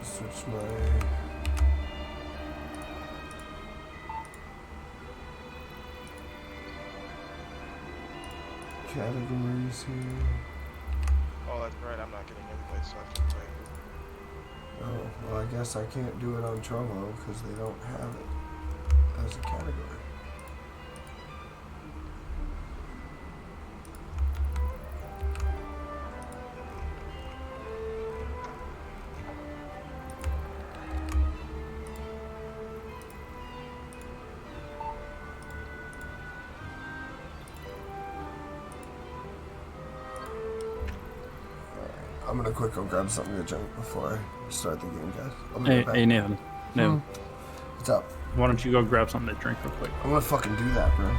Switch my categories here. Oh, that's right. I'm not getting invites, so I have to play. Oh, well, I guess I can't do it on Trovo because they don't have it as a category. I'm gonna quick go grab something to drink before I start the game, guys. Hey, Nathan. Nathan. What's up? Why don't you go grab something to drink real quick? I'm gonna fucking do that, bro.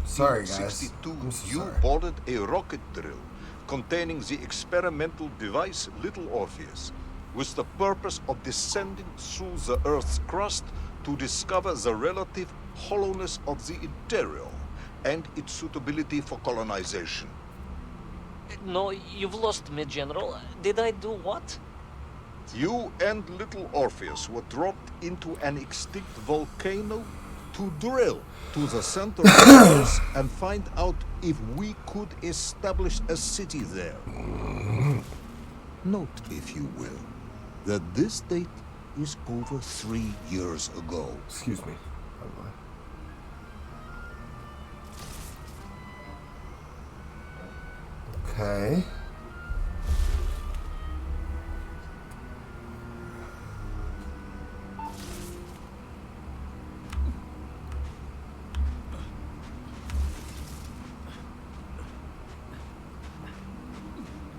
Sorry, guys. 1962, you sorry. boarded a rocket drill containing the experimental device Little Orpheus, with the purpose of descending through the Earth's crust to discover the relative hollowness of the interior and its suitability for colonization. No, you've lost me, General. Did I do what? You and Little Orpheus were dropped into an extinct volcano to drill to the center of the Earth and find out if we could establish a city there. Note, if you will, that this date is over 3 years ago. Excuse me. Okay.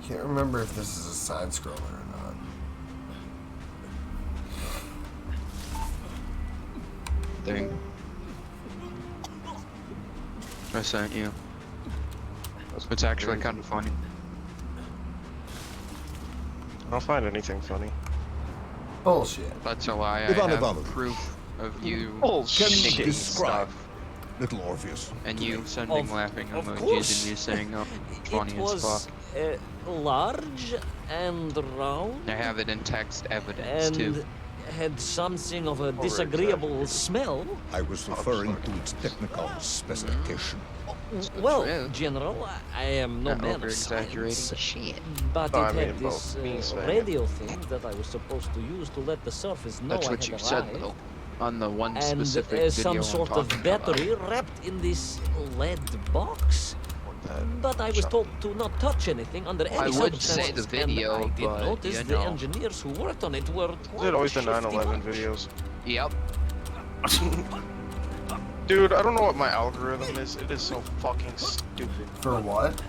Can't remember if this is a side scroller or not. Thing. I sent you. It's actually kind of funny. I don't find anything funny. Bullshit. That's a lie. I Ivan have Ivanovich. proof of you Bullshit. Can you making describe stuff. little Orpheus? And you sending Of- laughing of emojis course. and you saying, oh, It funny as was fuck. large and round I have it in text evidence too. and had something of a Over disagreeable exaggerated. smell. I was referring to its technical specification. Well, true. General, I am no Not man of over-exaggerating science, shit. but No, it I mean had both. this Me saying it. radio thing that I was supposed to use to let the surface know That's I what had you said arrived. though. On the one And specific video some I'm sort of talking about. battery wrapped in this lead box. But I was told to not touch anything under any I would say circumstances, the video, and I did but, notice you the know. engineers who worked on it were Is quite it always the a shifty 9/11 bunch. videos? Yep. Dude, I don't know what my algorithm is. It is so fucking stupid. For what?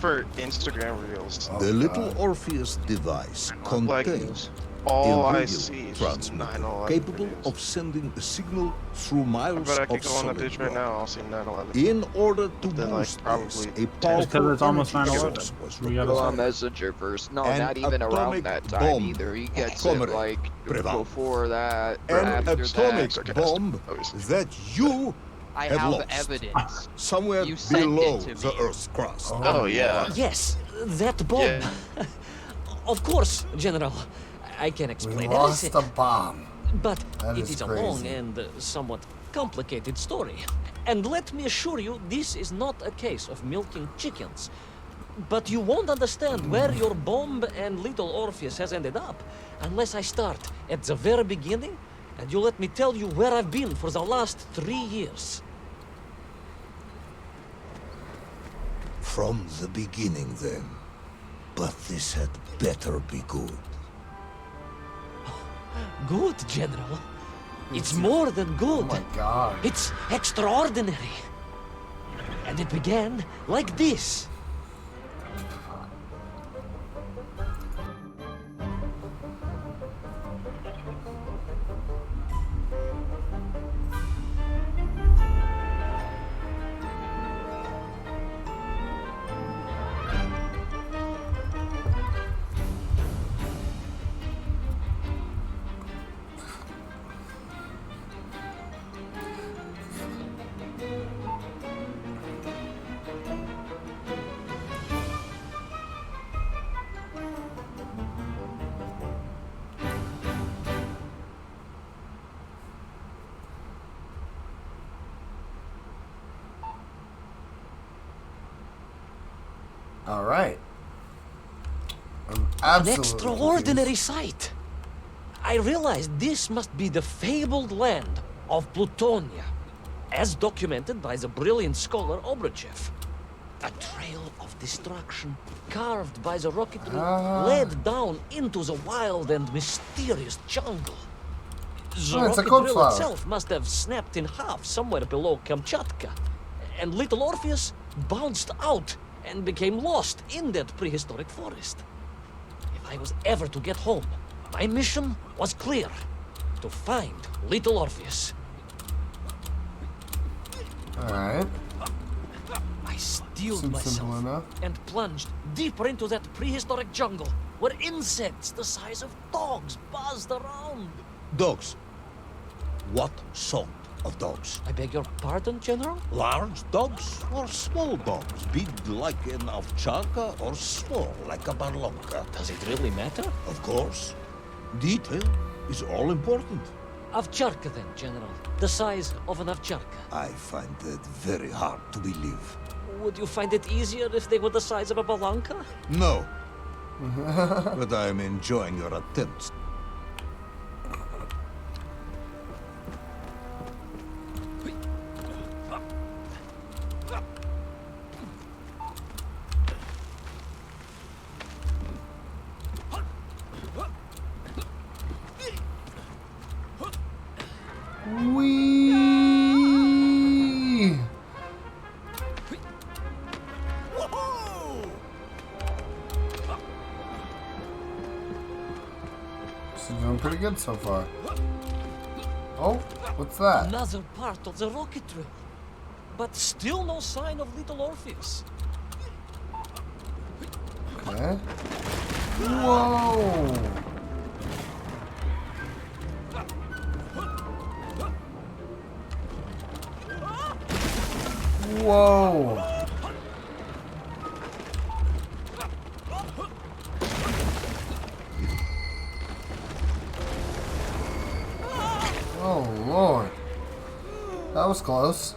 For Instagram reels. Oh, The little God. Orpheus device Like, contains all a I radio see is transmitter 9/11 capable videos. of sending a signal through I miles bet I could of go on the solid ditch right rock. now. I'll see 9/11. In order to They're, like, boost this, probably a 10. powerful it's almost energy 9/11. source was We gotta Well, required. on Messenger verse. No, An not even around atomic that time bomb. either. He gets it Comrade, like Prevan. before that, An after atomic that. bomb Obviously. that you I have have lost. evidence. somewhere You sent it below to the me. Earth's crust. Oh, yeah. Yes, that bomb. Yeah. Of course, General. I can We explain lost everything. a bomb. But That it is is a long crazy. and somewhat complicated story. And let me assure you, this is not a case of milking chickens. But you won't understand where your bomb and little Orpheus has ended up unless I start at the very beginning and you let me tell you where I've been for the last 3 years. From the beginning, then. But this had better be good. Good, General. It's more than Oh good. my God. It's extraordinary. And it began like this. All right. I'm An absolutely extraordinary confused. sight. I realized this must be the fabled land of Plutonia, as documented by the brilliant scholar Obruchev. A trail of destruction carved by the rocketry led down into the wild and mysterious jungle. The Oh, it's a rocket code drill flower. itself must have snapped in half somewhere below Kamchatka, and little Orpheus bounced out and became lost in that prehistoric forest. If I was ever to get home, my mission was clear: to find little Orpheus. All right. I steeled Seems myself simple enough. and plunged deeper into that prehistoric jungle where insects the size of dogs buzzed around. Dogs. What sort of dogs? I beg your pardon, General? Large dogs or small dogs? Big like an ovcharka or small like a barlonka? Does it really matter? Of course. Detail is all important. Ovcharka then, General. The size of an ovcharka. I find that very hard to believe. Would you find it easier if they were the size of a balanka? No. But I am enjoying your attempts. Wee. This is doing pretty good so far. Oh, what's that? Another part of the rocket drill. But still no sign of little Orpheus. Okay. Whoa. Oh, Lord. That was close.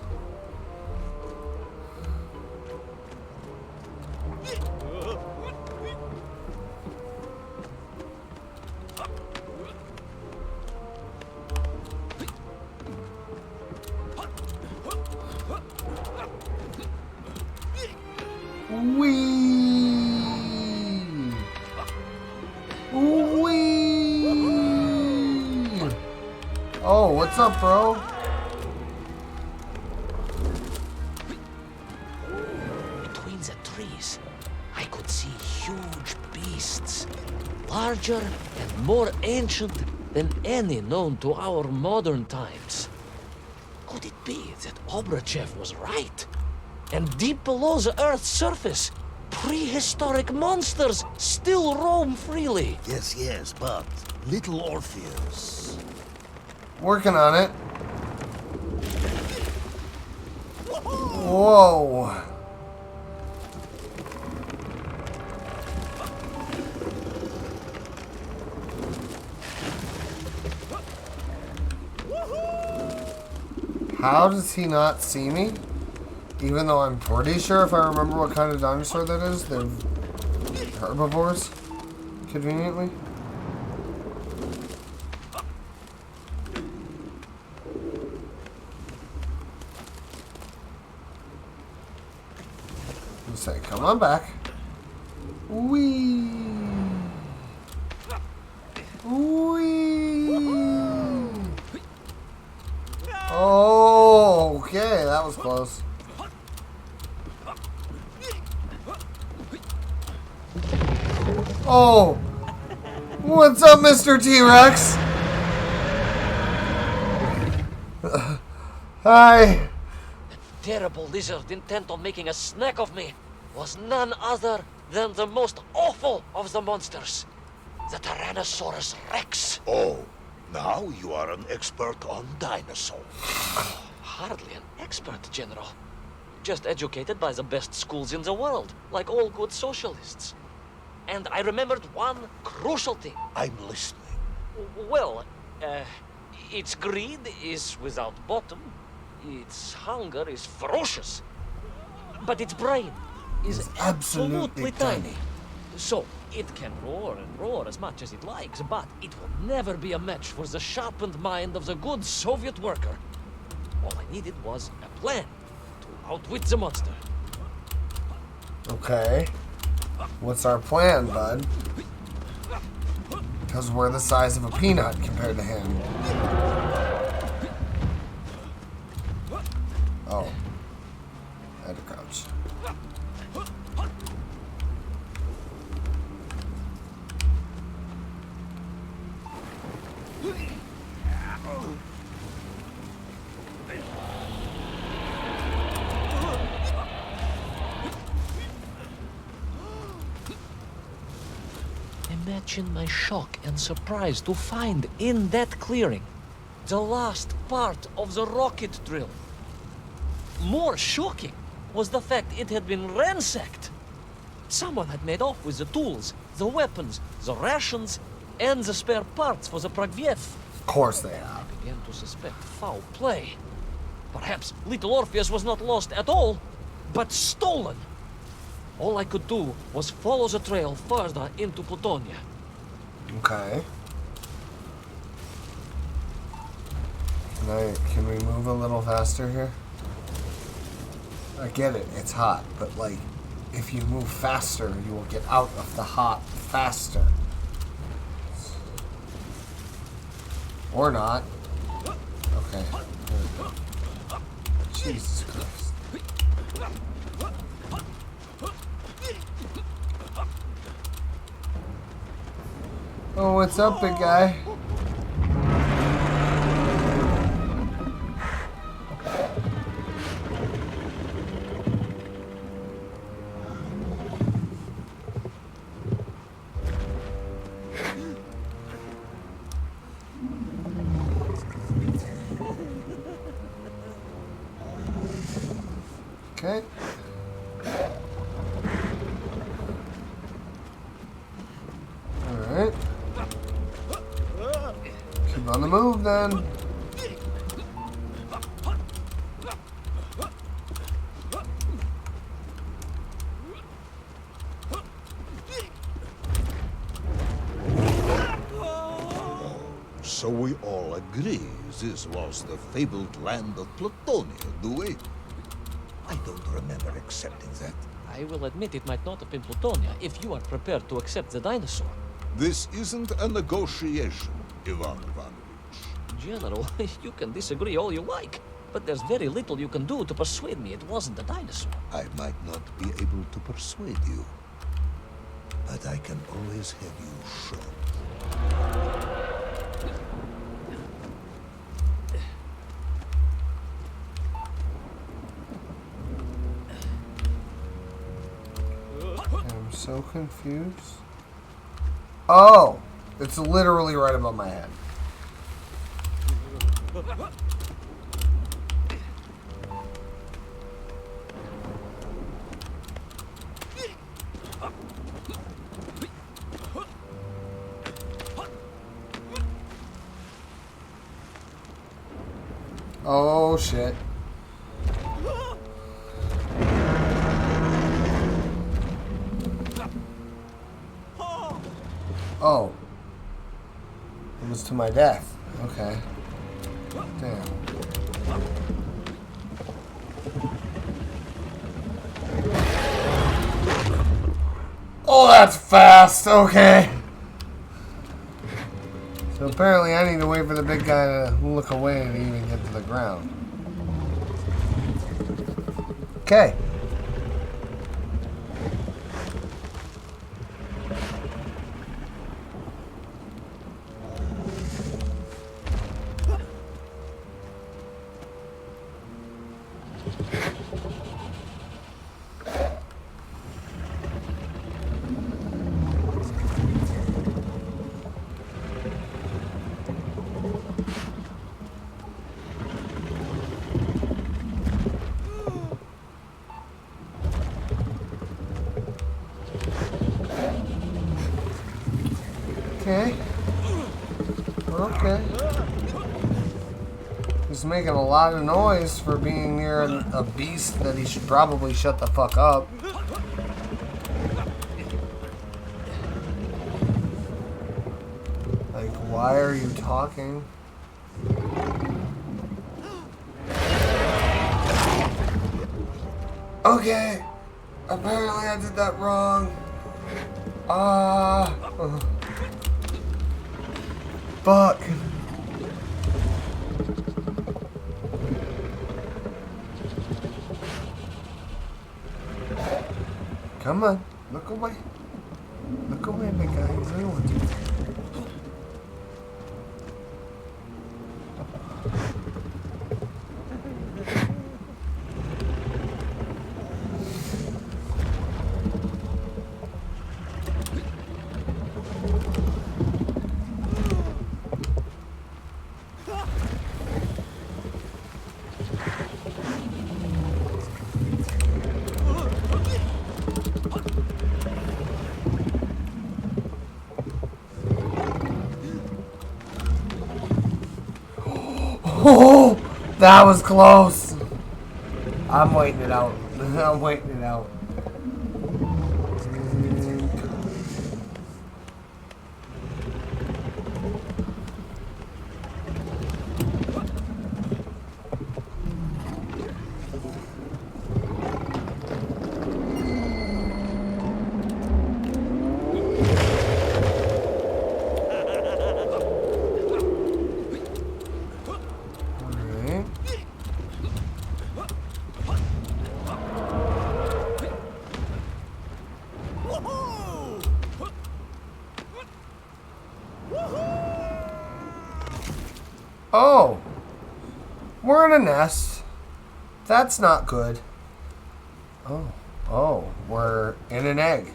Wee! Wee! Oh, what's up, bro? Between the trees, I could see huge beasts, larger and more ancient than any known to our modern times. Could it be that Obrochev was right? And deep below the Earth's surface, prehistoric monsters still roam freely. Yes, yes, but little Orpheus. Working on it. Whoa. How does he not see me? Even though I'm pretty sure, if I remember what kind of dinosaur that is, they're herbivores, conveniently. You say, come on back. Wee. Wee. Oh, okay, that was close. Oh, what's up, Mr. T-Rex? Hi. Terrible lizard intent on making a snack of me was none other than the most awful of the monsters, the Tyrannosaurus Rex. Oh, now you are an expert on dinosaurs. Hardly an expert, General. Just educated by the best schools in the world, like all good socialists. And I remembered one crucial thing. I'm listening. Well, its greed is without bottom, its hunger is ferocious, but its brain is It's absolutely absolutely tiny. So, it can roar and roar as much as it likes, but it will never be a match for the sharpened mind of the good Soviet worker. All I needed was a plan to outwit the monster. Okay. What's our plan, bud? Because we're the size of a peanut compared to him. Oh. I had to crouch. Imagine my shock and surprise to find in that clearing the last part of the rocket drill. More shocking was the fact it had been ransacked. Someone had made off with the tools, the weapons, the rations, and the spare parts for the Pragviev. Of course they have. I began to suspect foul play. Perhaps little Orpheus was not lost at all, but stolen. All I could do was follow the trail further into Plutonia. Okay. Can we move a little faster here? I get it, it's hot, but like, if you move faster, you will get out of the hot faster. Or not. Okay. Jesus Christ. Oh, what's up, big guy? Okay. Alright. Keep on the move then. So we all agree this was the fabled land of Plutonia, do we? I don't remember accepting that. I will admit it might not have been Plutonia if you are prepared to accept the dinosaur. This isn't a negotiation, Ivan Ivanovich. General, you can disagree all you like, but there's very little you can do to persuade me it wasn't a dinosaur. I might not be able to persuade you, but I can always have you shot. I'm so confused. Oh! It's literally right above my head. Oh shit. Oh. It was to my death. Okay. Damn. Oh, that's fast. Okay. So apparently I need to wait for the big guy to look away and even get to the ground. Okay. Okay. Okay. He's making a lot of noise for being near a beast that he should probably shut the fuck up. Like, why are you talking? Okay. Apparently I did that wrong. Fuck. Come on. Look away. Look away, big guy. You know what to do. Oh, that was close. I'm waiting it out. I'm waiting it out. Oh, we're in a nest. That's not good. Oh, we're in an egg.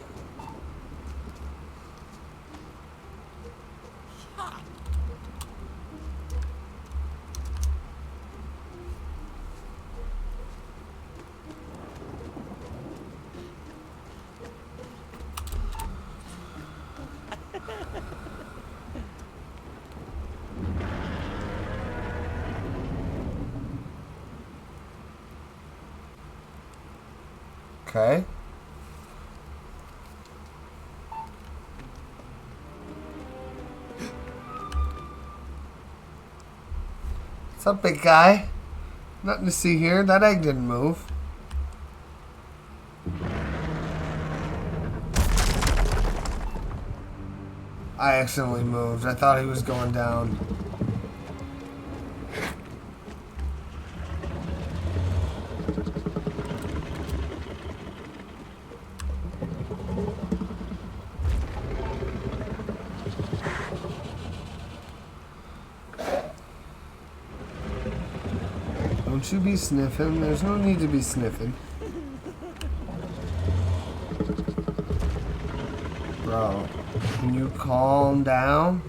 Okay. What's up, big guy? Nothing to see here. That egg didn't move. I accidentally moved. I thought he was going down. Don't you be sniffing. There's no need to be sniffing. Bro, can you calm down?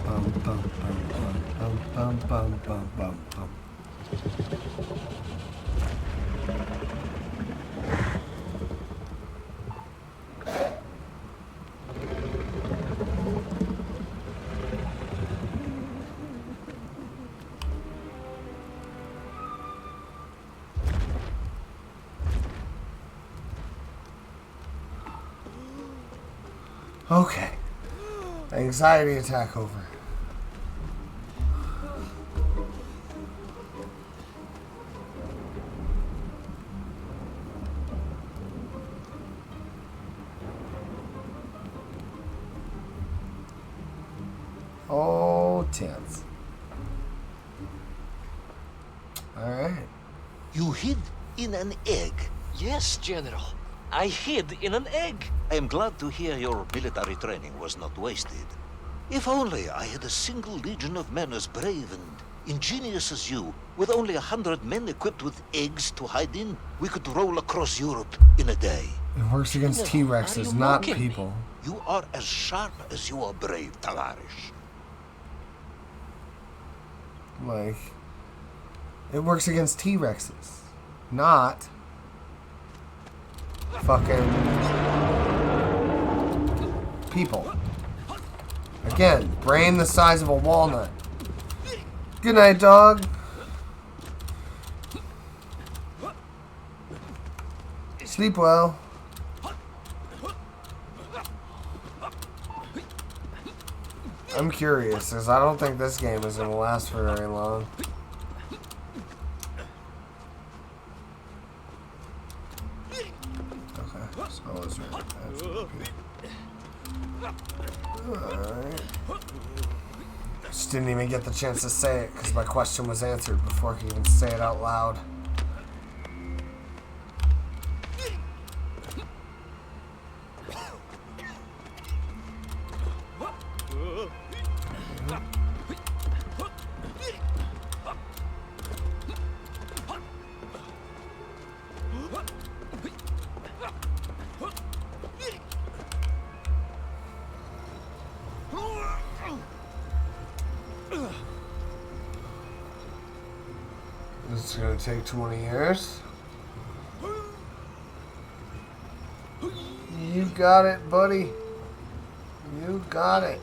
Bum, bum, bum, bum, bum, bum, bum, bum, bum. Okay. Anxiety attack over. Oh, tense. Alright. You hid in an egg. Yes, General. I hid in an egg. I am glad to hear your military training was not wasted. If only I had a single legion of men as brave and ingenious as you, with only 100 men equipped with eggs to hide in, we could roll across Europe in a day. It works against T-Rexes, not people. You are as sharp as you are brave, Tavarish. Like, it works against T-Rexes, not fucking people. Again, brain the size of a walnut. Good night, dog. Sleep well. I'm curious, because I don't think this game is going to last for very long. Okay, so I was right. Alright. Just didn't even get the chance to say it, because my question was answered before I could even say it out loud. This is going to take 20 years. You got it, buddy. You got it.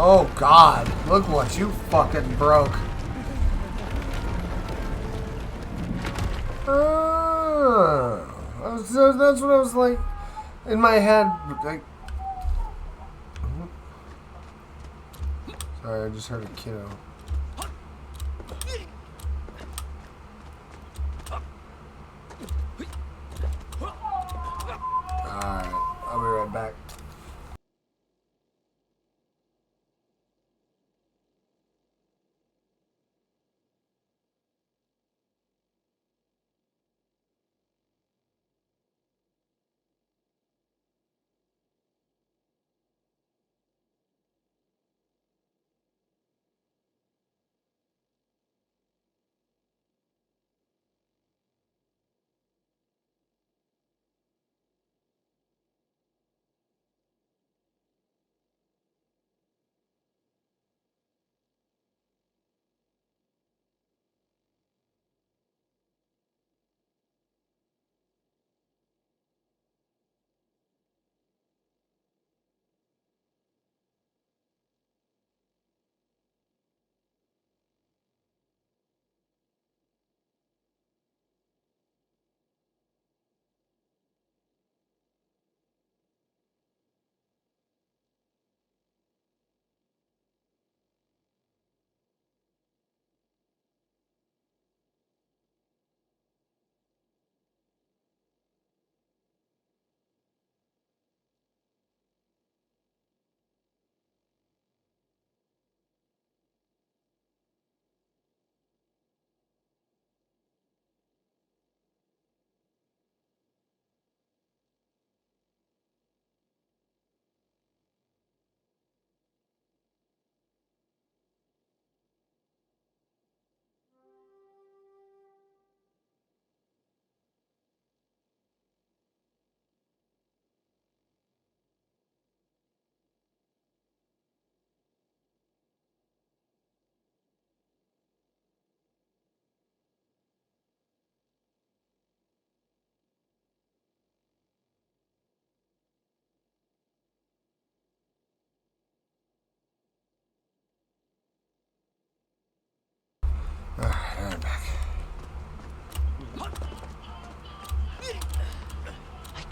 Oh God, look what you fucking broke. That's what I was like in my head. Like, sorry, I just heard a kiddo. Alright, I'll be right back.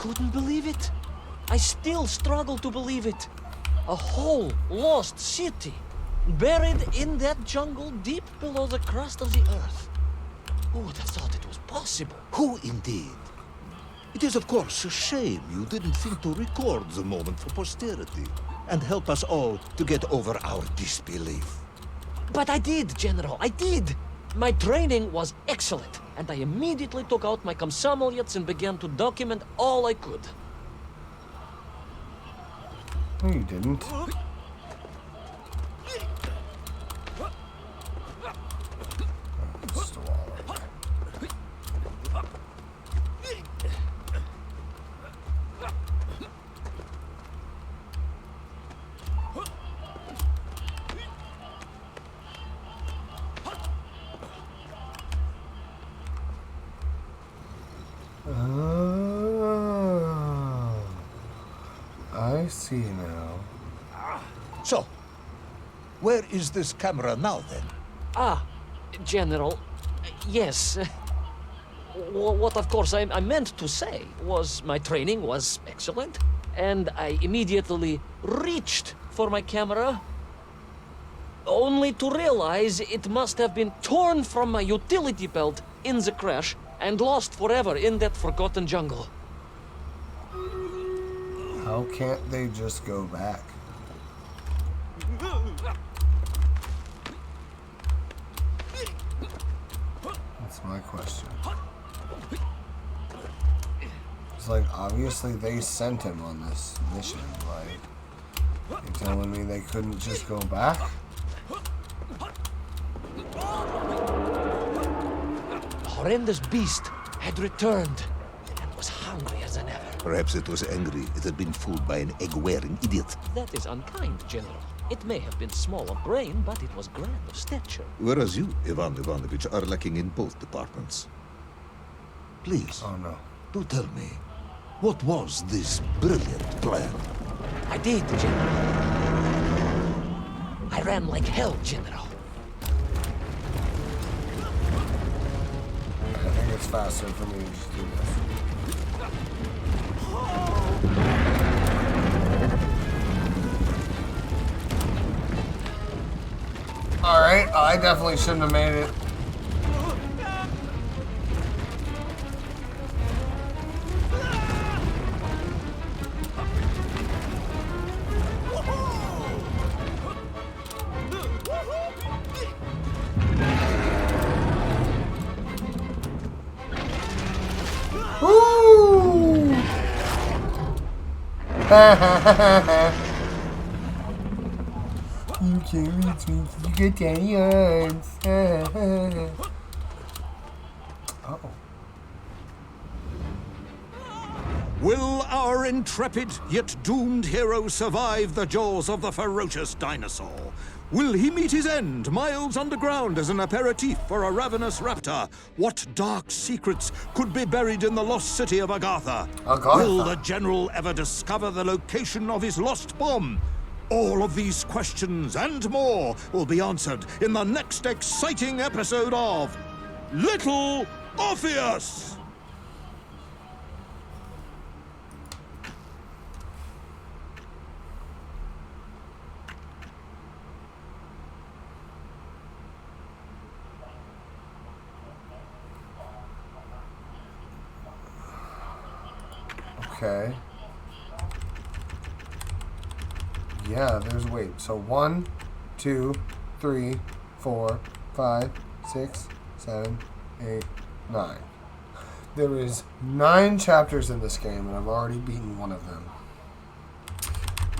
couldn't believe it. I still struggle to believe it. A whole lost city, buried in that jungle deep below the crust of the earth. Who would have thought it was possible? Who indeed? It is, of course, a shame you didn't think to record the moment for posterity and help us all to get over our disbelief. But I did, General, I did! My training was excellent, and I immediately took out my komsomolets and began to document all I could. No, you didn't. I see now. So, where is this camera now, then? Ah, General, yes. What, of course, I meant to say was my training was excellent, and I immediately reached for my camera, only to realize it must have been torn from my utility belt in the crash and lost forever in that forgotten jungle. How can't they just go back? That's my question. It's like, obviously they sent him on this mission. Like, you're telling me they couldn't just go back? The horrendous beast had returned and was hungrier than ever. Perhaps it was angry it had been fooled by an egg-wearing idiot. That is unkind, General. It may have been small of brain, but it was grand of stature. Whereas you, Ivan Ivanovich, are lacking in both departments. Please, Oh no. do tell me, what was this brilliant plan? I did, General. I ran like hell, General. I think it's faster for me to just do this. Alright, I definitely shouldn't have made it. Woo! You can't reach me. You get tiny arms. Uh-oh. Will our intrepid yet doomed hero survive the jaws of the ferocious dinosaur? Will he meet his end miles underground as an aperitif for a ravenous raptor? What dark secrets could be buried in the lost city of Agartha? Will the general ever discover the location of his lost bomb? All of these questions and more will be answered in the next exciting episode of Little Orpheus! Okay. Yeah, there's wait. So 1, 2, 3, 4, 5, 6, 7, 8, 9. There is 9 chapters in this game, and I've already beaten one of them.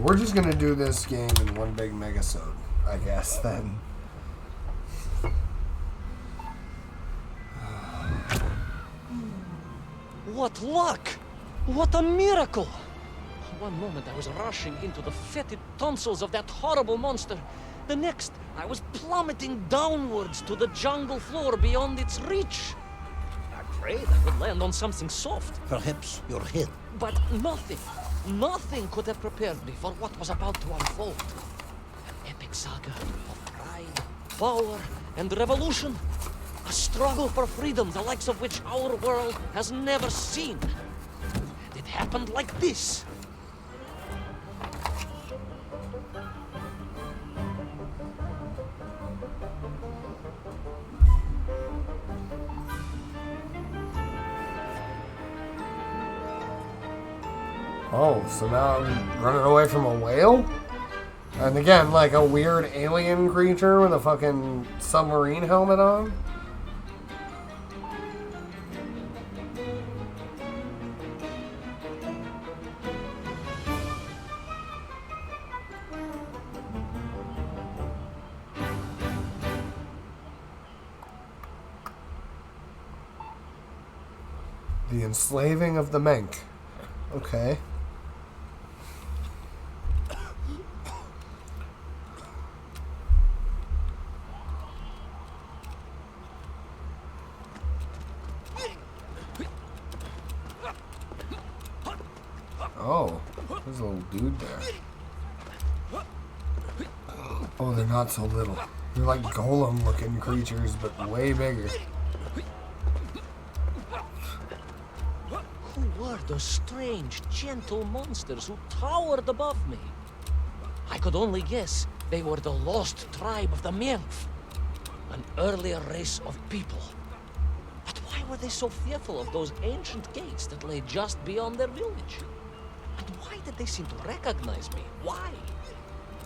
We're just gonna do this game in one big Megasode, I guess, then. What luck! What a miracle! One moment I was rushing into the fetid tonsils of that horrible monster. The next, I was plummeting downwards to the jungle floor beyond its reach. I prayed I would land on something soft. Perhaps your head. But nothing could have prepared me for what was about to unfold. An epic saga of pride, power, and revolution. A struggle for freedom the likes of which our world has never seen. It it happened like this. Oh, so now I'm running away from a whale? And again, like a weird alien creature with a fucking submarine helmet on? The enslaving of the Menk. Okay. Oh, there's a little dude there. Oh, they're not so little. They're like golem-looking creatures, but way bigger. Who were those strange, gentle monsters who towered above me? I could only guess they were the lost tribe of the Menk, an earlier race of people. But why were they so fearful of those ancient gates that lay just beyond their village? And why did they seem to recognize me? Why?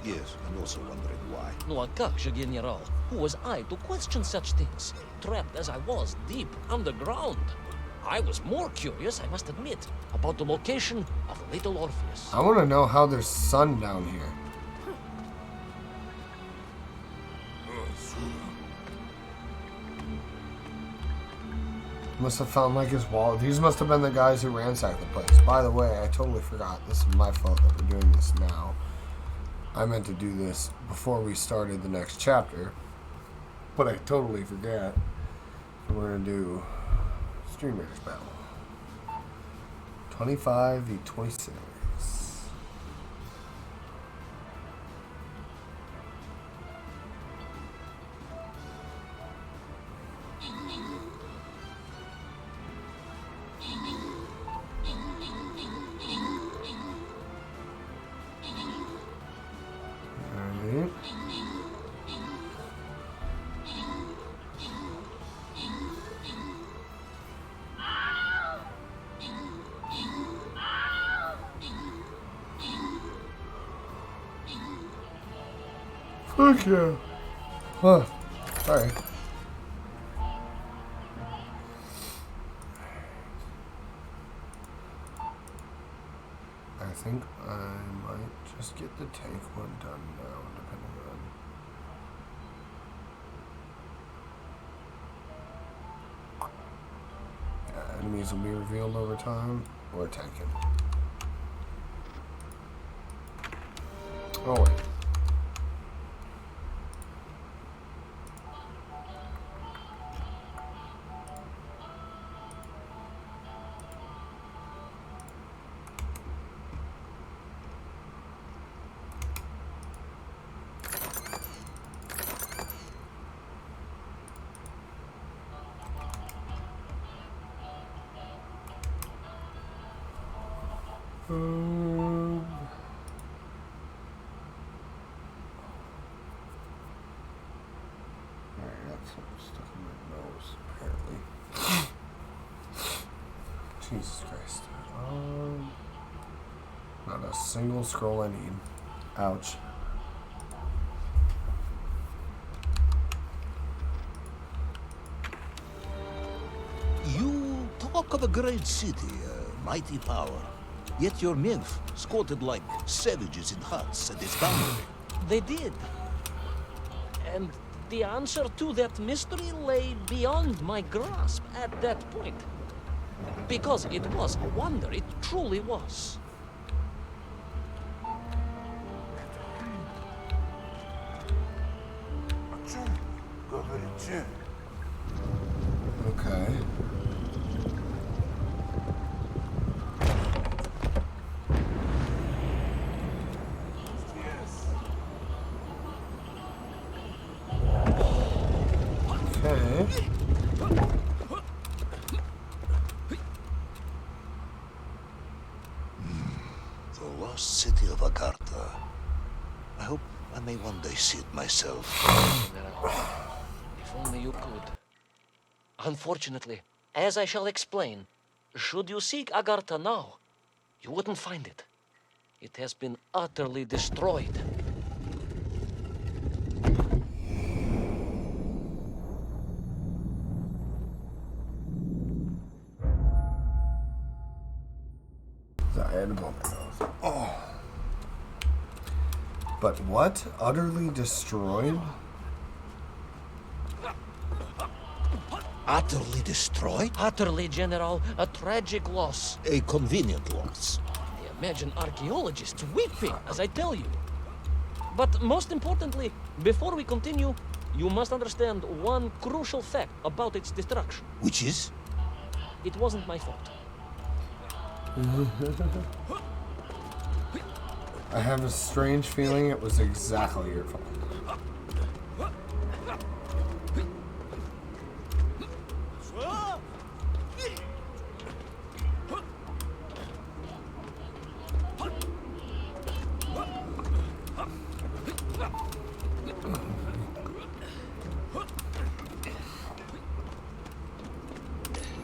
Yes, I'm also wondering why. Ну а как же, генерал? Who was I to question such things? Trapped as I was deep underground. I was more curious, I must admit, about the location of little Orpheus. I want to know how there's sun down here. Must have found like his wall. These must have been the guys who ransacked the place. By the way, I totally forgot. This is my fault that we're doing this now. I meant to do this before we started the next chapter, but I totally forgot. We're gonna do Stream Raiders battle. 25v26. Alright. Fuck yeah. Huh. Sorry. I think I might just get the tank one done now, depending on... Yeah, enemies will be revealed over time, or tanking. Oh wait. Alright, got something stuck in my nose, apparently. Jesus Christ. Not a single scroll I need. Ouch. You talk of a great city, a mighty power. Yet your nymph squatted like savages in huts at its boundary. They did. And the answer to that mystery lay beyond my grasp at that point. Because it was a wonder, it truly was. Okay. Okay. see it myself. If only you could. Unfortunately, as I shall explain, should you seek Agartha now, you wouldn't find it. It has been utterly destroyed. I had to blow my nose. Oh. But what? Utterly destroyed? Utterly destroyed? Utterly, General, a tragic loss. A convenient loss. I imagine archaeologists weeping as I tell you. But most importantly, before we continue, you must understand one crucial fact about its destruction. Which is? It wasn't my fault. I have a strange feeling it was exactly your fault.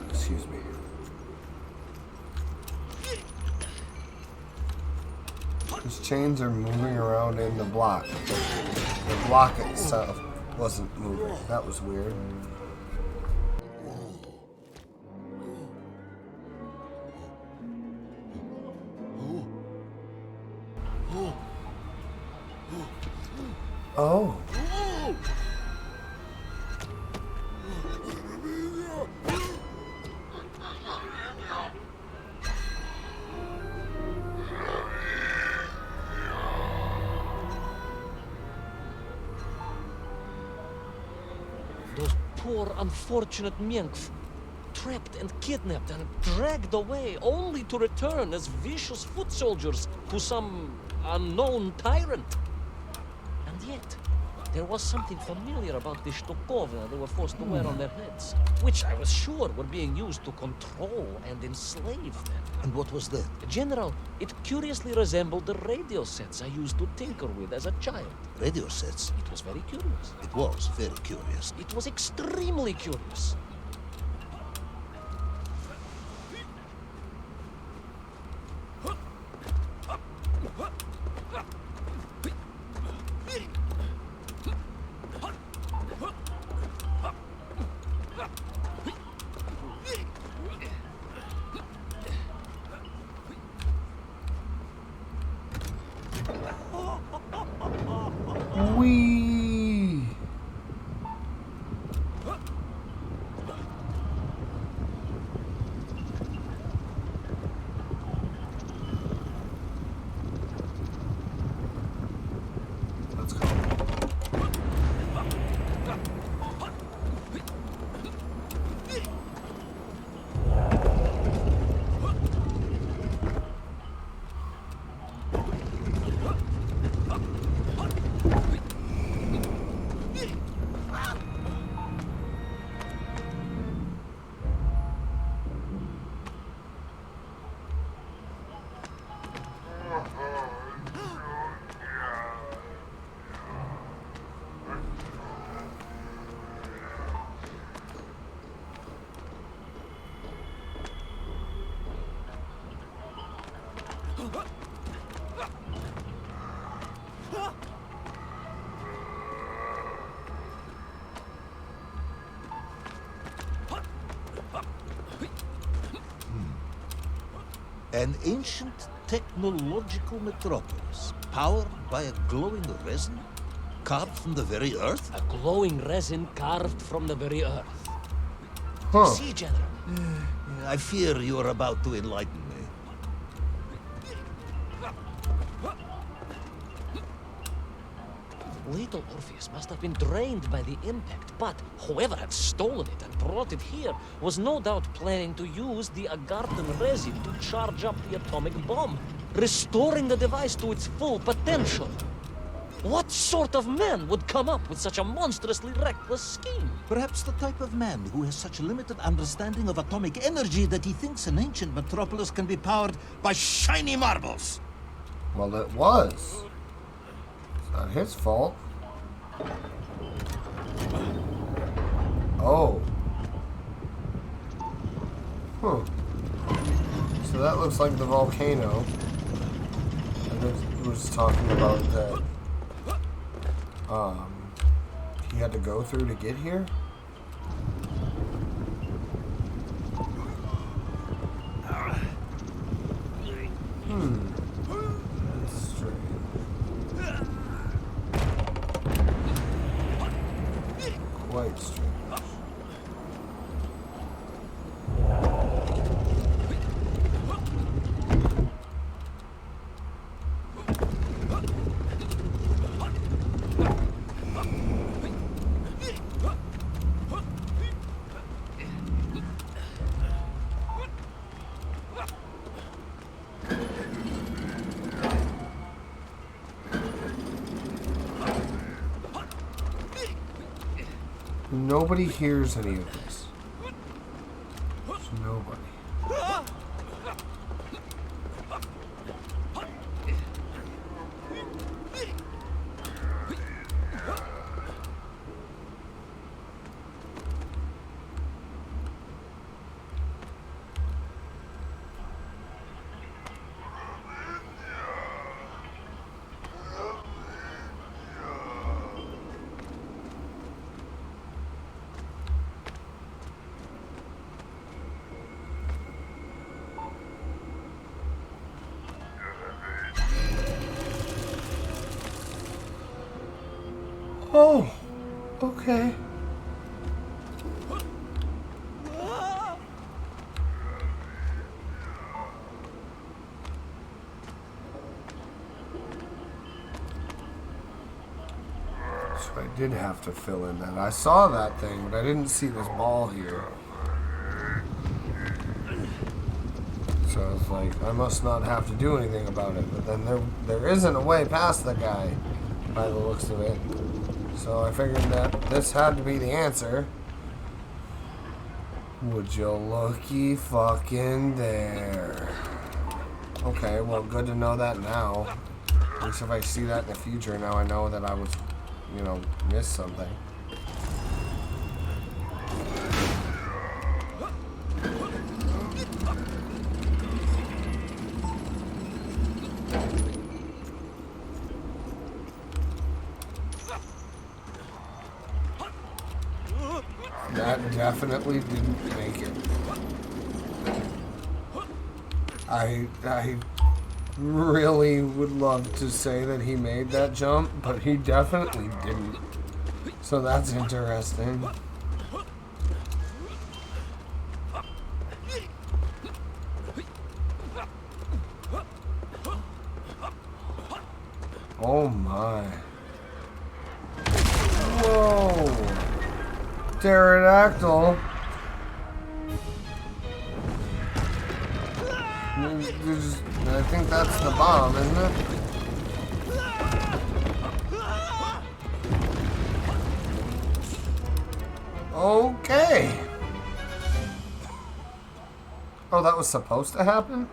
Excuse me. These chains are moving around in the block. The block itself wasn't moving. That was weird. Oh. Those poor, unfortunate Menkf, trapped and kidnapped and dragged away, only to return as vicious foot soldiers to some unknown tyrant. And yet, there was something familiar about the Shtukova they were forced to wear on their heads, which I was sure were being used to control and enslave them. And what was that? General, it curiously resembled the radio sets I used to tinker with as a child. Radio sets. It was very curious. It was very curious. It was extremely curious. Wee. Let's go. An ancient technological metropolis, powered by a glowing resin, carved from the very earth? A glowing resin carved from the very earth. Huh. See, General. I fear you are about to enlighten me. Little Orpheus must have been drained by the impact, but whoever had stolen it and brought it here was no doubt planning to use the Agarthan resin to charge up the atomic bomb, restoring the device to its full potential. What sort of man would come up with such a monstrously reckless scheme? Perhaps the type of man who has such limited understanding of atomic energy that he thinks an ancient metropolis can be powered by shiny marbles. Well, it was. It's not his fault. Oh. Huh. So that looks like the volcano. And it was talking about that he had to go through to get here? That's strange. Quite strange. Nobody hears any of this. There's nobody. Oh, okay. So I did have to fill in that. I saw that thing, but I didn't see this ball here. So I was like, I must not have to do anything about it. But then there isn't a way past the guy, by the looks of it. So I figured that this had to be the answer. Would you looky fucking there. Okay, well, good to know that now. At least if I see that in the future, now I know that I was, you know, missed something. That definitely didn't make it. I really would love to say that he made that jump, but he definitely didn't. So that's interesting. Oh my. Whoa. Pterodactyl. I think that's the bomb, isn't it? Okay. Oh, that was supposed to happen?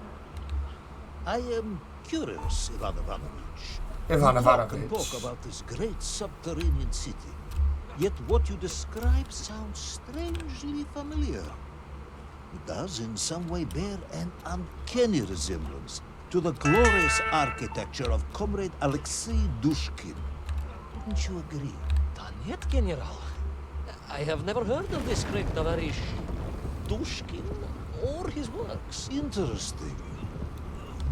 I am curious, Ivan Ivanovich. Ivan You talk and Ivanovich. talk about this great subterranean city. Yet what you describe sounds strangely familiar. It does in some way bear an uncanny resemblance to the glorious architecture of Comrade Alexei Dushkin. Wouldn't you agree? Нет, General. I have never heard of this great Tavarish Dushkin or his works. Interesting.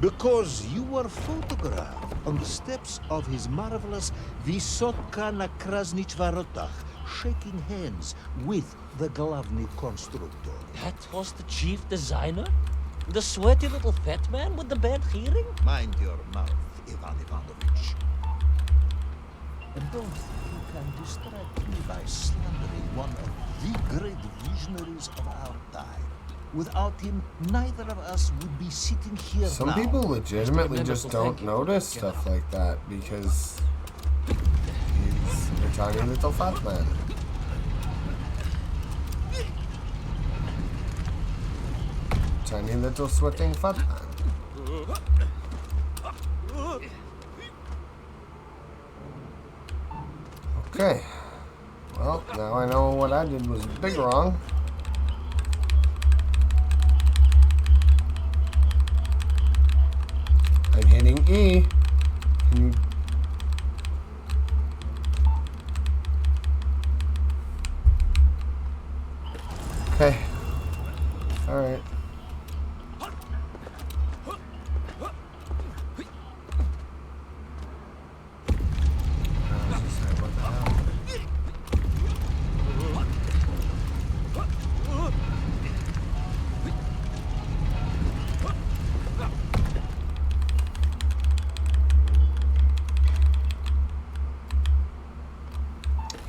Because you were photographed on the steps of his marvelous Vysotka na Krasnich Varotach, shaking hands with the Glavny Constructor. That was the chief designer? The sweaty little fat man with the bad hearing? Mind your mouth, Ivan Ivanovich. And don't think you can distract me by slandering one of the great visionaries of our time. Without him, neither of us would be sitting here Some now. people legitimately Remember just to don't thank you. notice stuff like that because he's a tiny little fat man. Tiny little sweating fat man. Okay. Well, now I know what I did was big wrong. I'm hitting E. Can you... Okay. Alright.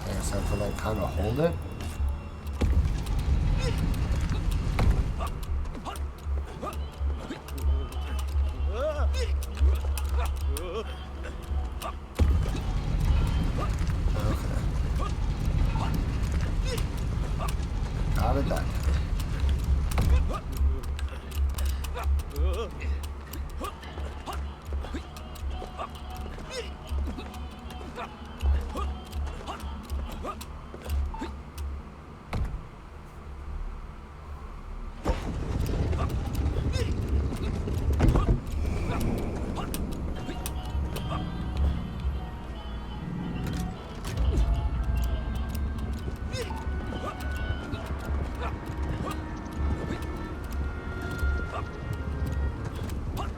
I guess I have to like kind of hold it. Got it done.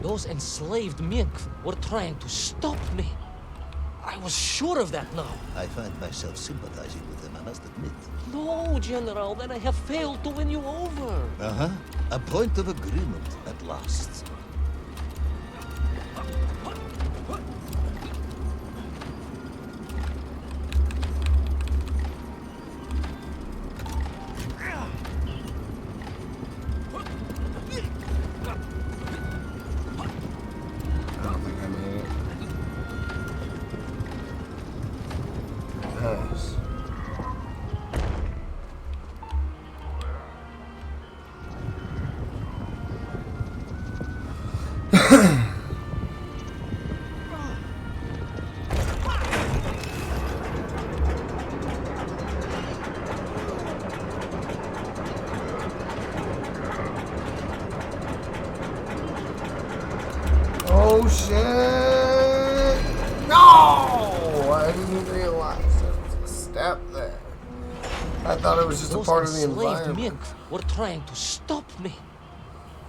Those enslaved mink were trying to stop me. I was sure of that now. I find myself sympathizing with them, I must admit. No, General, then I have failed to win you over. Uh-huh. A point of agreement at last. I don't think I made it. Nice. Oh shit! No! I didn't realize there was a step there. I thought it was just a Those part of the enslaved environment. mink were trying to stop me.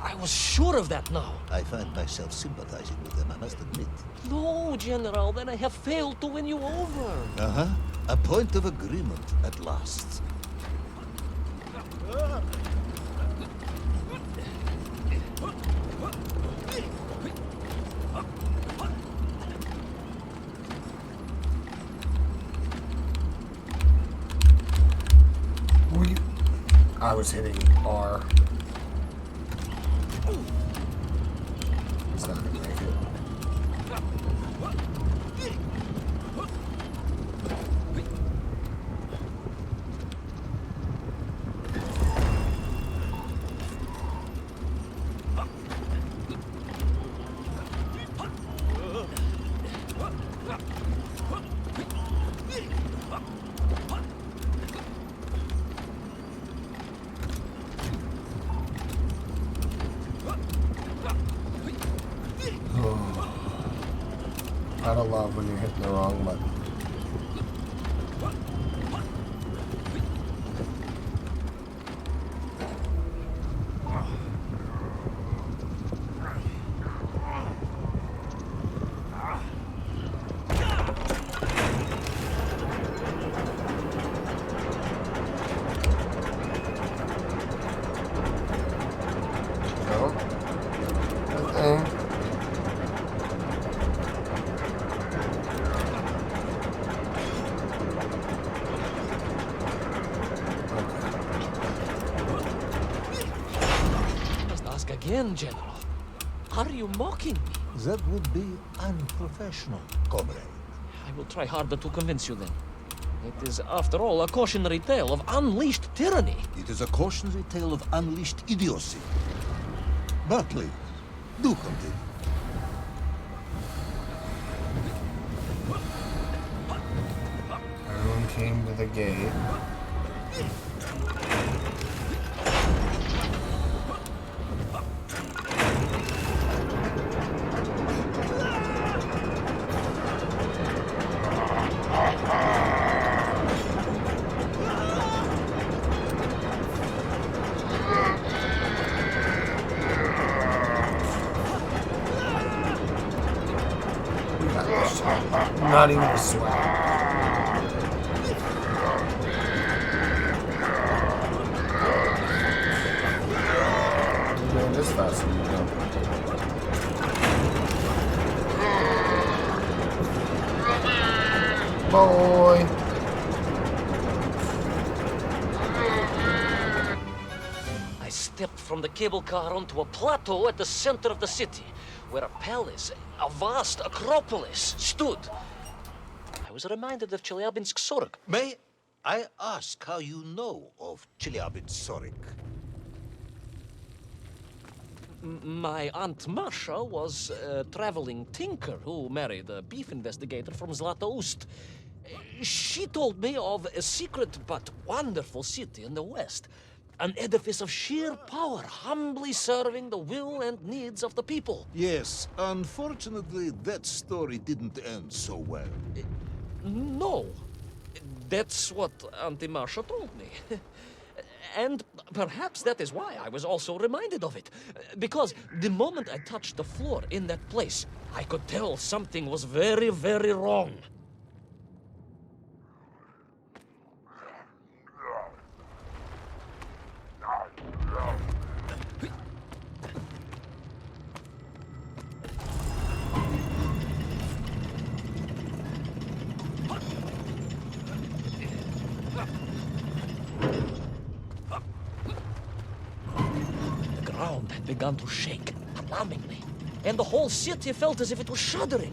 I was sure of that now. I find myself sympathizing with them, I must admit. No, General, then I have failed to win you over. Uh-huh. A point of agreement at last. I was hitting R. It's not gonna make it. Gotta love when you're hitting the wrong button. No. Good thing. Again, General. Are you mocking me? That would be unprofessional, comrade. I will try harder to convince you then. It is, after all, a cautionary tale of unleashed tyranny. It is a cautionary tale of unleashed idiocy. But please, do continue. came to the gate. Not even a sweat. Man, this fast. Boy. I stepped from the cable car onto a plateau at the center of the city, where a palace, a vast acropolis, stood. I was reminded of Chelyabinsk Sorok. May I ask how you know of Chelyabinsk? My Aunt Masha was a traveling tinker who married a beef investigator from Zlatoust. She told me of a secret but wonderful city in the west. An edifice of sheer power, humbly serving the will and needs of the people. Yes, unfortunately, that story didn't end so well. No. That's what Auntie Marcia told me. And perhaps that is why I was also reminded of it. Because the moment I touched the floor in that place, I could tell something was very, very wrong. The ground had begun to shake, alarmingly, and the whole city felt as if it was shuddering.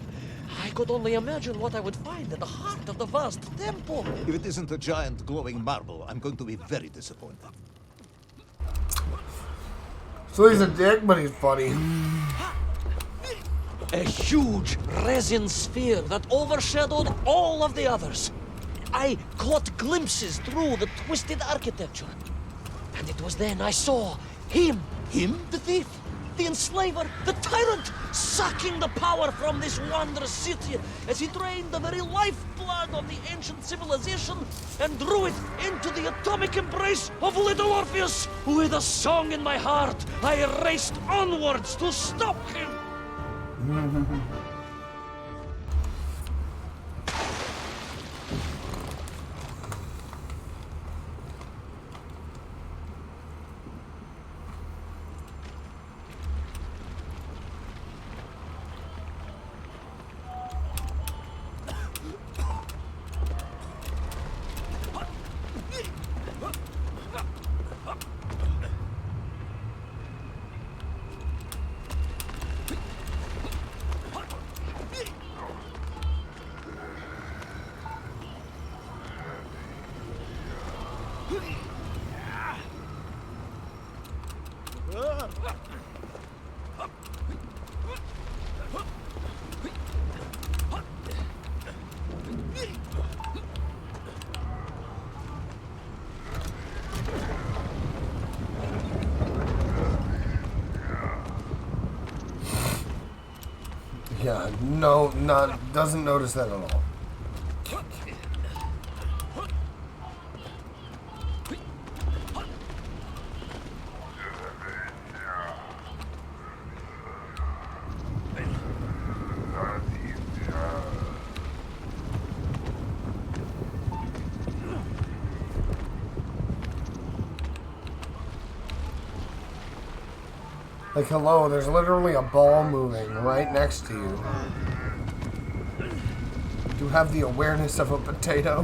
I could only imagine what I would find at the heart of the vast temple. If it isn't a giant glowing marble, I'm going to be very disappointed. So he's a dick, but he's funny. A huge resin sphere that overshadowed all of the others. I caught glimpses through the twisted architecture. And it was then I saw him. Him? The thief, the enslaver, the tyrant, sucking the power from this wondrous city as he drained the very lifeblood of the ancient civilization and drew it into the atomic embrace of little Orpheus. With a song in my heart, I raced onwards to stop him. Yeah, no, doesn't notice that at all. Like, hello, there's literally a ball moving right next to you. You have the awareness of a potato.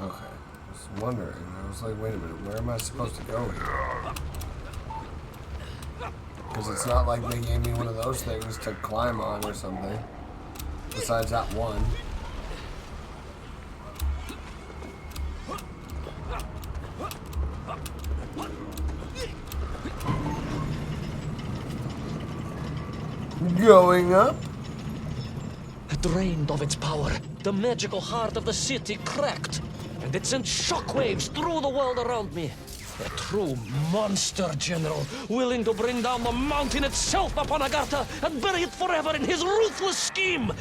Okay, let's wondering. I was like, wait a minute, where am I supposed to go here? Because it's not like they gave me one of those things to climb on or something. Besides that one. Going up. Drained of its power, the magical heart of the city cracked, and it sent shockwaves through the world around me. A true monster, General, willing to bring down the mountain itself upon Agartha and bury it forever in his ruthless scheme.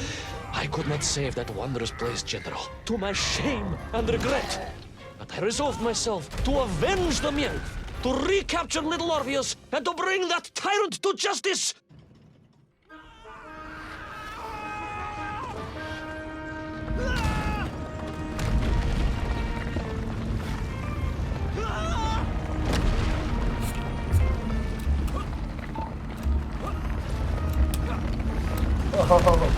I could not save that wondrous place, General, to my shame and regret. But I resolved myself to avenge the Miel, to recapture little Orpheus, and to bring that tyrant to justice. Oh.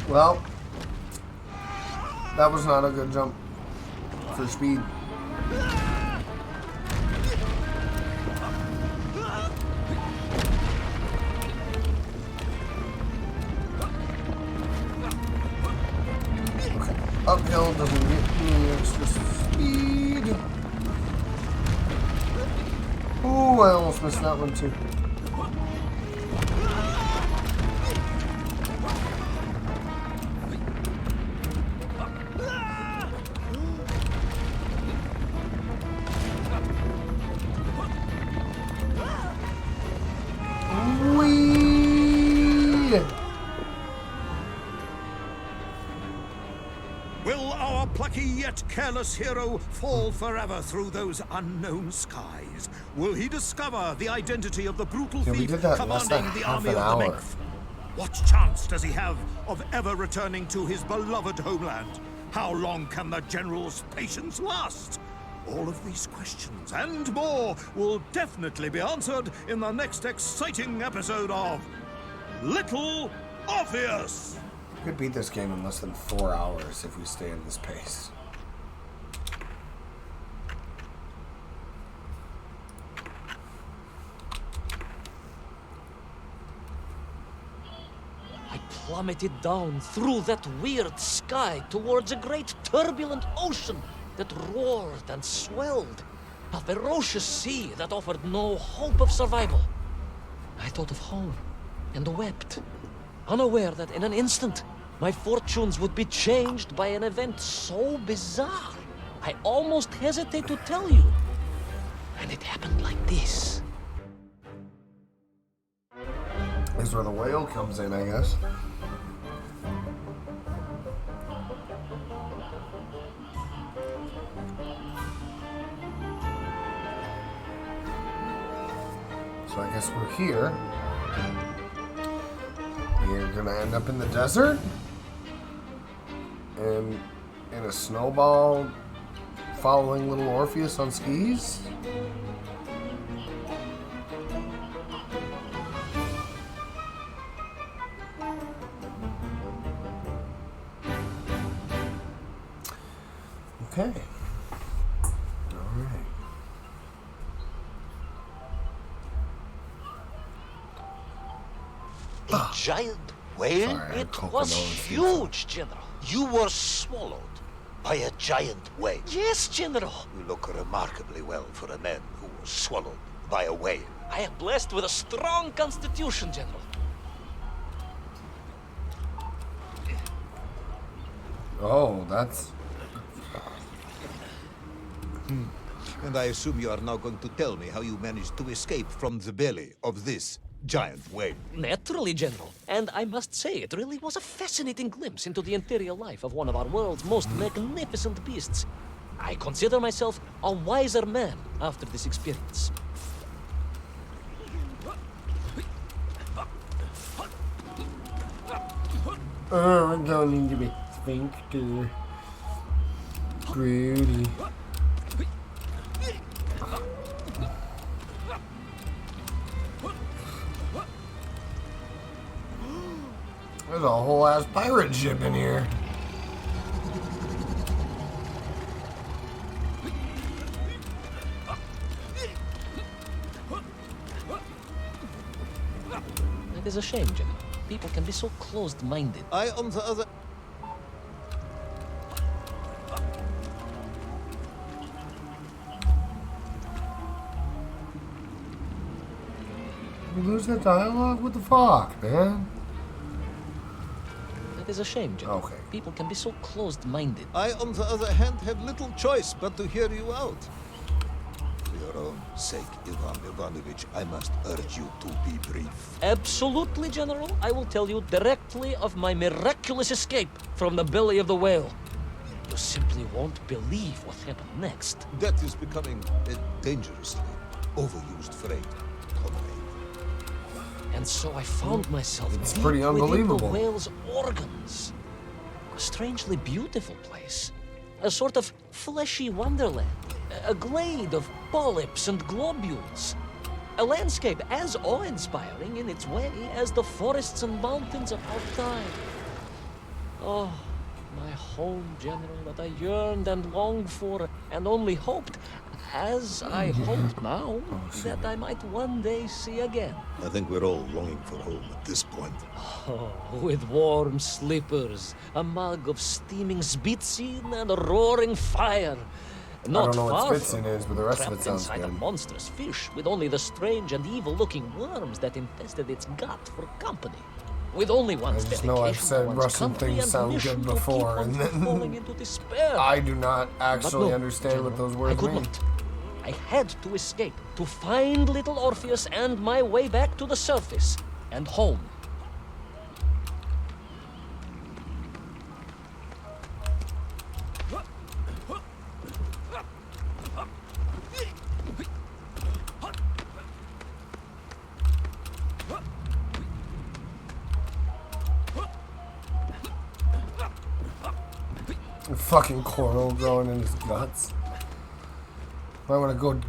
Well, that was not a good jump for speed. Okay, uphill doesn't get me extra speed. Oh, I almost missed that one too. Will our plucky yet careless hero fall forever through those unknown skies? Will he discover the identity of the brutal Yeah, we thief did that in less than commanding the half army an of the hour. Nymph? What chance does he have of ever returning to his beloved homeland? How long can the general's patience last? All of these questions and more will definitely be answered in the next exciting episode of Little Orpheus! We could beat this game in less than 4 hours if we stay at this pace. I plummeted down through that weird sky towards a great turbulent ocean that roared and swelled. A ferocious sea that offered no hope of survival. I thought of home and wept, unaware that in an instant my fortunes would be changed by an event so bizarre I almost hesitate to tell you. And it happened like this. This is where the whale comes in, I guess. So I guess we're here. We're gonna end up in the desert? And in a snowball following little Orpheus on skis? Okay. Alright. A giant whale? Sorry, I'm It Coco was Melon huge, General. You were swallowed by a giant whale. Yes, General. You look remarkably well for a man who was swallowed by a whale. I am blessed with a strong constitution, General. Oh, that's... And I assume you are now going to tell me how you managed to escape from the belly of this giant whale. Naturally, General. And I must say, it really was a fascinating glimpse into the interior life of one of our world's most magnificent beasts. I consider myself a wiser man after this experience. Oh, we're going into the sphincter. Pretty. There's a whole ass pirate ship in here. It is a shame, General. People can be so closed-minded. I, on the other... You lose that dialogue? What the fuck, man? It is a shame, General. Okay. People can be so closed-minded. I, on the other hand, have little choice but to hear you out. For your own sake, Ivan Ivanovich, I must urge you to be brief. Absolutely, General. I will tell you directly of my miraculous escape from the belly of the whale. You simply won't believe what happened next. That is becoming a dangerously overused phrase, comrade. And so I found myself It's deep pretty within the unbelievable. whale's organs. A strangely beautiful place. A sort of fleshy wonderland. A glade of polyps and globules. A landscape as awe-inspiring in its way as the forests and mountains of our time. Oh, my home, General, that I yearned and longed for, and only hoped, as I hope now, that I might one day see again. I think we're all longing for home at this point. Oh, with warm slippers, a mug of steaming Spitzin, and a roaring fire. Not I don't know what far Spitzin from is, but the rest of trapped it sounds inside a good. monstrous fish with only the strange and evil-looking worms that infested its gut for company. With only one's I just know I've dedication to said one's Russian country things and sound mission good to keep before, one and from then falling into despair. I do not actually But no, understand what General, those words I could mean. not. I had to escape, to find little Orpheus and my way back to the surface and home. Fucking coral growing in his guts. Might want to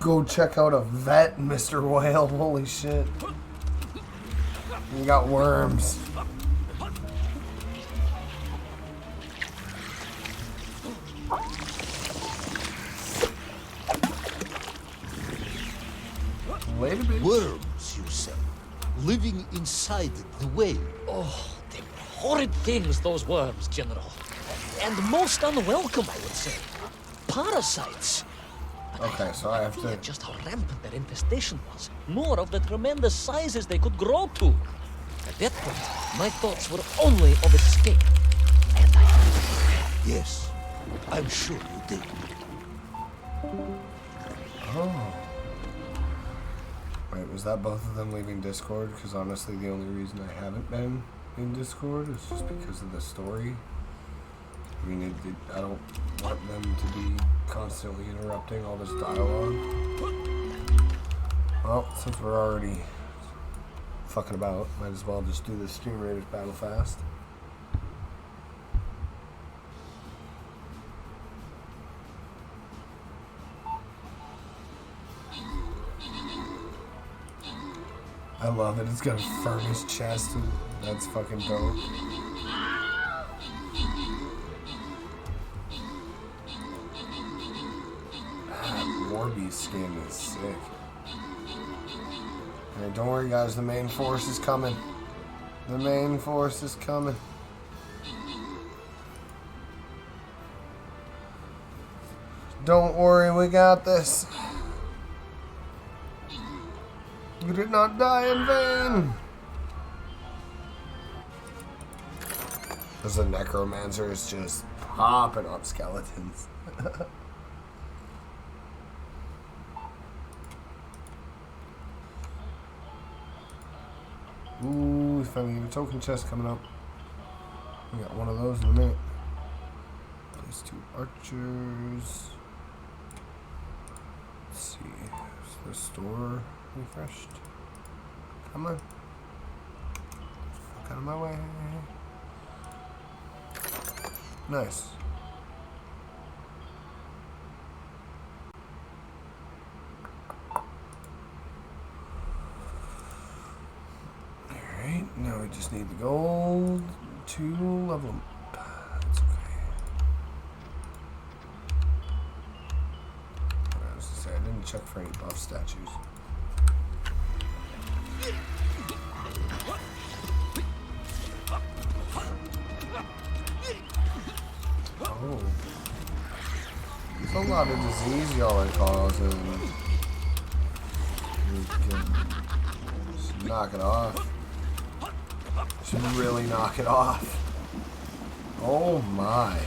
go check out a vet, Mr. Whale. Holy shit. You got worms. Wait a minute. Worms, you say, living inside the whale. Oh, they were horrid things, those worms, General. And most unwelcome, I would say. Parasites. But Okay, so I have no idea to... just how rampant their infestation was, nor of the tremendous sizes they could grow to. At that point, my thoughts were only of escape. And I... Yes, I'm sure you did. Oh. Wait, was that both of them leaving Discord? Because honestly, the only reason I haven't been in Discord is just because of the story. I mean, I don't want them to be constantly interrupting all this dialogue. Well, since we're already fucking about, might as well just do this Stream Raiders battle fast. I love it. It's got a furnace chest. And that's fucking dope. Warby skin is sick. Alright, don't worry guys, the main force is coming. The main force is coming. Don't worry, we got this. You did not die in vain. Because the necromancer is just popping up skeletons. Ooh, we finally get a token chest coming up. We got one of those in a minute. Place 2 archers. Let's see. Is the store refreshed? Come on. Fuck out of my way. Nice. Alright, now we just need the gold to level them up. That's okay. I was gonna say, I didn't check for any buff statues. lot of disease y'all are causing. We can just knock it off. Should really knock it off. Oh my.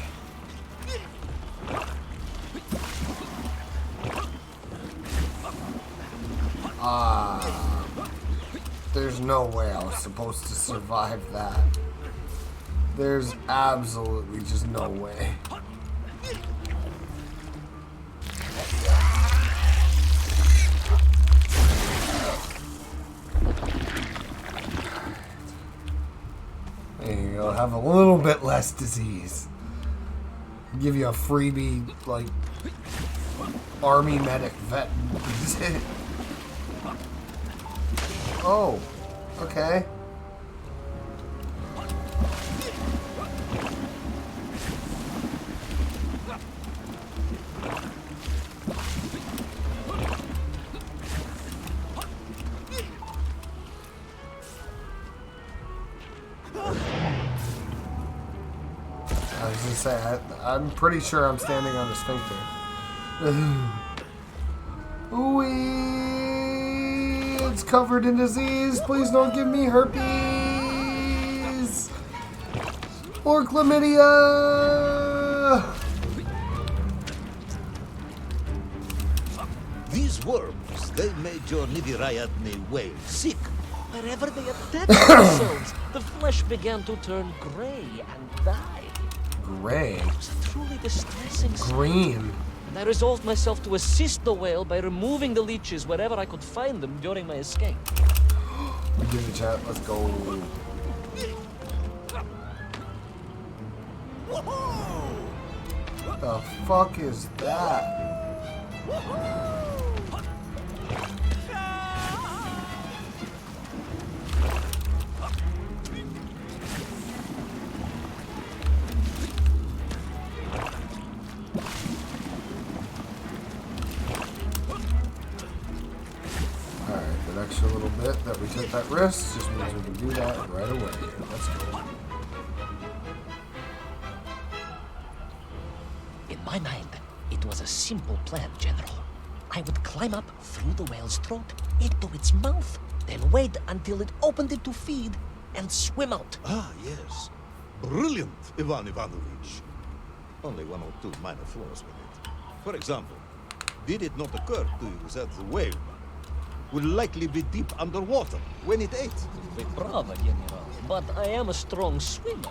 There's no way I was supposed to survive that. There's absolutely just no way. There you go, have a little bit less disease. Give you a freebie, like, army medic vet. Oh, okay. I was gonna say, I'm pretty sure I'm standing on a sphincter. Ooh, it's covered in disease. Please don't give me herpes or chlamydia. These worms, they made your Nivirayadne whale sick. Wherever they attacked themselves, the flesh began to turn gray and die. Gray. It was a truly distressing sight. Green. And I resolved myself to assist the whale by removing the leeches wherever I could find them during my escape. We did it, chat. Let's go. What the fuck is that? Extra little bit that we took that risk just means we can do that right away. Let's go. In my mind, it was a simple plan, General. I would climb up through the whale's throat into its mouth, then wait until it opened it to feed and swim out. Ah, yes. Brilliant, Ivan Ivanovich. Only one or two minor flaws with it. For example, did it not occur to you that the whale will likely be deep underwater when it ate? Bravo, General. But I am a strong swimmer.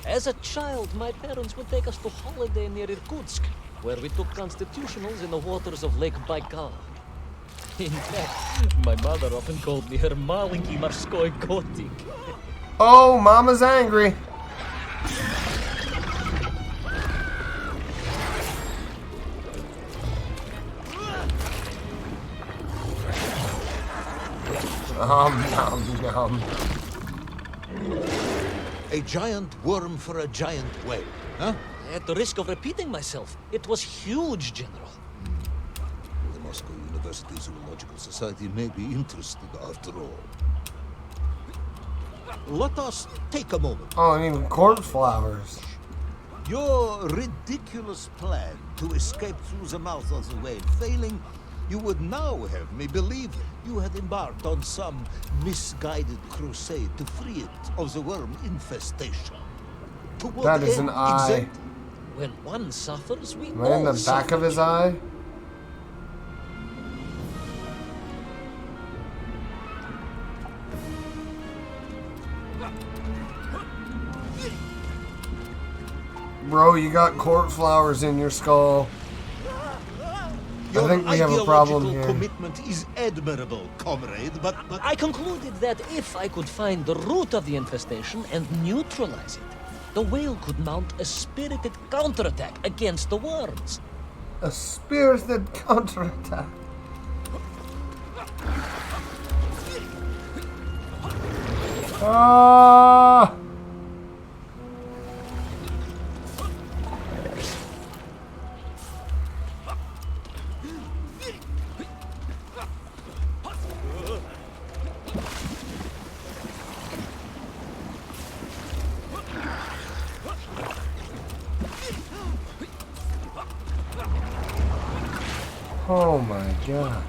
As a child, my parents would take us to holiday near Irkutsk, where we took constitutionals in the waters of Lake Baikal. In fact, my mother often called me her malenький морской котик. Oh, Mama's angry. Nom. A giant worm for a giant whale, huh? At the risk of repeating myself, it was huge, General. The Moscow University Zoological Society may be interested after all. Let us take a moment. Oh, and even corpse flowers. Your ridiculous plan to escape through the mouth of the whale failing, you would now have me believe you had embarked on some misguided crusade to free it of the worm infestation. That is an eye. When one suffers, we Am I in all the back suffer. of his eye? Bro, you got corpse flowers in your skull. I think we have a problem here. Your ideological commitment is admirable, comrade, but... I concluded that if I could find the root of the infestation and neutralize it, the whale could mount a spirited counterattack against the worms. A spirited counterattack. Ah! Oh my god.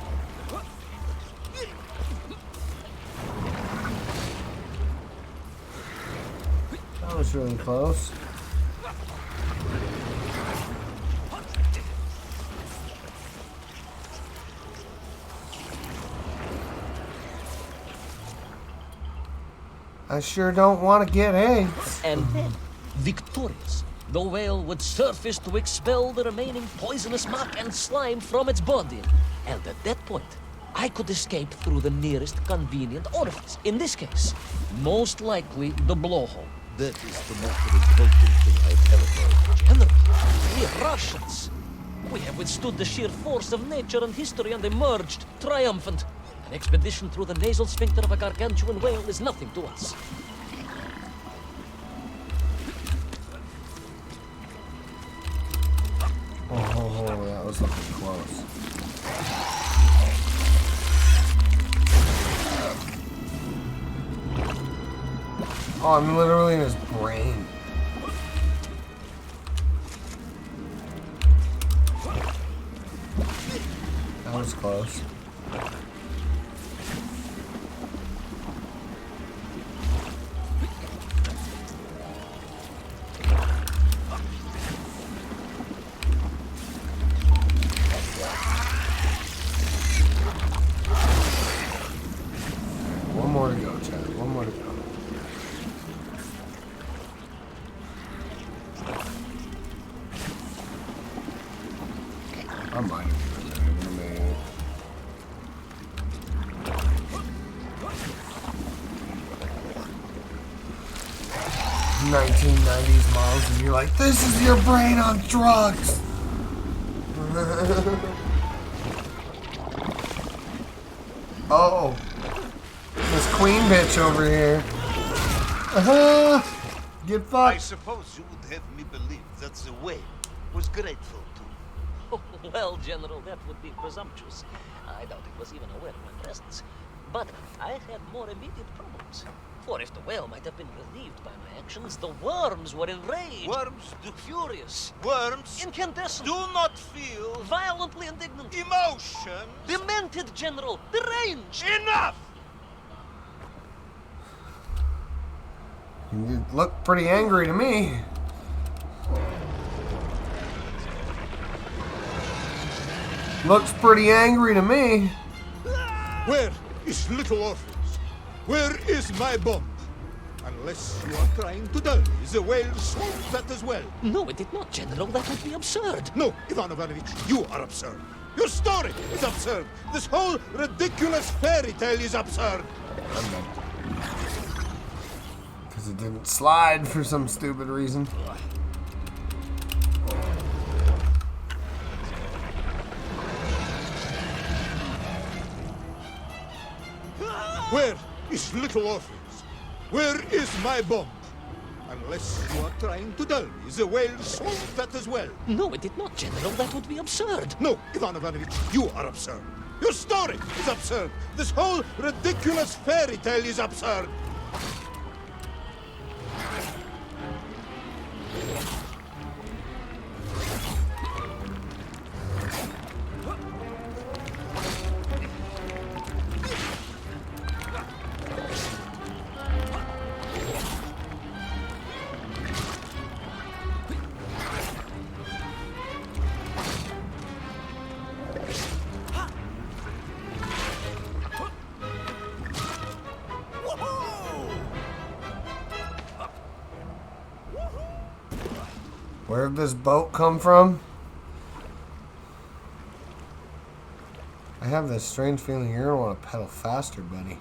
That was really close. I sure don't want to get eggs. And then, victorious, the whale would surface to expel the remaining poisonous muck and slime from its body. And at that point, I could escape through the nearest convenient orifice. In this case, most likely the blowhole. That is the most revolting thing I've ever heard. General, we Russians, we have withstood the sheer force of nature and history and emerged triumphant. An expedition through the nasal sphincter of a gargantuan whale is nothing to us. Oh, that was looking close. Oh, I'm literally in his brain. That was close. One more to go, Chad. One more to go. I might have been there in a minute. $1990s moms, and you're like, this is your brain on drugs. Oh, this queen bitch over here. Get I fucked. suppose you would have me believe that the whale was grateful to you. Well, General, that would be presumptuous. I doubt it was even aware of my presence. But I had more immediate problems. For if the whale might have been relieved by my actions, the worms were enraged. Worms, Furious. worms, Incandescent. do not feel Violently indignant. emotions. Demented, General. Deranged. Enough! You look pretty angry to me. Looks pretty angry to me. Where is little Orpheus? Where is my bomb? Unless you are trying to dull me, the whale swallowed that as well. No, it did not, General. That would be absurd. No, Ivan Ivanovich, you are absurd. Your story is absurd. This whole ridiculous fairy tale is absurd. Because it didn't slide for some stupid reason. Where is little Orpheus? Where is my bomb? Unless you are trying to dull me, the whale swallowed that as well. No, it did not, General. That would be absurd. No, Ivan Ivanovich, you are absurd. Your story is absurd. This whole ridiculous fairy tale is absurd. Where did this boat come from? I have this strange feeling you're gonna want to pedal faster, buddy.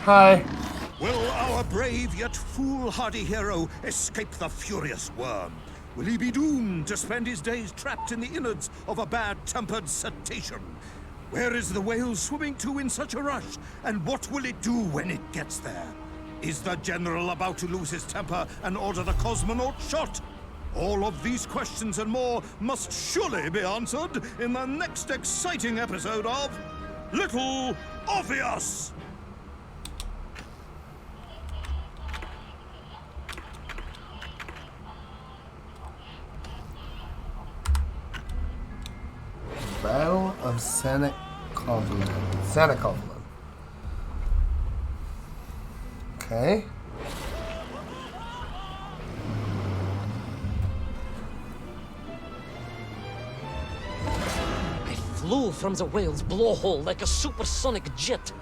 Hi. Will our brave yet foolhardy hero escape the furious worm? Will he be doomed to spend his days trapped in the innards of a bad-tempered cetacean? Where is the whale swimming to in such a rush? And what will it do when it gets there? Is the general about to lose his temper and order the cosmonaut shot? All of these questions and more must surely be answered in the next exciting episode of Little Orpheus! Battle of Santa Covenant. Santa Covenant. Okay. I flew from the whale's blowhole like a supersonic jet.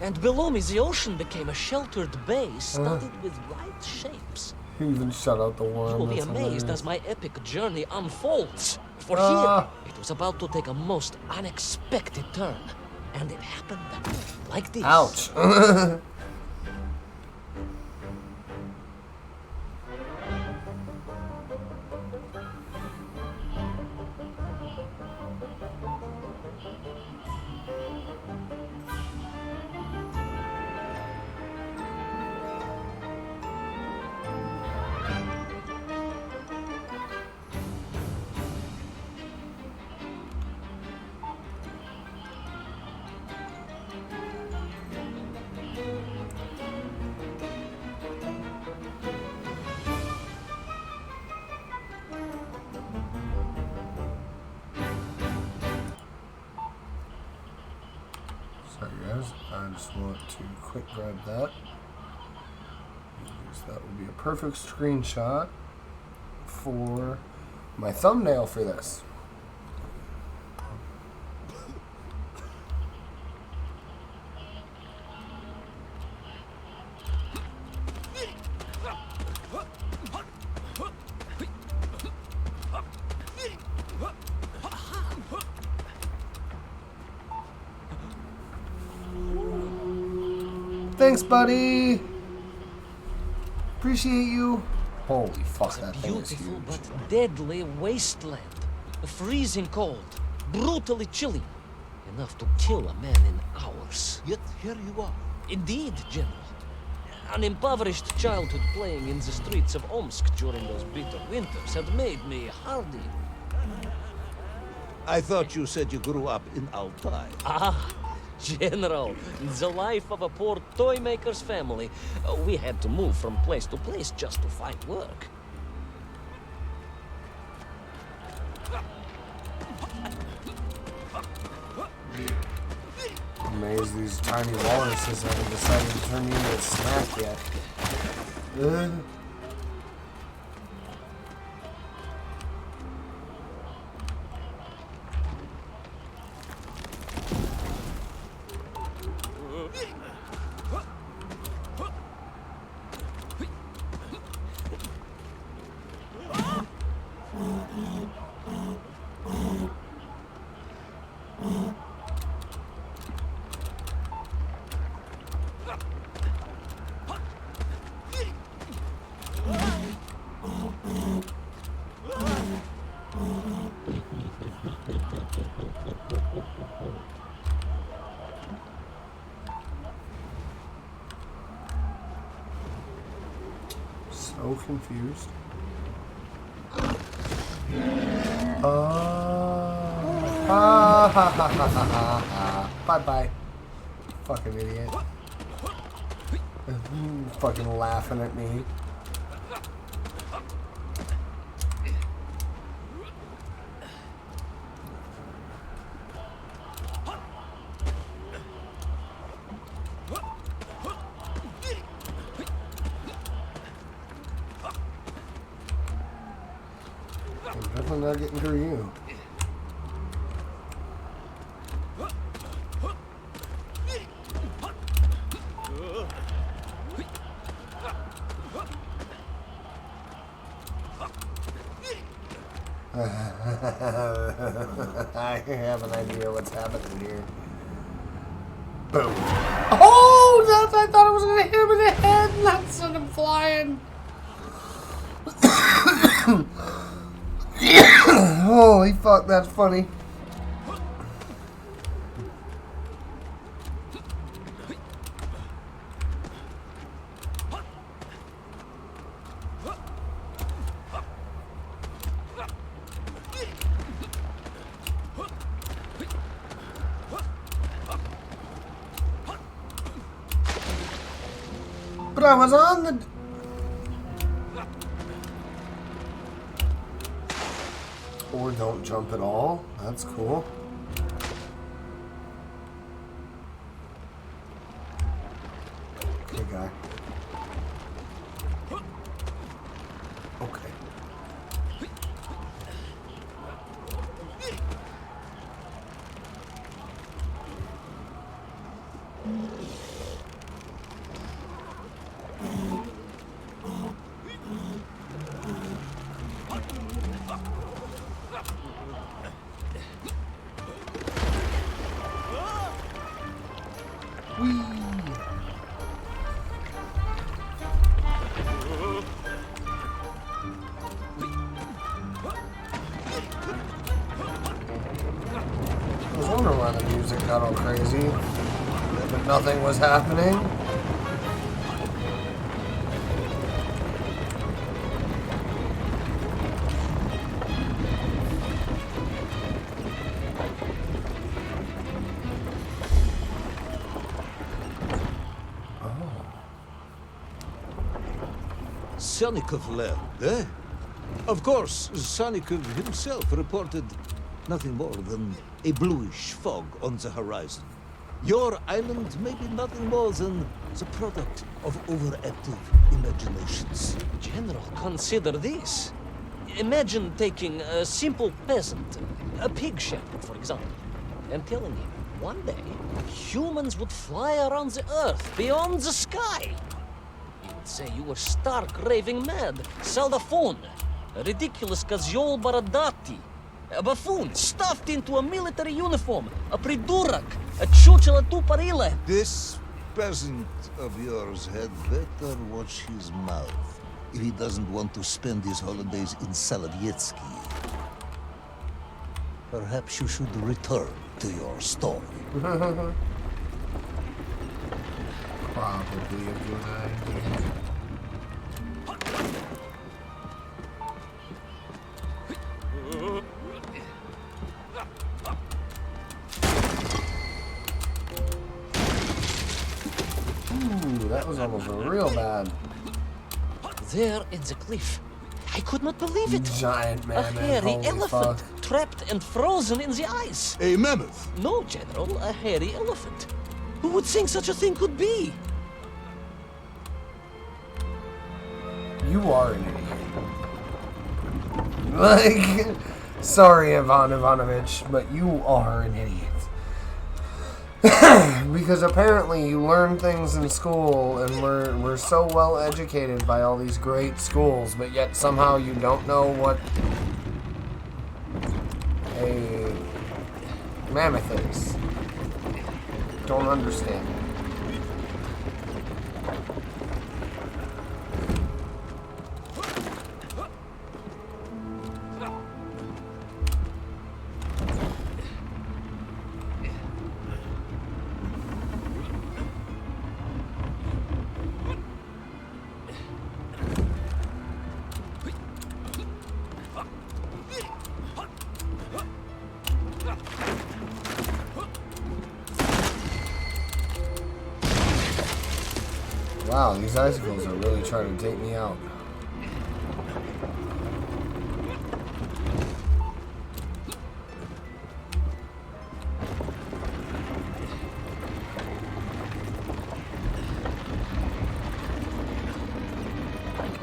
And below me, the ocean became a sheltered bay studded with light shapes. He even shut out the worm. You will be That's amazed hilarious. as my epic journey unfolds. For Ah. here, it was about to take a most unexpected turn. And it happened like this. Ouch. Sorry guys, I just want to quick grab that. Because that would be a perfect screenshot for my thumbnail for this. Thanks, buddy. Appreciate you. Holy fuck, that thing is Beautiful huge. but deadly wasteland. Freezing cold, brutally chilling. Enough to kill a man in hours. Yet here you are. Indeed, General. An impoverished childhood playing in the streets of Omsk during those bitter winters had made me hardy. I thought you said you grew up in Altai. Ah, General, the life of a poor toy maker's family. We had to move from place to place just to find work. Amazed these tiny walruses haven't decided to turn me into a snack yet. Ugh. So confused. Ha ha ha ha ha ha. Bye bye. Fucking idiot. Fucking laughing at me. I'm definitely not getting through you. I have an idea what's happening here. Boom. Oh, I thought I was going to hit him in the head and not send him flying. Holy fuck, that's funny. But I was on the... Or don't jump at all. That's cool. guy. Okay. I was wondering why the music got all crazy, but nothing was happening. Sonikov land, eh? Of course, Sonikov himself reported nothing more than a bluish fog on the horizon. Your island may be nothing more than the product of overactive imaginations. General, consider this. Imagine taking a simple peasant, a pig shepherd, for example, and telling him one day humans would fly around the earth beyond the sky. He would say you were stark raving mad, Saldaphone, a ridiculous Kazyol Baradati, a buffoon stuffed into a military uniform, a pridurak, a chuchela tuparile. This peasant of yours had better watch his mouth if he doesn't want to spend his holidays in Solovyetsky. Perhaps you should return to your story. Probably a good idea. Ooh, that was almost real bad. There in the cliff. I could not believe it. Giant A mammoth, hairy holy elephant, fuck. trapped and frozen in the ice. A mammoth? No, General, a hairy elephant. Who would think such a thing could be? You are an idiot. Like, sorry, Ivan Ivanovich, but you are an idiot. Because apparently you learn things in school, and we're so well educated by all these great schools, but yet somehow you don't know what a mammoth is. Don't understand. Wow, these icicles are really trying to take me out.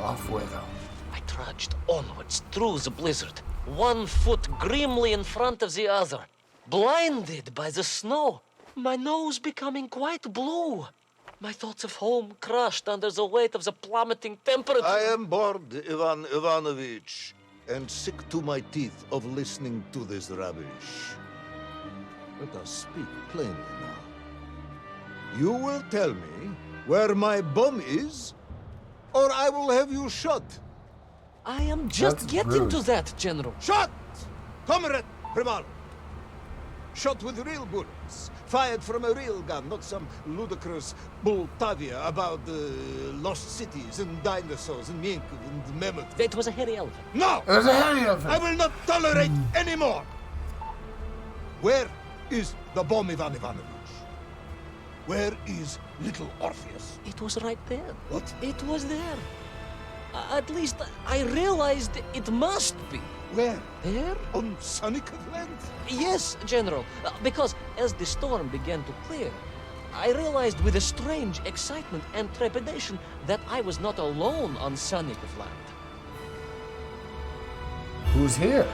Off we go. I trudged onwards through the blizzard, one foot grimly in front of the other, blinded by the snow, my nose becoming quite blue. My thoughts of home crushed under the weight of the plummeting temperature. I am bored, Ivan Ivanovich, and sick to my teeth of listening to this rubbish. Let us speak plainly now. You will tell me where my bomb is, or I will have you shot. I am just That's getting rude. to that, General. Shot! Comrade Primal! Shot with real bullets, fired from a real gun, not some ludicrous Bultavia about lost cities and dinosaurs and mink and mammoth. It was a hairy elephant. No! There's a hairy I elephant. will not tolerate any more! Where is the bomb, Ivan Ivanovich? Where is little Orpheus? It was right there. What? It was there. At least I realized it must be. Where? There? On Sonicov land? Yes, General. Because as the storm began to clear, I realized with a strange excitement and trepidation that I was not alone on Sunnycliff land. Who's here?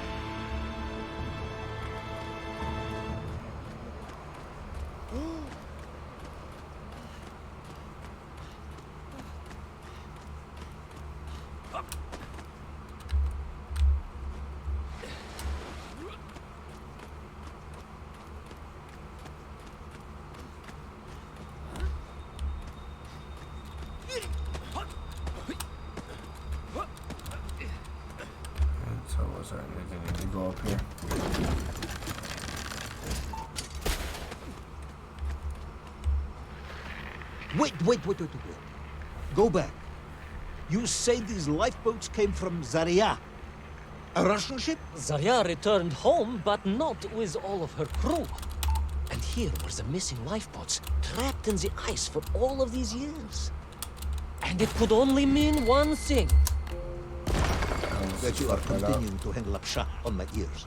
So was I need to go up here? Wait. Go back. You say these lifeboats came from Zarya? A Russian ship? Zarya returned home, but not with all of her crew. And here were the missing lifeboats, trapped in the ice for all of these years. And it could only mean one thing. That you are continuing to hang lapsha on my ears.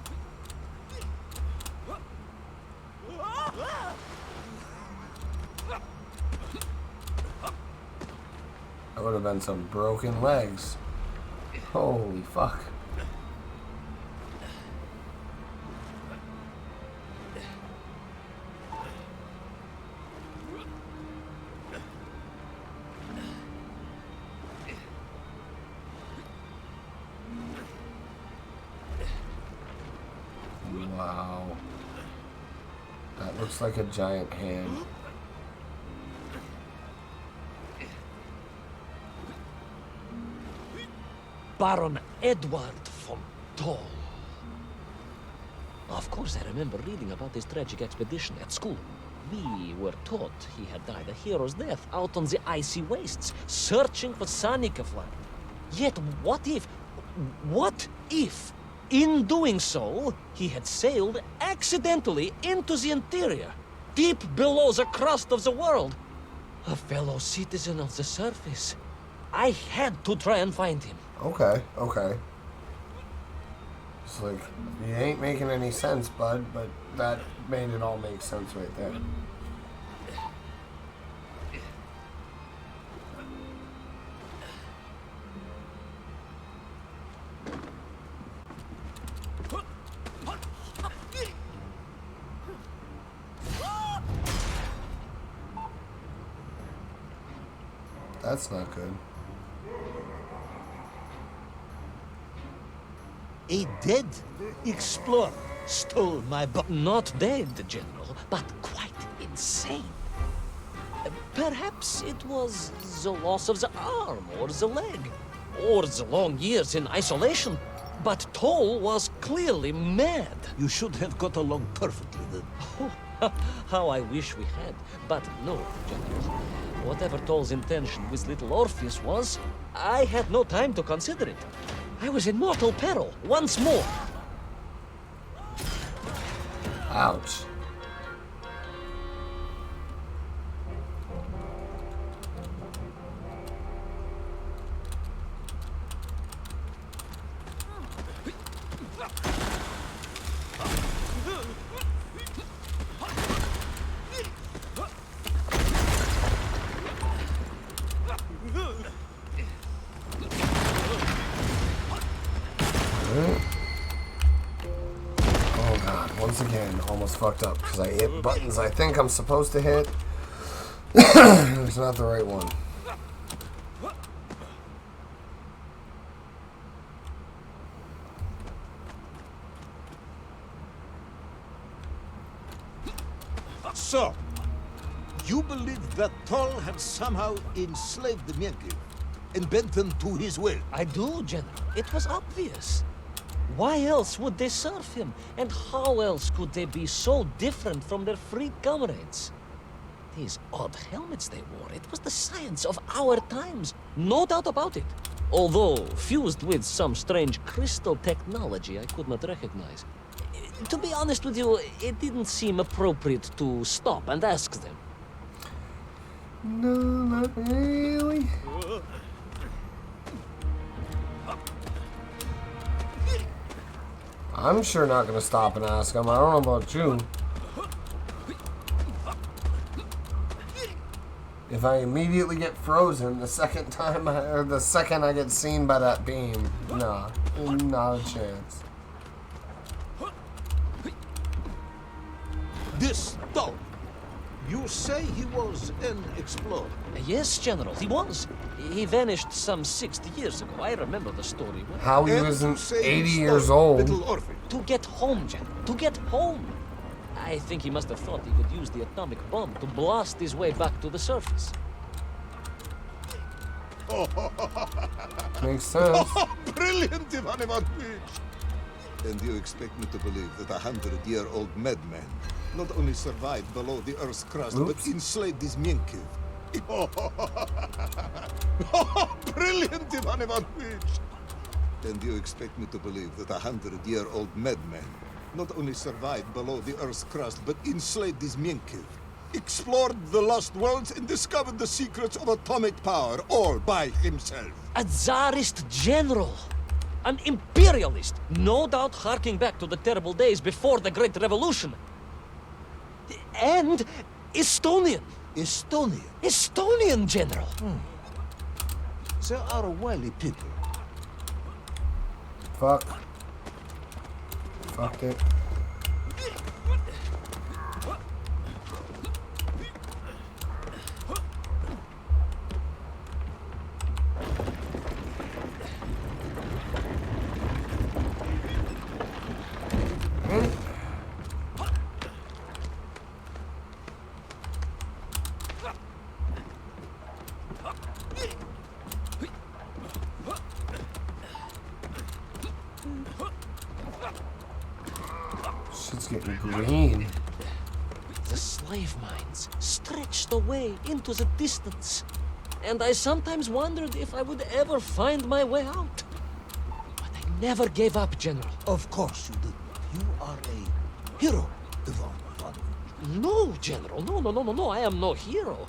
That would have been some broken legs. Holy fuck. Wow. That looks like a giant hand. Baron Edward von Toll. Of course, I remember reading about this tragic expedition at school. We were taught he had died a hero's death out on the icy wastes, searching for Sunnycliff land. Yet, what if, in doing so, he had sailed accidentally into the interior, deep below the crust of the world? A fellow citizen of the surface. I had to try and find him. Okay. It's like, you ain't making any sense, bud, but that made it all make sense right there. That's not good. A dead explorer stole my boat. Not dead, General, but quite insane. Perhaps it was the loss of the arm or the leg, or the long years in isolation. But Toll was clearly mad. You should have got along perfectly then. How I wish we had. But no, General. Whatever Toll's intention with little Orpheus was, I had no time to consider it. I was in mortal peril once more. Ouch. Oh god, once again, almost fucked up because I hit buttons I think I'm supposed to hit. It's not the right one. So, you believe that Toll had somehow enslaved the Menkil and bent them to his will? I do, General. It was obvious. Why else would they serve him? And how else could they be so different from their freed comrades? These odd helmets they wore, it was the science of our times. No doubt about it. Although fused with some strange crystal technology I could not recognize. To be honest with you, it didn't seem appropriate to stop and ask them. No, not really. I'm sure not gonna stop and ask him. I don't know about you. If I immediately get frozen the second I get seen by that beam, nah, not a chance. This dog. You say he was an explorer? Yes, General, he was. He vanished some 60 years ago. I remember the story well. How he And wasn't you say 80 he years stole old. Little Orpheus. To get home, General. To get home. I think he must have thought he could use the atomic bomb to blast his way back to the surface. Makes sense. Brilliant, Ivan Ivanovich! And you expect me to believe that a 100-year-old madman not only survived below the Earth's crust, but enslaved his Mienkiv? Brilliant, Ivan Ivanovich! And you expect me to believe that a 100-year-old madman not only survived below the Earth's crust, but enslaved his Mienkiv, explored the lost worlds, and discovered the secrets of atomic power, all by himself? A Tsarist general. An imperialist. No doubt harking back to the terrible days before the Great Revolution. And Estonian. Estonia. Estonian general. They are wily people. Fuck. Fucked it. Shit's getting green. The slave mines stretched away into the distance. And I sometimes wondered if I would ever find my way out. But I never gave up, General. Of course you did. You are a hero, Ivan Ivanovich. No, General. No. I am no hero.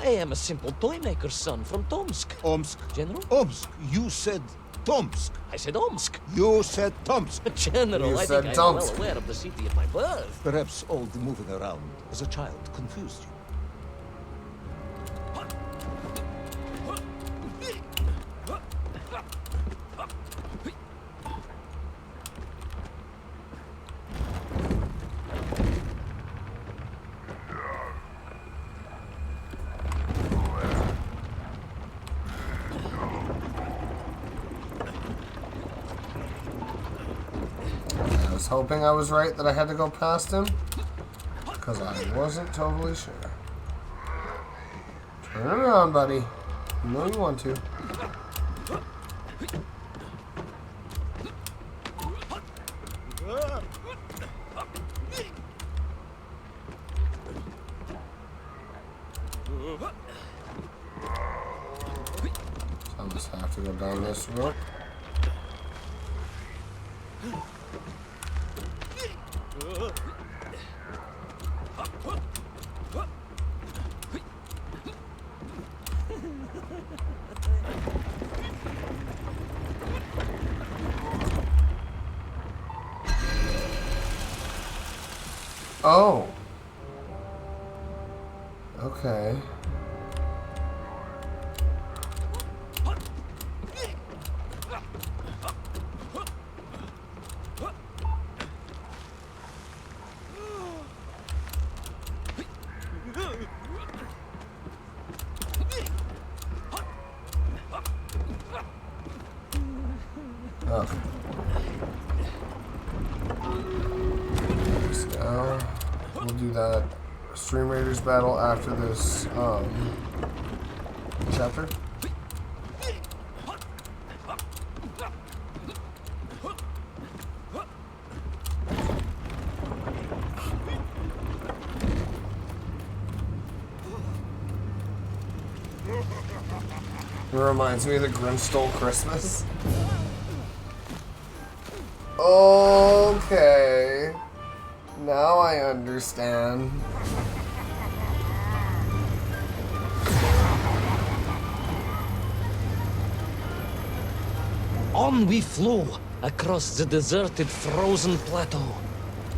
I am a simple toymaker's son from Tomsk. Omsk. General? Omsk. You said Tomsk. I said Omsk. You said Tomsk. General, You I said think I am well Tomsk. aware of the city of my birth. Perhaps all the moving around as a child confused you. I was hoping I was right that I had to go past him, because I wasn't totally sure. Turn around, buddy. You know you want to. So I'll just have to go down this rope. Oh. Okay. Okay. So, we'll do that Stream Raiders battle after this chapter. It reminds me of the Grinch Stole Christmas. Okay. Now I understand. On we flew across the deserted, frozen plateau.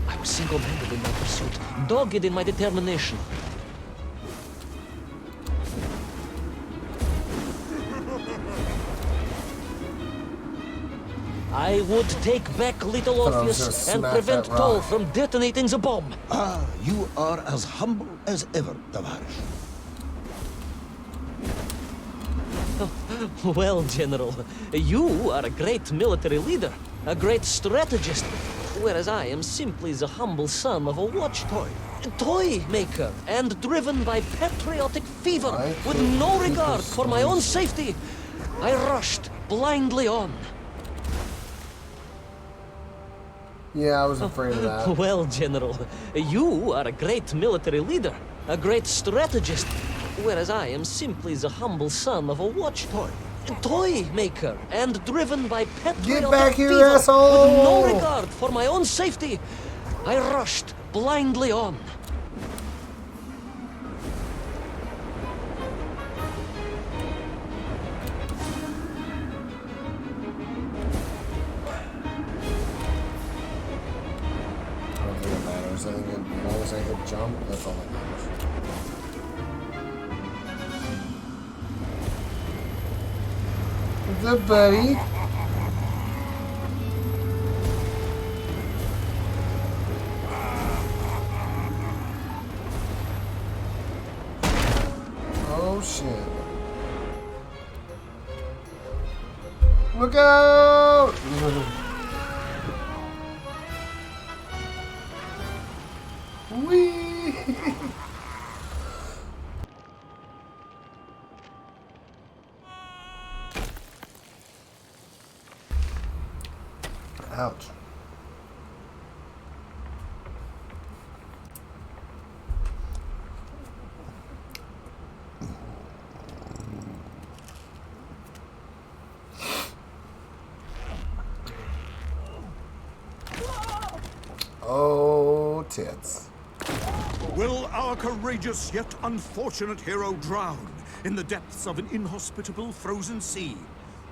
I was single-handed in my pursuit, dogged in my determination. I would take back little Thought I was Orpheus gonna and smack prevent that Toll rock. from detonating the bomb. Ah, you are as humble as ever, Tavares. Well, General, you are a great military leader, a great strategist, whereas I am simply the humble son of a watch toy maker, and driven by patriotic fever, with no regard for my own safety. I rushed blindly on. Yeah, I was afraid of that. Well, General, you are a great military leader, a great strategist, whereas I am simply the humble son of a watch toy maker, and driven by patriotic back here, fever, asshole! with no regard for my own safety. I rushed blindly on. I don't think it matters. I think as long as I can jump, that's all that matters. What's up, buddy? Oh shit. Look out! Whee! Ouch. Oh, tits. Will our courageous yet unfortunate hero drown in the depths of an inhospitable frozen sea?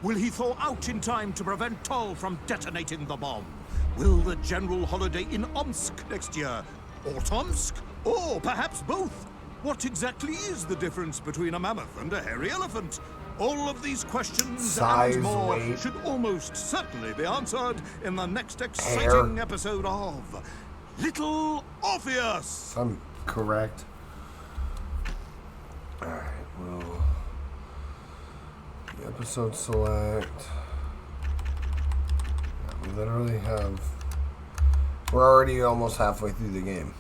Will he thaw out in time to prevent Toll from detonating the bomb? Will the general holiday in Omsk next year? Or Tomsk? Or perhaps both? What exactly is the difference between a mammoth and a hairy elephant? All of these questions Size, and more weight. should almost certainly be answered in the next exciting episode of Little Orpheus! If I'm correct. Alright, well. The episode select. Yeah, we literally have. We're already almost halfway through the game.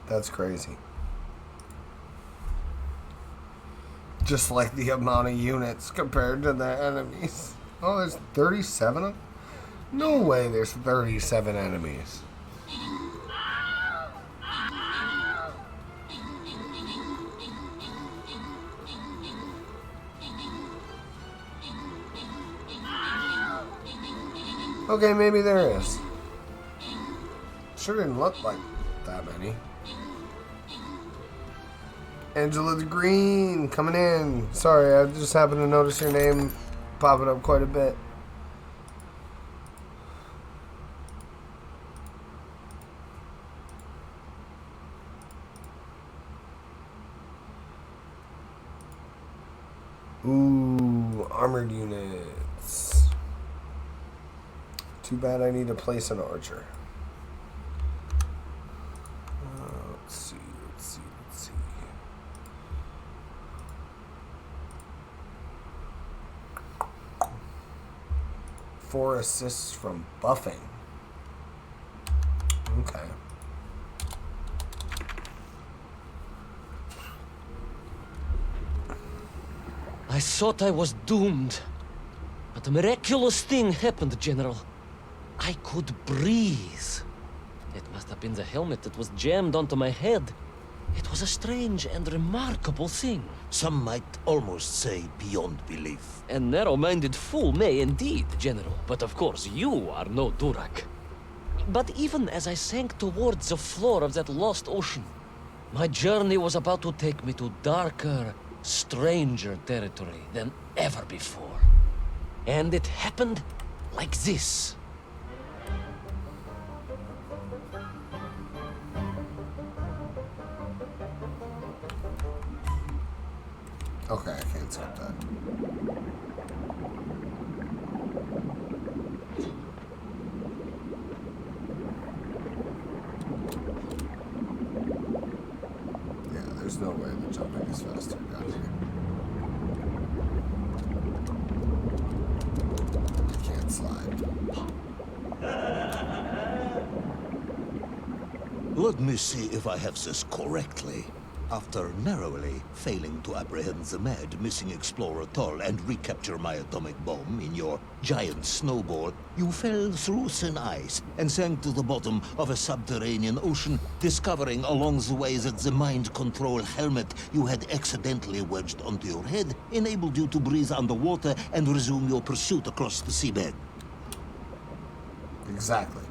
That's crazy. Just like the amount of units compared to the enemies. Oh, there's 37 of them? No way there's 37 enemies. Okay, maybe there is. Sure didn't look like that many. Angela the Green coming in. Sorry, I just happened to notice your name popping up quite a bit. Ooh, armored units. Too bad I need to place an archer. Let's see. 4 assists from buffing. Okay. I thought I was doomed. But a miraculous thing happened, General. I could breathe. It must have been the helmet that was jammed onto my head. It was a strange and remarkable thing. Some might almost say beyond belief. A narrow-minded fool may indeed, General. But of course, you are no Durak. But even as I sank towards the floor of that lost ocean, my journey was about to take me to darker, stranger territory than ever before. And it happened like this. Okay, I can't skip that. There's no way the jumping is faster. I can't slide. Let me see if I have this correctly. After narrowly failing to apprehend the mad missing explorer Toll and recapture my atomic bomb in your giant snowball, you fell through thin ice and sank to the bottom of a subterranean ocean, discovering along the way that the mind control helmet you had accidentally wedged onto your head enabled you to breathe underwater and resume your pursuit across the seabed. Exactly.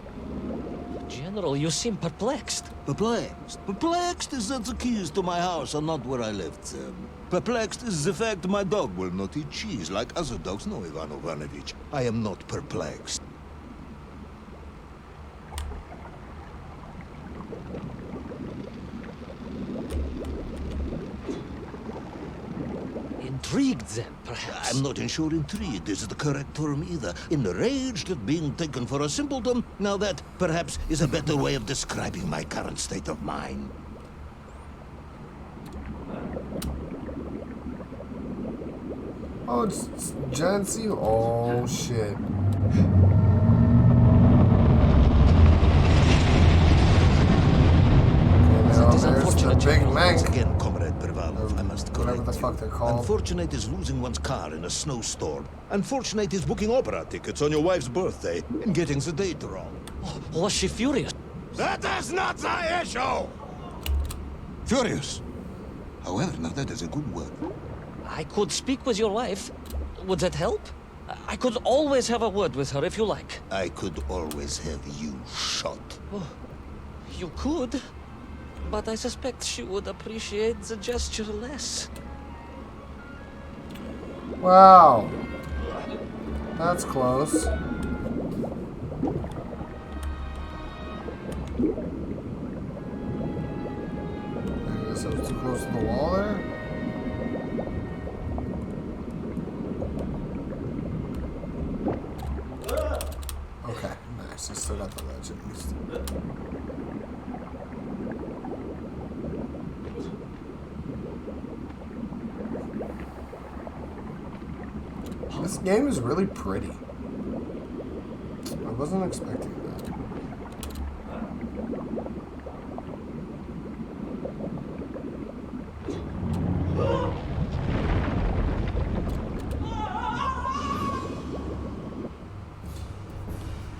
General, you seem perplexed. Perplexed? Perplexed is that the keys to my house are not where I left them. Perplexed is the fact my dog will not eat cheese like other dogs. No, Ivan Ivanovich, I am not perplexed. Intrigued then, perhaps? I'm not sure intrigued is the correct term either. Enraged at being taken for a simpleton. Now that, perhaps, is a better way of describing my current state of mind. Oh, it's Jancy. Oh, shit. That is There's unfortunate. the big Once Mank. again, Comrade Privalov, I must correct Whatever the fuck they're called. Unfortunate is losing one's car in a snowstorm. Unfortunate is booking opera tickets on your wife's birthday and getting the date wrong. Oh, was she furious? That is not the issue! Furious. However, now that is a good word. I could speak with your wife. Would that help? I could always have a word with her if you like. I could always have you shot. Oh, you could, but I suspect she would appreciate the gesture less. Wow. That's close. I guess I was too close to the wall there. Okay, nice. I still got the ledge at least. This game is really pretty. I wasn't expecting that.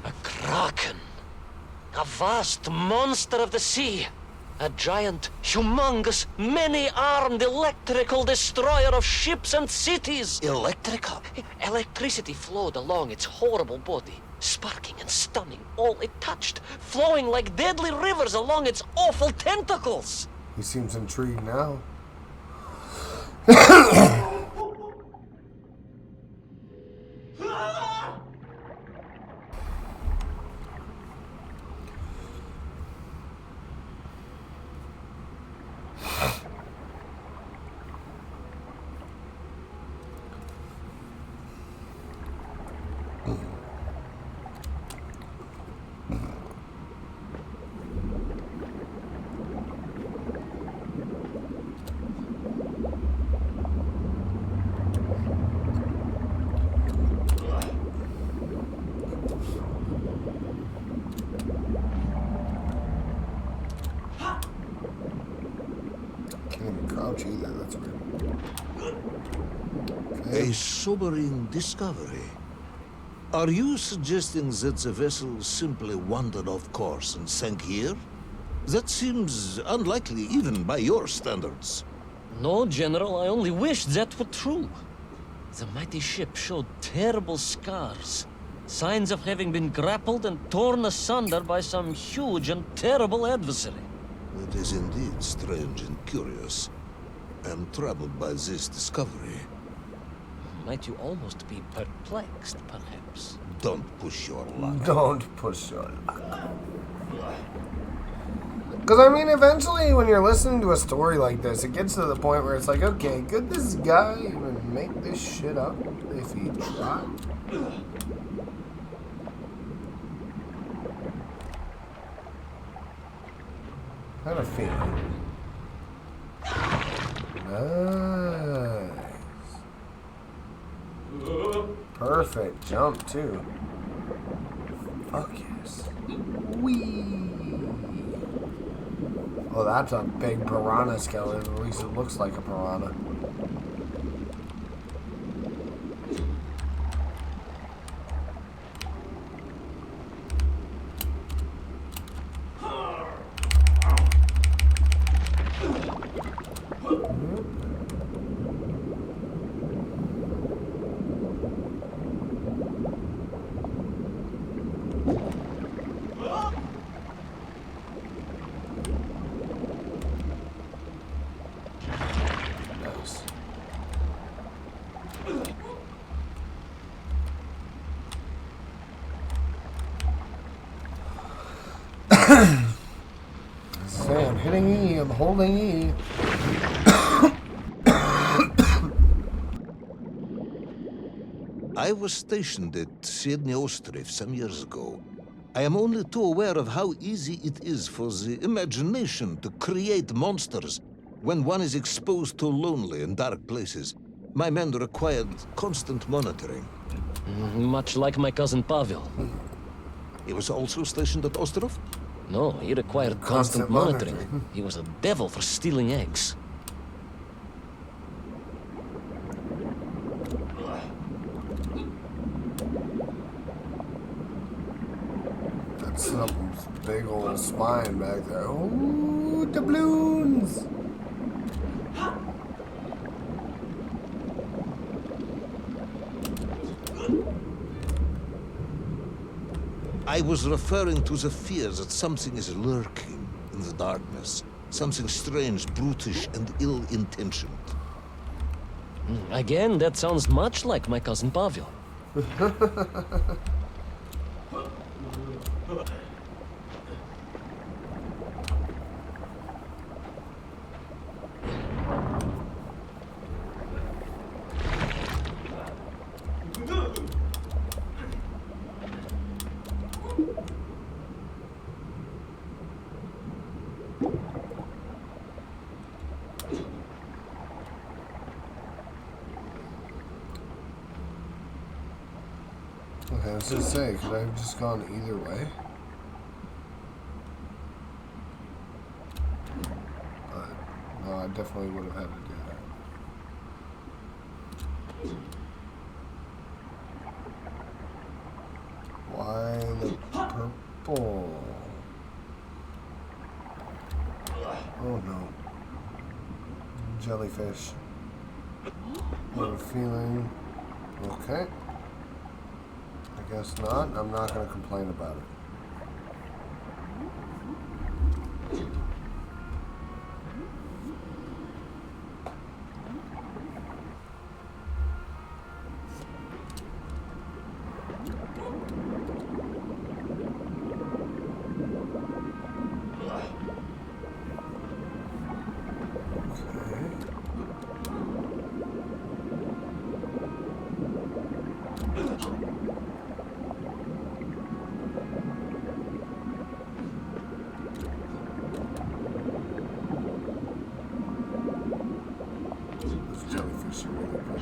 A kraken. A vast monster of the sea. A giant, humongous, many-armed electrical destroyer of ships and cities. Electrical? Electricity flowed along its horrible body, sparking and stunning all it touched, flowing like deadly rivers along its awful tentacles. He seems intrigued now. Crouch either, that's weird. Okay. A sobering discovery. Are you suggesting that the vessel simply wandered off course and sank here? That seems unlikely even by your standards. No, General, I only wish that were true. The mighty ship showed terrible scars. Signs of having been grappled and torn asunder by some huge and terrible adversary. It is indeed strange and curious. I am troubled by this discovery. Might you almost be perplexed, perhaps? Don't push your luck. Don't push your luck. Because, I mean, eventually when you're listening to a story like this, it gets to the point where it's like, okay, could this guy even make this shit up if he tried? I had a feeling. Nice. Perfect jump, too. Fuck yes. Whee! Oh, that's a big piranha skeleton. At least it looks like a piranha. I'm hitting E, I'm holding E. I was stationed at Sydney Ostrov some years ago. I am only too aware of how easy it is for the imagination to create monsters when one is exposed to lonely and dark places. My men required constant monitoring. Much like my cousin Pavel. He was also stationed at Ostrov? No, he required constant monitoring. He was a devil for stealing eggs. That's some big old spine back there. Ooh, doubloons! I was referring to the fear that something is lurking in the darkness. Something strange, brutish, and ill-intentioned. Again, that sounds much like my cousin Pavel. Okay, I was gonna say, could I have just gone either way? But, no, I definitely would have had to do that. Why the purple? Oh no. Jellyfish. I have a feeling. Okay. I guess not. I'm not going to complain about it.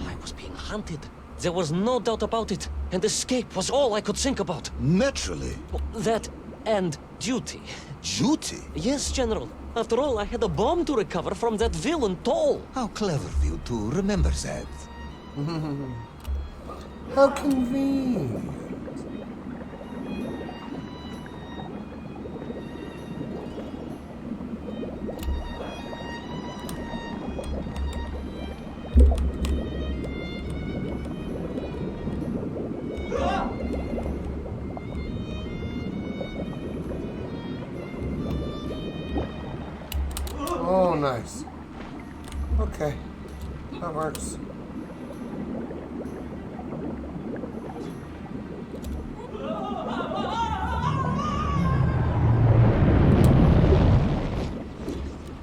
I was being hunted. There was no doubt about it. And escape was all I could think about. Naturally. That and duty. Duty? Yes, General. After all, I had a bomb to recover from that villain Toll. How clever of you to remember that. How convenient. Oh, nice. Okay. That works.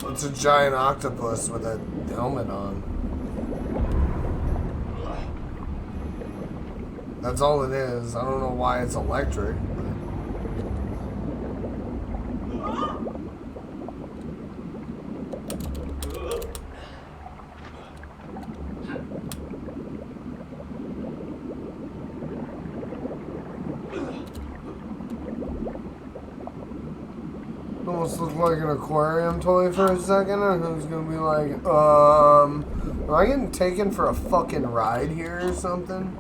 It's a giant octopus with a helmet on. That's all it is. I don't know why it's electric. almost look like an aquarium toy for a second, and who's gonna be like, am I getting taken for a fucking ride here or something?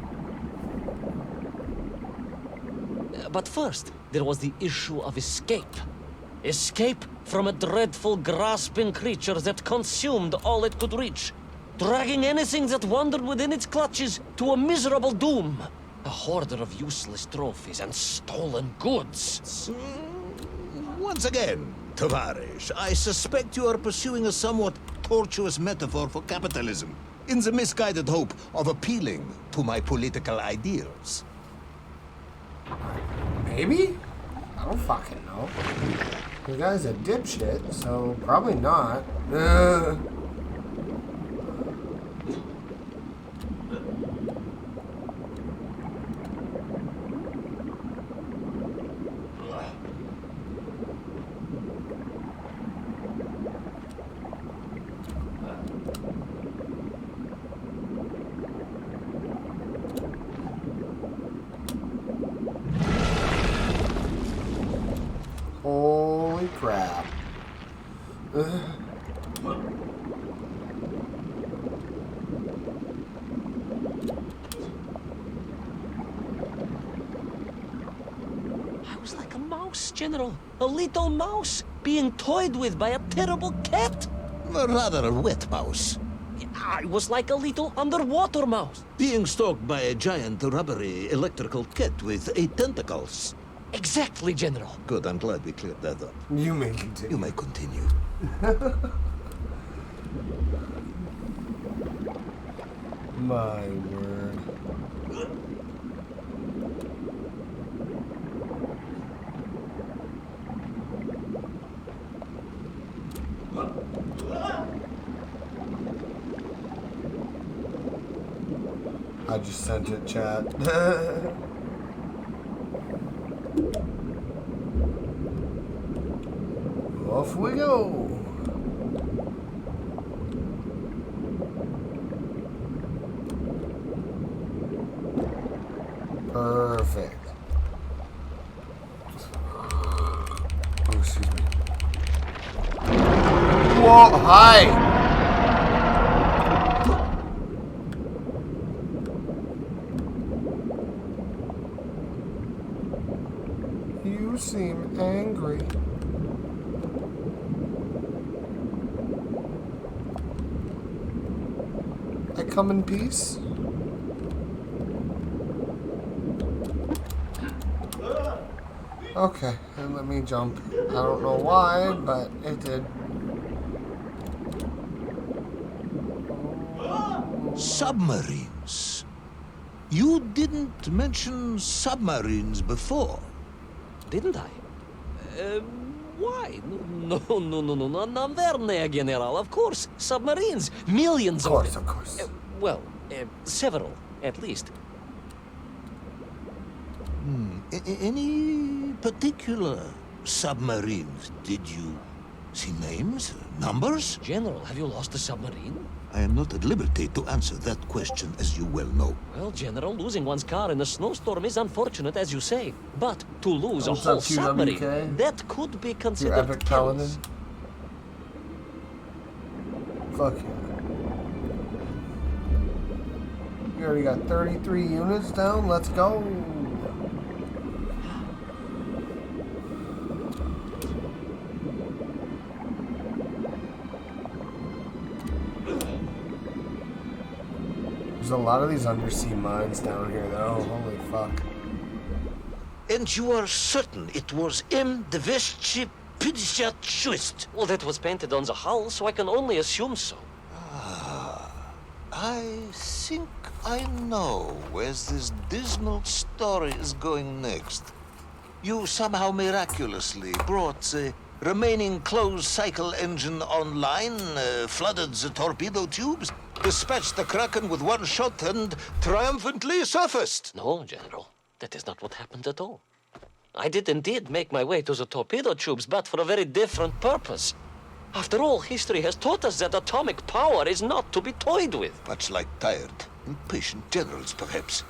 But first, there was the issue of escape. Escape from a dreadful, grasping creature that consumed all it could reach, dragging anything that wandered within its clutches to a miserable doom. A hoarder of useless trophies and stolen goods. Once again, Tavarish, I suspect you are pursuing a somewhat tortuous metaphor for capitalism, in the misguided hope of appealing to my political ideals. Maybe? I don't fucking know. The guy's a dipshit, so probably not. Holy crap. I was like a mouse, General. A little mouse being toyed with by a terrible cat. Rather a wet mouse. I was like a little underwater mouse. Being stalked by a giant rubbery electrical cat with 8 tentacles. Exactly, General. Good, I'm glad we cleared that up. You may continue. You may continue. My word. I just sent it, chat. Off we go. Perfect. Oh, excuse me. Whoa, hi! You seem angry. I come in peace. Okay, and let me jump. I don't know why, but it did. Submarines. You didn't mention submarines before. Didn't I? Why? No, Naverne, General. Of course, submarines. Millions of them. Of course. Well, several, at least. Any particular submarines? Did you see names? Numbers? General, have you lost a submarine? I am not at liberty to answer that question, as you well know. Well, General, losing one's car in a snowstorm is unfortunate, as you say. But to lose a What's whole up, submarine, QWK? that could be Your considered epic paladin. careless. Fuck yeah. We already got 33 units down. Let's go. There's a lot of these undersea mines down here, though. Holy fuck. And you are certain it was M. de Veschi Pidschat. Well, that was painted on the hull, so I can only assume so. I think I know where this dismal story is going next. You somehow miraculously brought the remaining closed cycle engine online, flooded the torpedo tubes, dispatched the Kraken with one shot, and triumphantly surfaced. No, General. That is not what happened at all. I did indeed make my way to the torpedo tubes, but for a very different purpose. After all, history has taught us that atomic power is not to be toyed with. Much like tired, impatient generals, perhaps.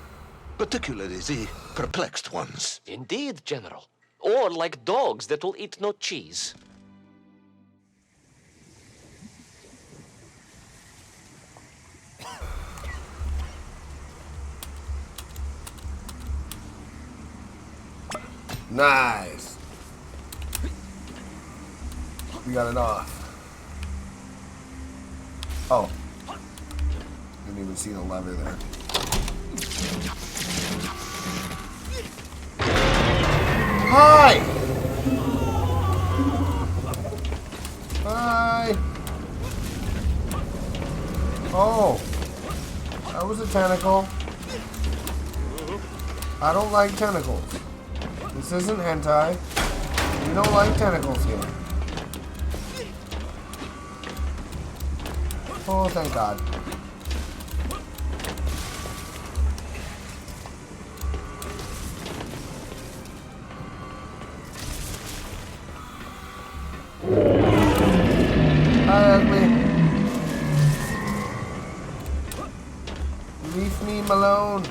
Particularly the perplexed ones. Indeed, General. Or like dogs that will eat no cheese. Nice. We got it off. Oh. Didn't even see the lever there. Hi! Hi! Oh. That was a tentacle. I don't like tentacles. This isn't hentai. We don't like tentacles here. Oh, thank God. Hi, ugly. Leave me alone.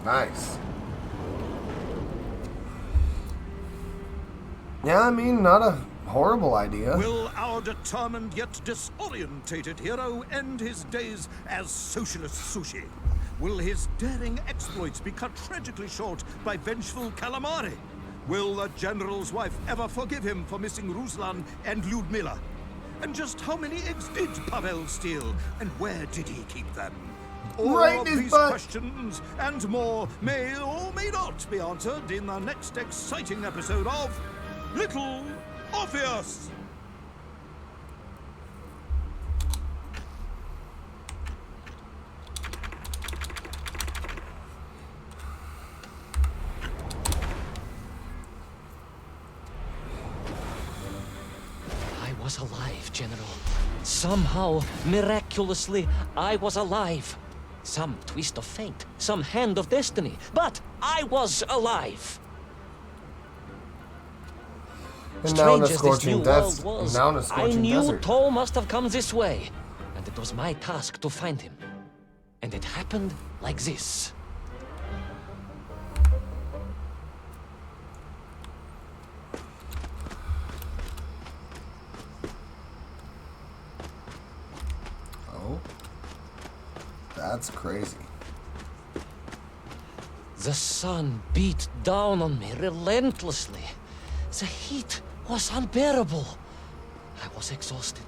Nice. Yeah, I mean, not a horrible idea. Will our determined yet disorientated hero end his days as socialist sushi? Will his daring exploits be cut tragically short by vengeful calamari? Will the general's wife ever forgive him for missing Ruslan and Lyudmila? And just how many eggs did Pavel steal? And where did he keep them? All Right of in his these butt. questions and more may or may not be answered in the next exciting episode of Little Orpheus! I was alive, General. Somehow, miraculously, I was alive. Some twist of fate, some hand of destiny, but I was alive. And now in a Strange as this scorching new desert. world was, Now in a I scorching knew desert. Toll must have come this way, and it was my task to find him. And it happened like this. Oh. That's crazy. The sun beat down on me relentlessly. The heat was unbearable. I was exhausted.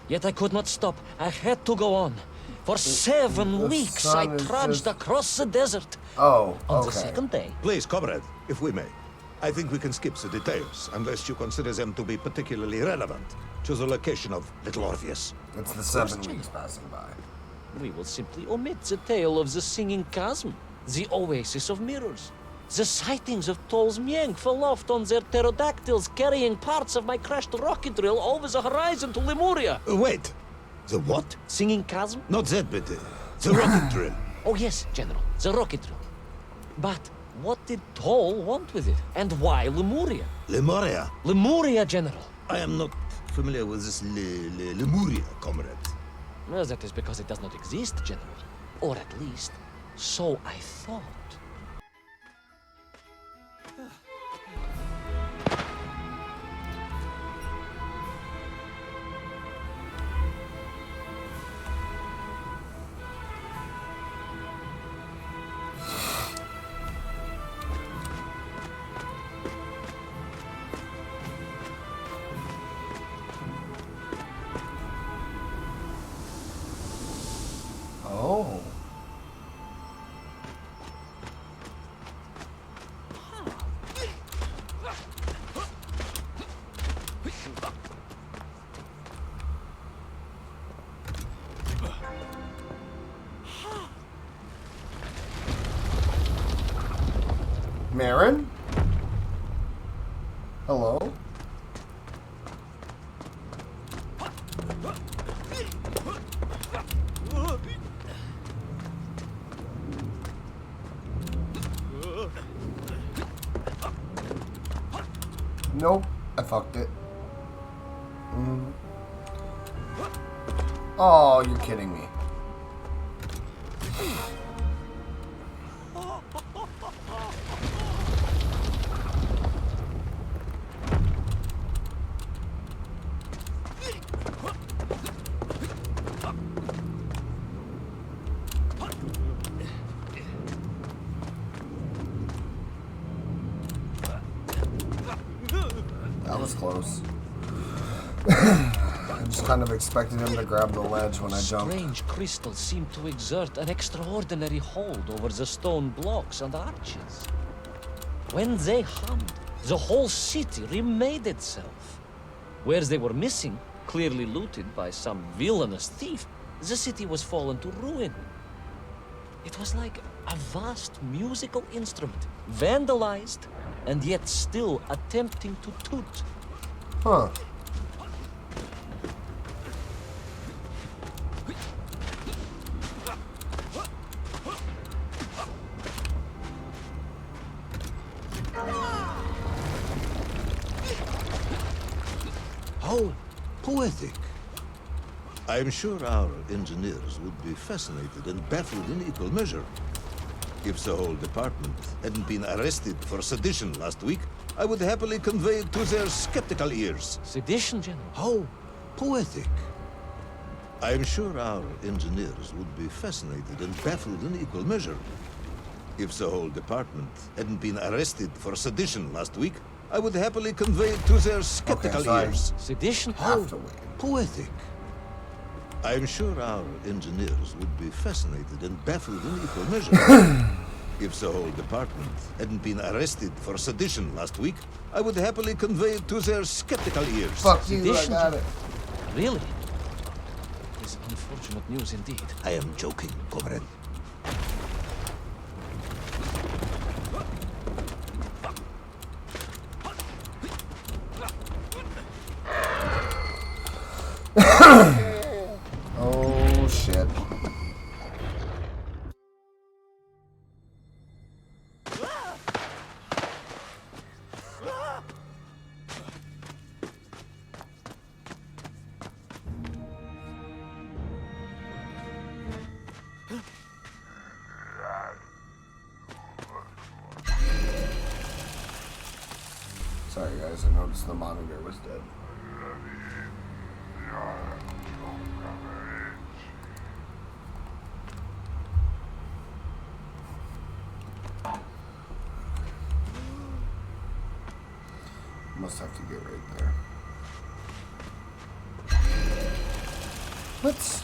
Yet I could not stop. I had to go on. For 7 The weeks I sun is trudged just- across the desert. Oh, On the okay. second day, Please, comrade, if we may. I think we can skip the details, unless you consider them to be particularly relevant to the location of Little Orpheus. It's the 7 weeks passing by. we will simply omit the tale of the singing chasm, the oasis of mirrors, the sightings of Toll's Mienk aloft on their pterodactyls carrying parts of my crashed rocket drill over the horizon to Lemuria. Wait, the what? Singing chasm? Not that, but the rocket drill. Oh yes, General, the rocket drill. But what did Toll want with it? And why Lemuria? Lemuria. Lemuria, General. I am not familiar with this Lemuria, comrade. Well, that is because it does not exist, General. Or at least, so I thought. Oh. Marin? Hello? Nope, I fucked it. Oh, you're kidding me. close. I just kind of expected him to grab the ledge when I jumped. Strange crystals seem to exert an extraordinary hold over the stone blocks and arches. When they hummed, the whole city remade itself. Whereas they were missing, clearly looted by some villainous thief, the city was fallen to ruin. It was like a vast musical instrument, vandalized, and yet still attempting to toot. Huh. How poetic. I am sure our engineers would be fascinated and baffled in equal measure. If the whole department hadn't been arrested for sedition last week, I would happily convey it to their skeptical ears. Sedition, General? How poetic. I am sure our engineers would be fascinated and baffled in equal measure. If the whole department hadn't been arrested for sedition last week, I would happily convey it to their skeptical ears. Sedition? How poetic. I am sure our engineers would be fascinated and baffled in equal measure. If the whole department hadn't been arrested for sedition last week, I would happily convey it to their skeptical ears. Fuck you, I got it. Really? This is unfortunate news indeed. I am joking, comrade. Oh, shit. Sorry guys, I noticed the monitor was dead. Must have to get right there. What?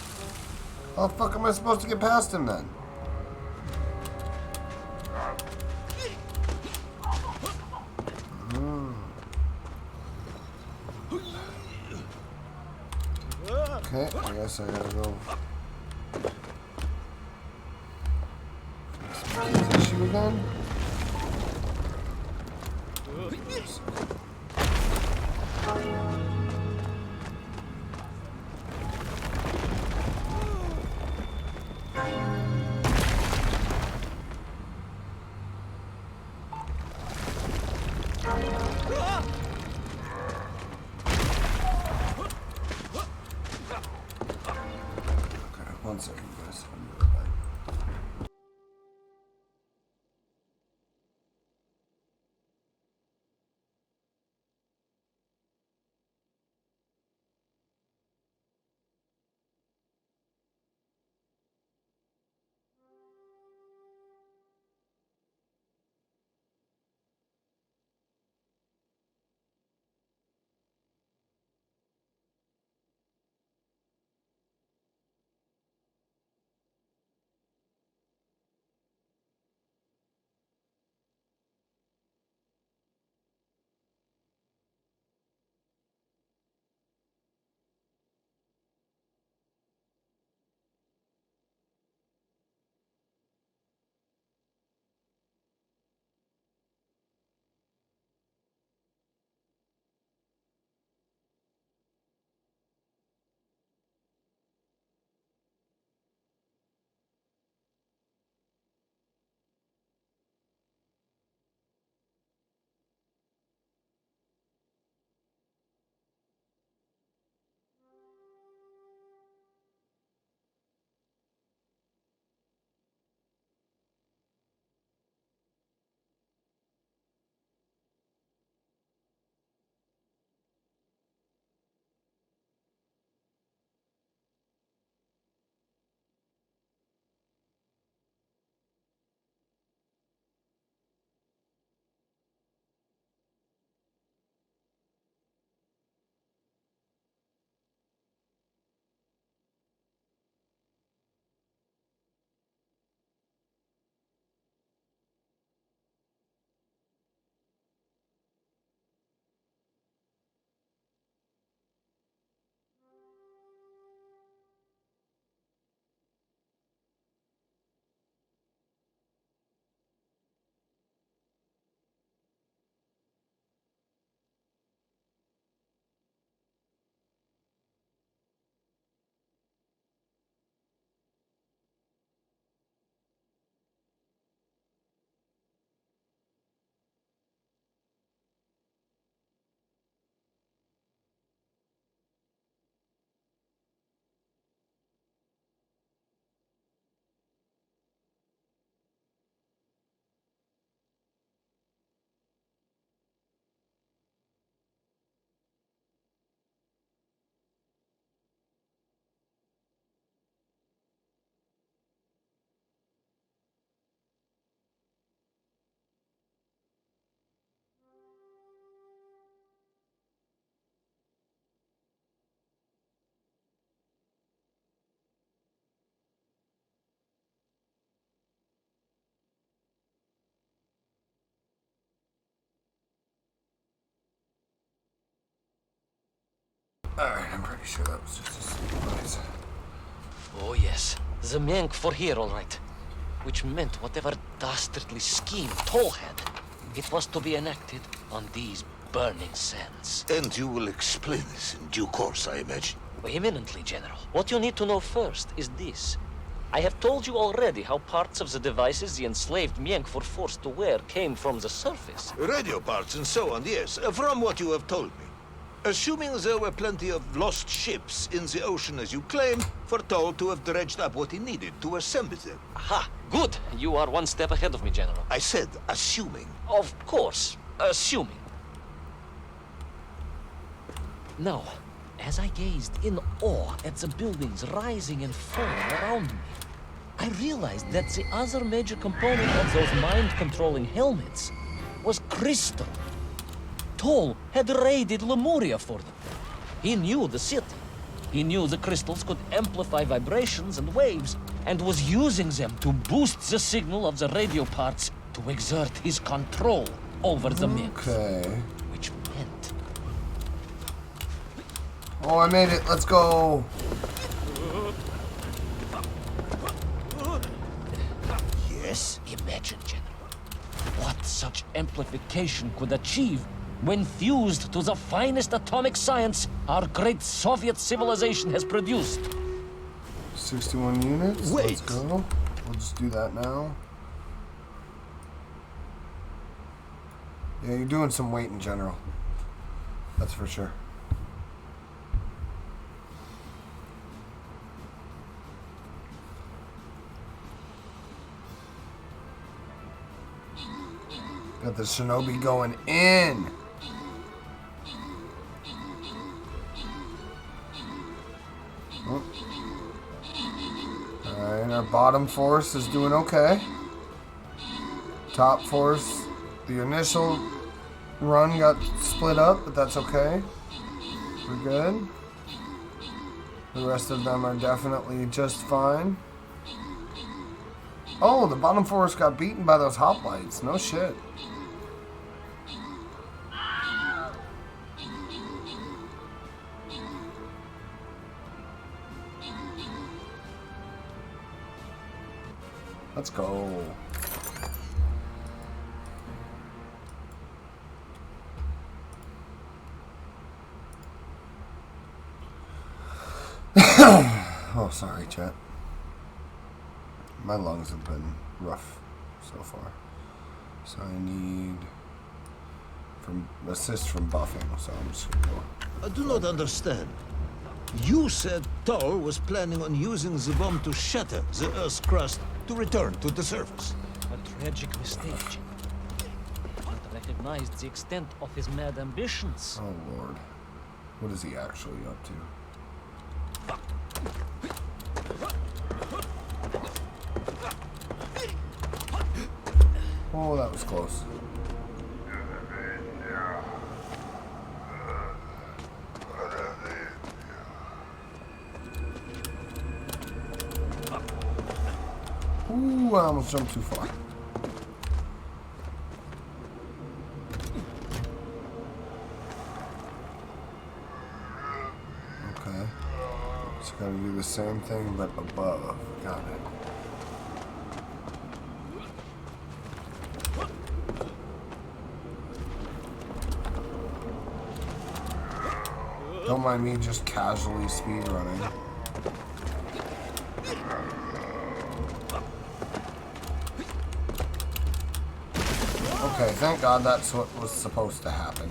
How the fuck am I supposed to get past him then? Okay, I guess I gotta go. Fix this issue again. One second, guys. I'll be right back. Alright, I'm pretty sure that was just a surprise. Oh yes, the Menk for here, all right. Which meant whatever dastardly scheme Toll had, it was to be enacted on these burning sands. And you will explain this in due course, I imagine. Imminently, General. What you need to know first is this. I have told you already how parts of the devices the enslaved Menk were forced to wear came from the surface. Radio parts and so on, yes, from what you have told me. Assuming there were plenty of lost ships in the ocean as you claim, for Toll to have dredged up what he needed to assemble them. Aha, good. You are one step ahead of me, General. I said assuming. Of course, assuming. Now, as I gazed in awe at the buildings rising and falling around me, I realized that the other major component of those mind-controlling helmets was crystal. Toll had raided Lemuria for them. He knew the city. He knew the crystals could amplify vibrations and waves, and was using them to boost the signal of the radio parts to exert his control over the Menk. Okay. Which meant... Oh, I made it. Let's go. Yes? Imagine, General, what such amplification could achieve when fused to the finest atomic science our great Soviet civilization has produced. 61 units. Wait. Let's go. We'll just do that now. Yeah, you're doing some weight in general. That's for sure. Got the Shinobi going in. Oh. Alright, our bottom force is doing okay. Top force, the initial run got split up, but that's okay. We're good. The rest of them are definitely just fine. Oh, the bottom force got beaten by those hoplites. No shit. Let's go. Oh, sorry, chat. My lungs have been rough so far. So I need assist from buffing, so I'm just gonna go. I do not understand. You said Toll was planning on using the bomb to shatter the Earth's crust to return to the surface. A tragic mistake, General. Not recognized the extent of his mad ambitions. Oh lord. What is he actually up to? Oh, that was close. Ooh, I almost jumped too far. Okay. Just gotta do the same thing, but above. Got it. Don't mind me just casually speed running. Okay, thank God that's what was supposed to happen.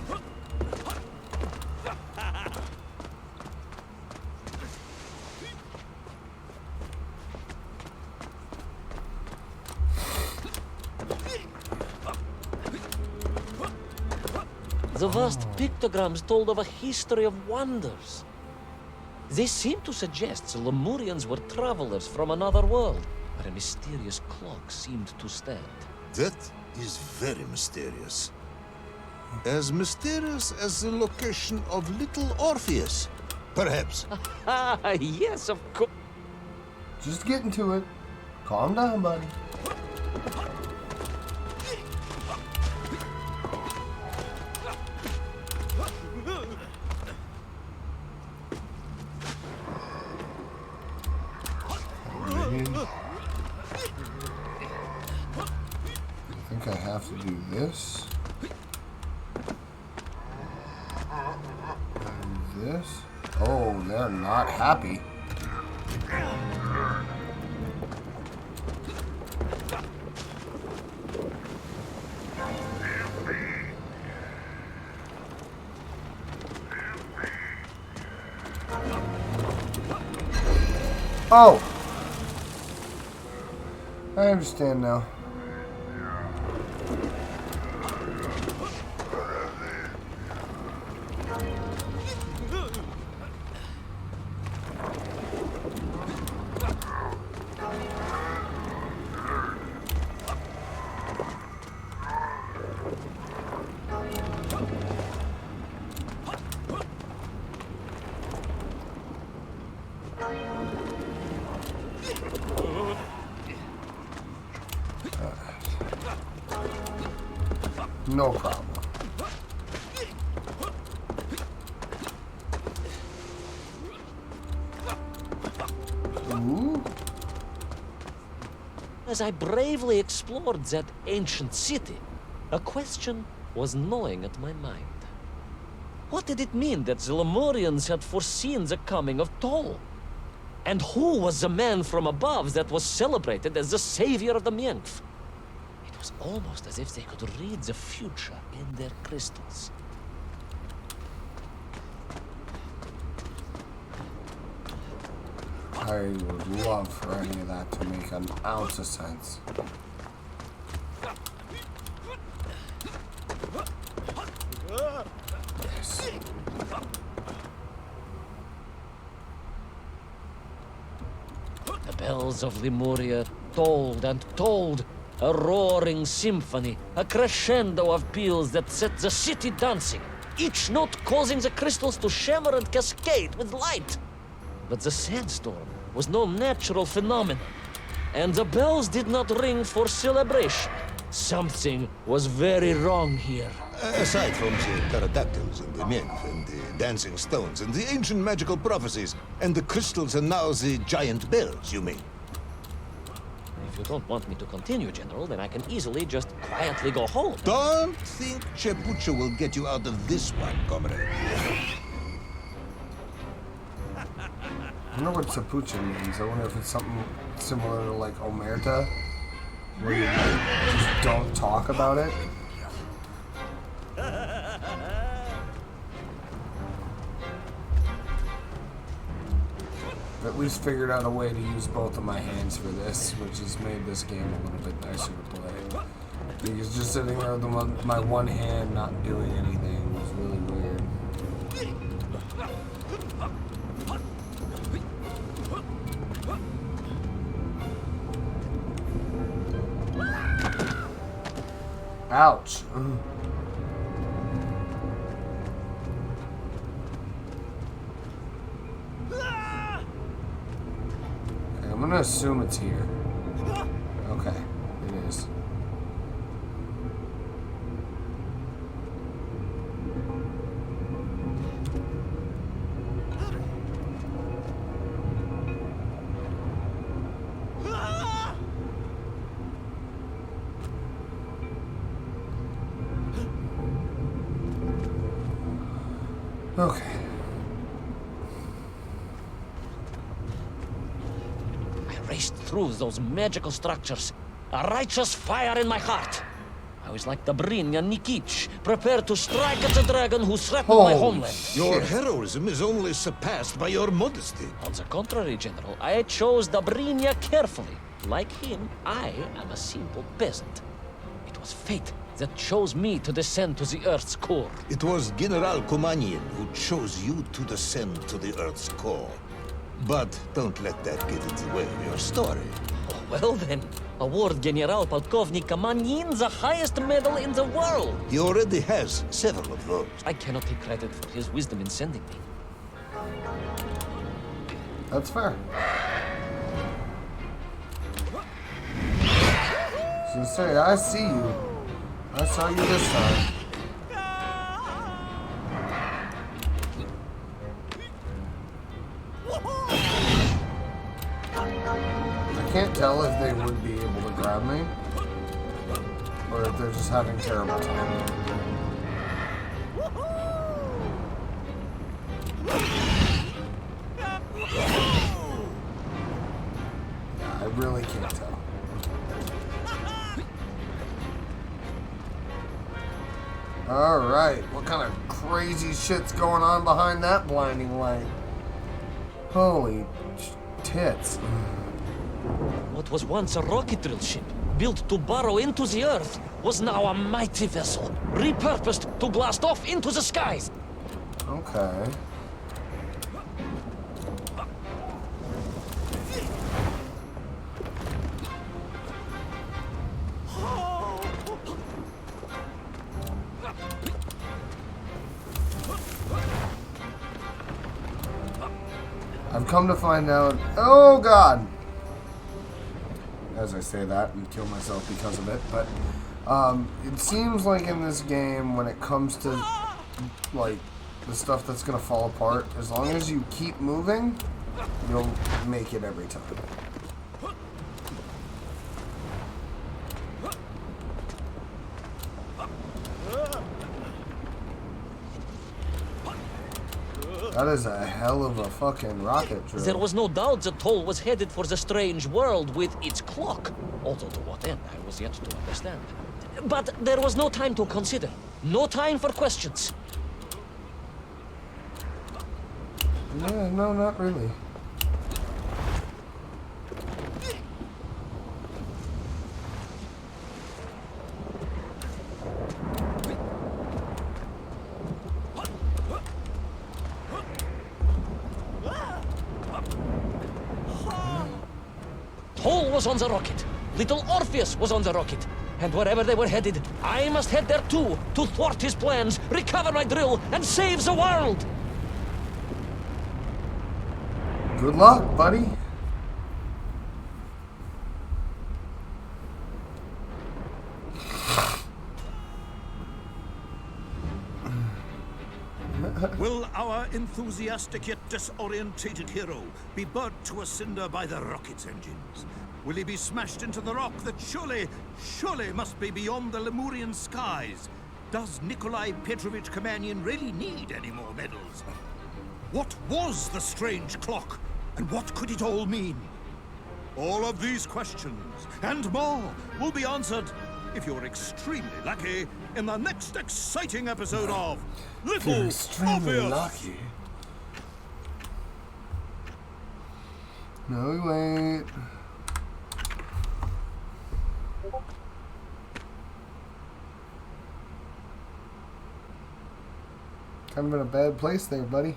The vast pictograms told of a history of wonders. They seem to suggest the Lemurians were travelers from another world, where a mysterious clock seemed to stand. That is very mysterious. As mysterious as the location of little Orpheus, perhaps. Ah, yes, of course. Just getting to it. Calm down, buddy. to do this. And this. Oh, they're not happy. Oh! I understand now. No problem. Ooh. As I bravely explored that ancient city, a question was gnawing at my mind. What did it mean that the Lemurians had foreseen the coming of Tol? And who was the man from above that was celebrated as the savior of the Mienf? It was almost as if they could read the future in their crystals. I would love for any of that to make an ounce of sense. Yes. The bells of Lemuria tolled and tolled, a roaring symphony, a crescendo of peals that set the city dancing, each note causing the crystals to shimmer and cascade with light. But the sandstorm was no natural phenomenon, and the bells did not ring for celebration. Something was very wrong here. Aside from the pterodactyls and the nymph and the dancing stones and the ancient magical prophecies and the crystals and now the giant bells, you mean? If you don't want me to continue, General, then I can easily just quietly go home. Don't think Chepucha will get you out of this one, comrade. I wonder what Sapucha means. I wonder if it's something similar to like Omerta, where you just don't talk about it. At least figured out a way to use both of my hands for this, which has made this game a little bit nicer to play. Because just sitting there with my one hand not doing anything was really weird. Ouch. I'm gonna assume it's here. Okay, it is. Okay. Raced through those magical structures, a righteous fire in my heart. I was like the Brinya Nikic, prepared to strike at the dragon who threatened my homeland. Your heroism is only surpassed by your modesty. On the contrary, General, I chose the Brinya carefully. Like him, I am a simple peasant. It was fate that chose me to descend to the Earth's core. It was General Komanian who chose you to descend to the Earth's core. But don't let that get in the way of your story. Oh, well then, award General Polkovnik Kamanin the highest medal in the world. He already has several of those. I cannot take credit for his wisdom in sending me. That's fair. So say, I see you. I saw you this time. I can't tell if they would be able to grab me. or if they're just having terrible time. I really can't tell. Alright, what kind of crazy shit's going on behind that blinding light? Holy tits. What was once a rocket drill ship, built to burrow into the earth, was now a mighty vessel, repurposed to blast off into the skies. Okay. I've come to find out. Oh God! As I say that and kill myself because of it, but it seems like in this game, when it comes to like the stuff that's gonna fall apart, as long as you keep moving, you'll make it every time. That is a hell of a fucking rocket drill. There was no doubt the toll was headed for the strange world with its clock. Although to what end, I was yet to understand. But there was no time to consider. No time for questions. Yeah, no, not really. Toll was on the rocket. Little Orpheus was on the rocket. And wherever they were headed, I must head there too, to thwart his plans, recover my drill, and save the world! Good luck, buddy. Will our enthusiastic yet disorientated hero be burnt to a cinder by the rocket's engines? Will he be smashed into the rock that surely must be beyond the Lemurian skies? Does Nikolai Petrovich Kamenyan really need any more medals? What was the strange clock, and what could it all mean? All of these questions, and more, will be answered, if you're extremely lucky, in the next exciting episode of Little Extremely Orpheus. lucky. No, wait. Kind of in a bad place there, buddy.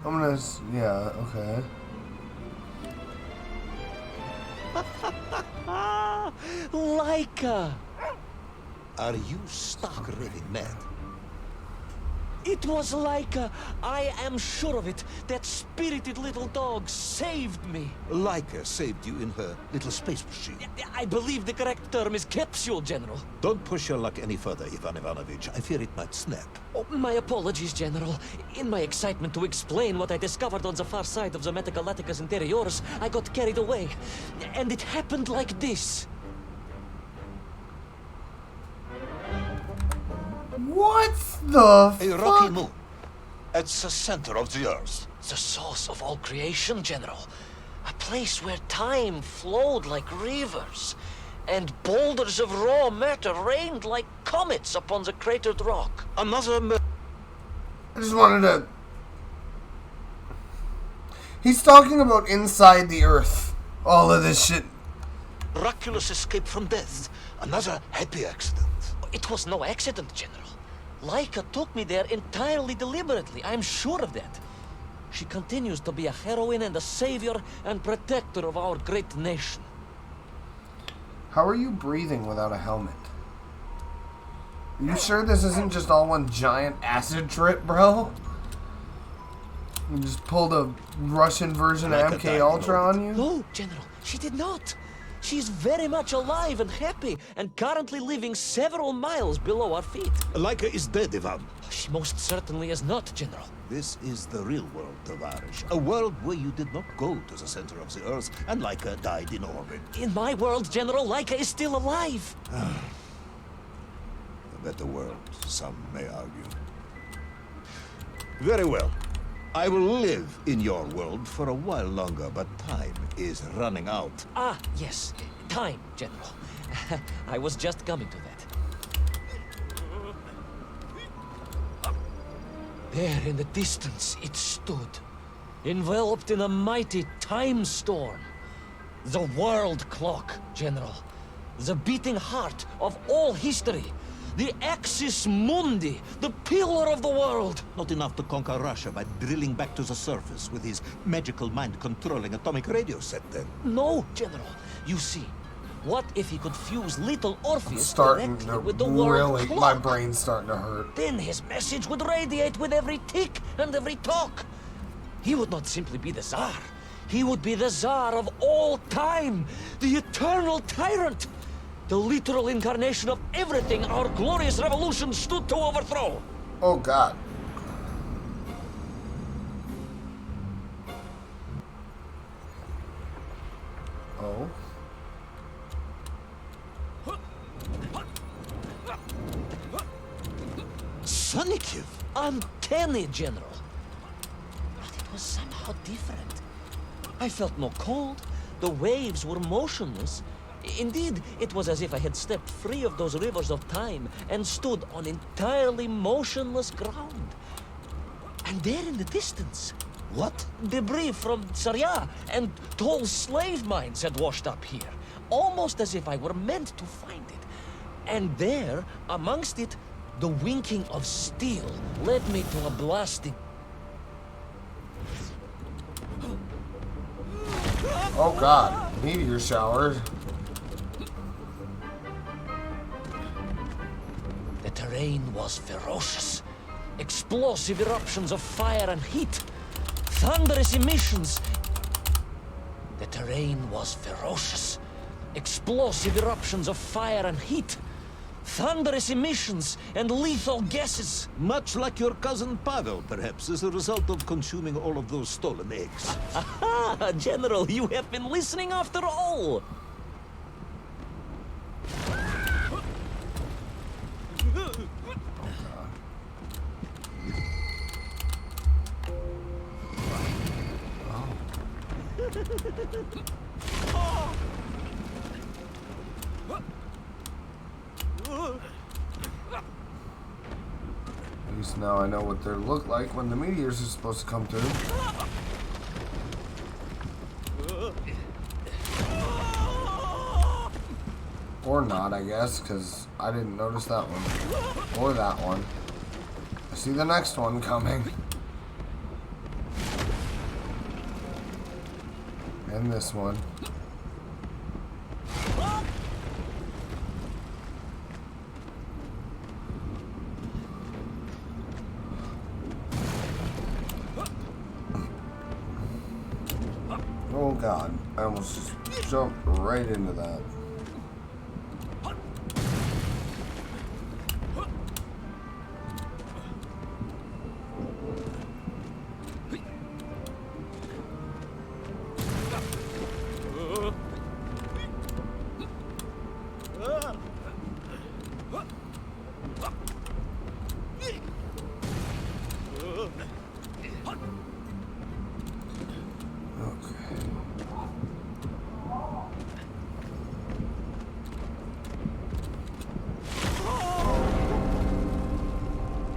I'm gonna, yeah, okay. Laika! Are you stark raving mad? It was Laika. I am sure of it. That spirited little dog saved me. Laika saved you in her little space machine. I believe the correct term is capsule, General. Don't push your luck any further, Ivan Ivanovich. I fear it might snap. Oh, my apologies, General. In my excitement to explain what I discovered on the far side of the Metagalacticus Interiors, I got carried away. And it happened like this. What the A rocky moon. At the center of the Earth. The source of all creation, General. A place where time flowed like rivers, and boulders of raw matter rained like comets upon the cratered rock. Another I just wanted to... He's talking about inside the Earth. All of this shit. miraculous escape from death. Another happy accident. It was no accident, General. Laika took me there entirely deliberately. I'm sure of that. She continues to be a heroine and a savior and protector of our great nation. How are you breathing without a helmet? Are you sure this isn't just all one giant acid trip, bro? You just pulled a Russian version of MK Ultra on you? No, General, she did not. She's very much alive and happy, and currently living several miles below our feet. Laika is dead, Ivan. She most certainly is not, General. This is the real world, Tavarish. A world where you did not go to the center of the Earth, and Laika died in orbit. In my world, General, Laika is still alive. A better world, some may argue. Very well. I will live in your world for a while longer, but time is running out. Ah, yes. Time, General. I was just coming to that. There in the distance it stood, enveloped in a mighty time storm. The world clock, General. The beating heart of all history. The Axis Mundi, the pillar of the world. Not enough to conquer Russia by drilling back to the surface with his magical mind-controlling atomic radio set, then. No, General. You see, what if he could fuse little Orpheus Starting directly to with the world really, clock? my brain's starting to hurt. Then his message would radiate with every tick and every talk. He would not simply be the Tsar. He would be the Tsar of all time, the eternal tyrant, the literal incarnation of everything our glorious revolution stood to overthrow. Oh, God. Oh. Sonikiv! Uncanny, General. But it was somehow different. I felt no cold. The waves were motionless. Indeed, it was as if I had stepped free of those rivers of time and stood on entirely motionless ground. And there in the distance, What? debris from Tsarya and tall slave mines had washed up here, almost as if I were meant to find it. And there, amongst it, the winking of steel led me to a blasting. Oh, God. Meteor showers. The terrain was ferocious. Explosive eruptions of fire and heat. Thunderous emissions. The terrain was ferocious. Explosive eruptions of fire and heat. Thunderous emissions and lethal gases. Much like your cousin Pavel, perhaps, as a result of consuming all of those stolen eggs. Aha! General, you have been listening after all! At least now I know what they look like when the meteors are supposed to come through. Or not, I guess, because I didn't notice that one. Or that one. I see the next one coming. And this one. Oh God, I almost just jumped right into that.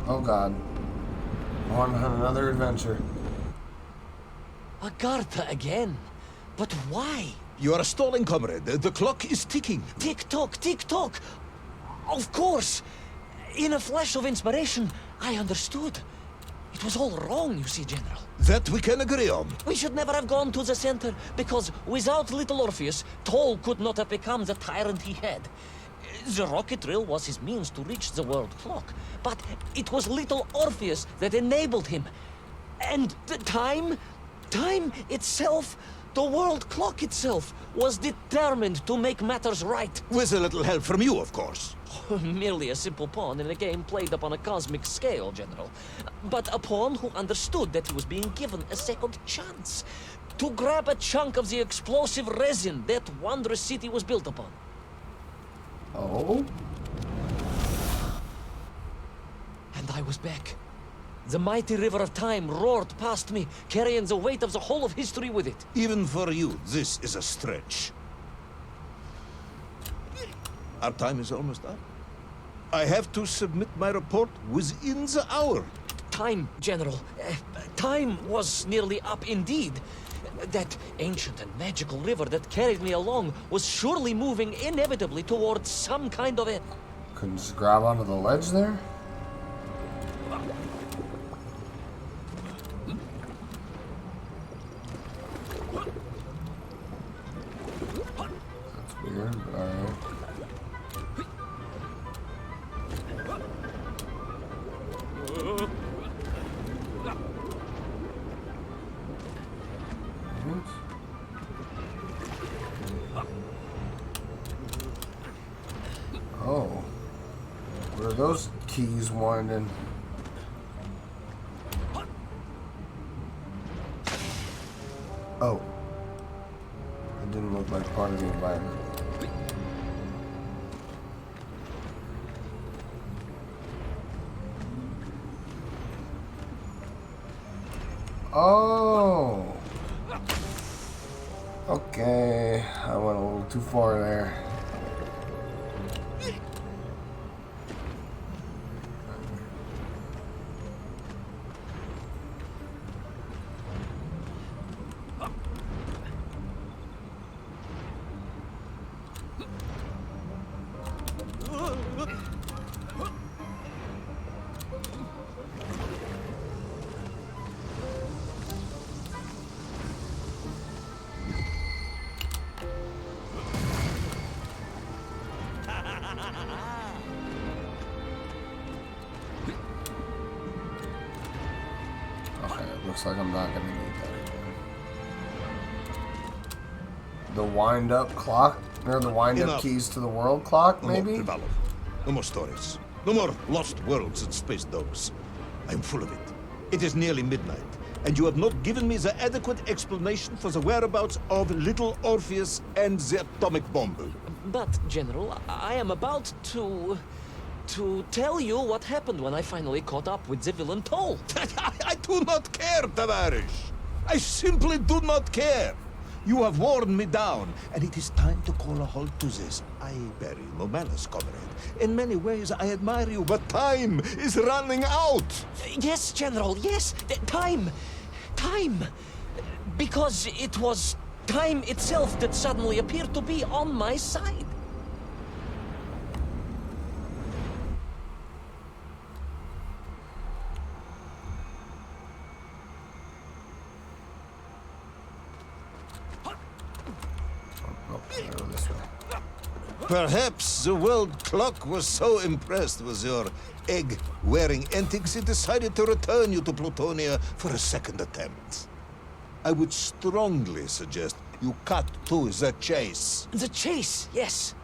Oh God. On another adventure. Agartha again. But why? You are stalling, comrade. The clock is ticking. Tick-tock, tick-tock. Of course. In a flash of inspiration, I understood. It was all wrong, you see, General. That we can agree on. We should never have gone to the center, because without little Orpheus, Toll could not have become the tyrant he had. The rocket drill was his means to reach the world clock, but it was little Orpheus that enabled him. And the time itself The world clock itself was determined to make matters right. With a little help from you, of course. Merely a simple pawn in a game played upon a cosmic scale, General. But a pawn who understood that he was being given a second chance to grab a chunk of the explosive resin that wondrous city was built upon. Oh? And I was back. The mighty river of time roared past me, carrying the weight of the whole of history with it. Even for you, this is a stretch. Our time is almost up. I have to submit my report within the hour. Time, General. Time was nearly up indeed. That ancient and magical river that carried me along was surely moving inevitably towards some kind of a... Couldn't just grab onto the ledge there? That's weird, but alright. Oh. Where are those keys winding? Oh. It didn't look like part of the environment. Oh. Okay. I went a little too far there. Looks like I'm not gonna need that again. The wind-up clock? Or the wind-up Enough. keys to the world clock, No more maybe? develop. No more stories. No more lost worlds and space dogs. I'm full of it. It is nearly midnight, and you have not given me the adequate explanation for the whereabouts of little Orpheus and the atomic bomb. But, General, I am about to tell you what happened when I finally caught up with the villain Toll. I do not care, Tavarish. I simply do not care. You have worn me down, and it is time to call a halt to this. I bear you no malice, comrade. In many ways, I admire you, but time is running out. Yes, General, yes. Time. Time. Because it was time itself that suddenly appeared to be on my side. Perhaps the world clock was so impressed with your egg-wearing antics it decided to return you to Plutonia for a second attempt. I would strongly suggest you cut to the chase. The chase, yes.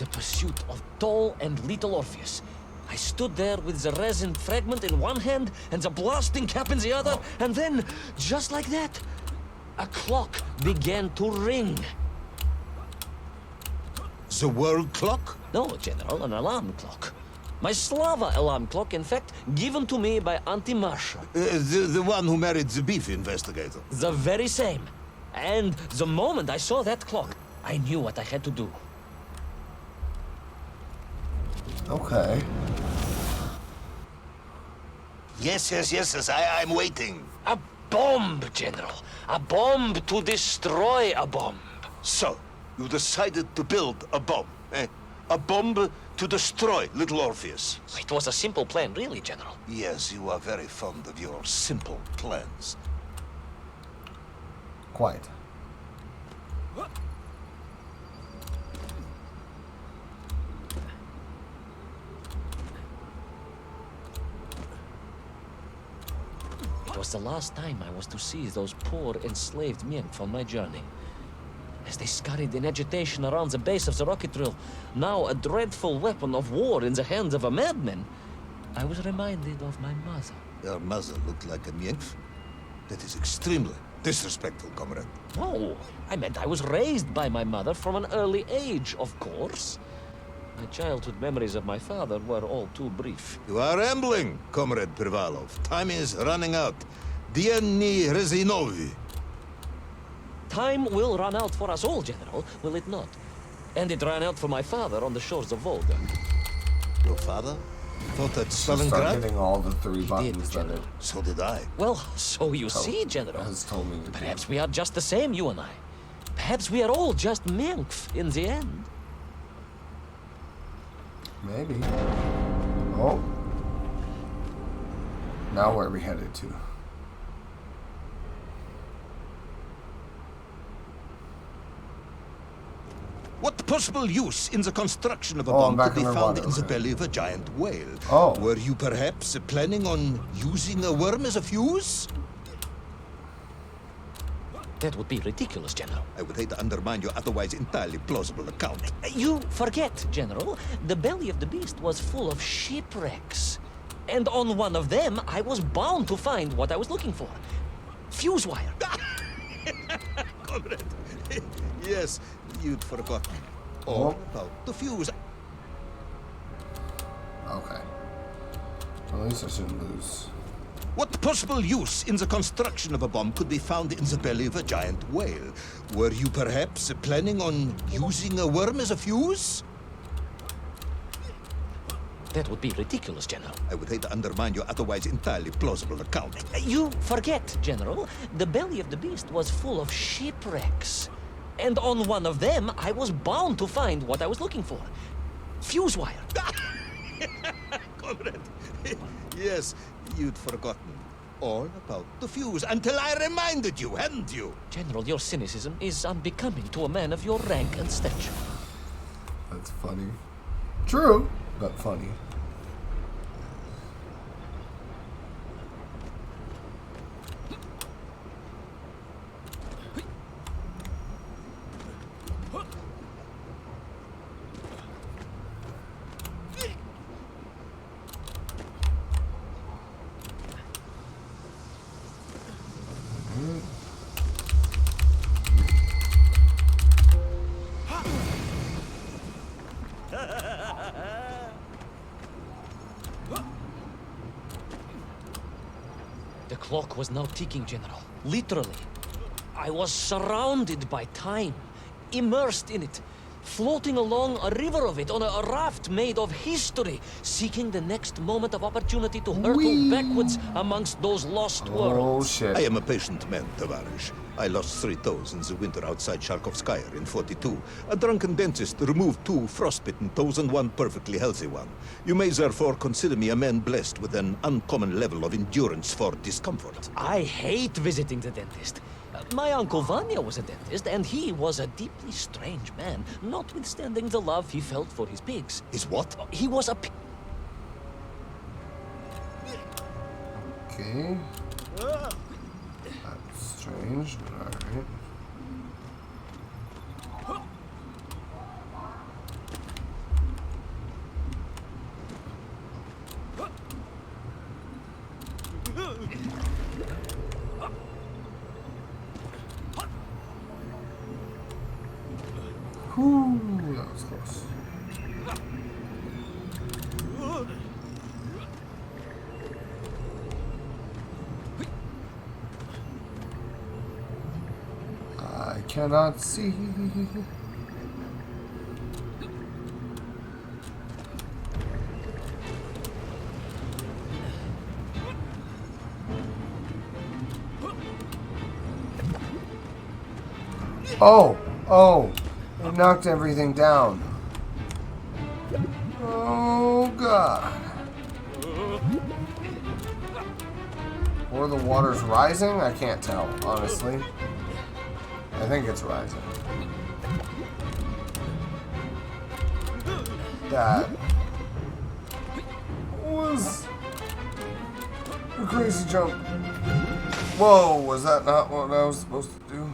The pursuit of Toll and little Orpheus. I stood there with the resin fragment in one hand and the blasting cap in the other, and then, just like that, a clock began to ring. The world clock? No, General, an alarm clock. My Slava alarm clock, in fact, given to me by Auntie Marsha. The one who married the beef investigator. The very same. And the moment I saw that clock, I knew what I had to do. Okay. Yes, I'm waiting. A bomb, General. A bomb to destroy a bomb. So, you decided to build a bomb, eh? A bomb to destroy little Orpheus. It was a simple plan, really, General. Yes, you are very fond of your simple plans. Quite. It was the last time I was to see those poor enslaved Mink on my journey. As they scurried in agitation around the base of the rocket drill, now a dreadful weapon of war in the hands of a madman, I was reminded of my mother. Your mother looked like a nymph? That is extremely disrespectful, comrade. No, I meant I was raised by my mother from an early age, of course. My childhood memories of my father were all too brief. You are rambling, Comrade Privalov. Time is running out. Dieni Rezinovi. Time will run out for us all, General, will it not? And it ran out for my father on the shores of Volga. Your father? Fought at Start Stalingrad? hitting all the 3 buttons that General. it So did I. Well, so you see, General. has told me to do. Perhaps we are just the same, you and I. Perhaps we are all just Mink in the end. Maybe. Oh. Now where are we headed to? What possible use in the construction of a Oh, I'm bomb back could be underwater, found in the okay. belly of a giant whale? Oh. Were you perhaps planning on using a worm as a fuse? That would be ridiculous, General. I would hate to undermine your otherwise entirely plausible account. You forget, General. The belly of the beast was full of shipwrecks. And on one of them, I was bound to find what I was looking for. Fuse wire. Comrade, yes, you'd forgotten Oh. all about the fuse. Okay. Well, at least I shouldn't lose. What possible use in the construction of a bomb could be found in the belly of a giant whale? Were you perhaps planning on using a worm as a fuse? That would be ridiculous, General. I would hate to undermine your otherwise entirely plausible account. You forget, General. The belly of the beast was full of shipwrecks. And on one of them, I was bound to find what I was looking for. Fuse wire. Comrade, yes, you'd forgotten all about the fuse until I reminded you, hadn't you? General, your cynicism is unbecoming to a man of your rank and stature. That's funny. True, but funny. The clock was now ticking, General. Literally. I was surrounded by time, immersed in it, floating along a river of it on a raft made of history, seeking the next moment of opportunity to hurtle backwards amongst those lost Oh worlds. shit. I am a patient man, Tavarish. I lost 3 toes in the winter outside Sharkovskaya in 42. A drunken dentist removed 2 frostbitten toes and 1 perfectly healthy one. You may therefore consider me a man blessed with an uncommon level of endurance for discomfort. I hate visiting the dentist. My uncle Vanya was a dentist, and he was a deeply strange man, notwithstanding the love he felt for his pigs. Is what? He was a Okay. That's strange, but alright. Whew, that was close. I cannot see. Oh, oh, it knocked everything down. Oh, God. Or the water's rising? I can't tell, honestly. I think it's rising. That was a crazy jump. Whoa, was that not what I was supposed to do?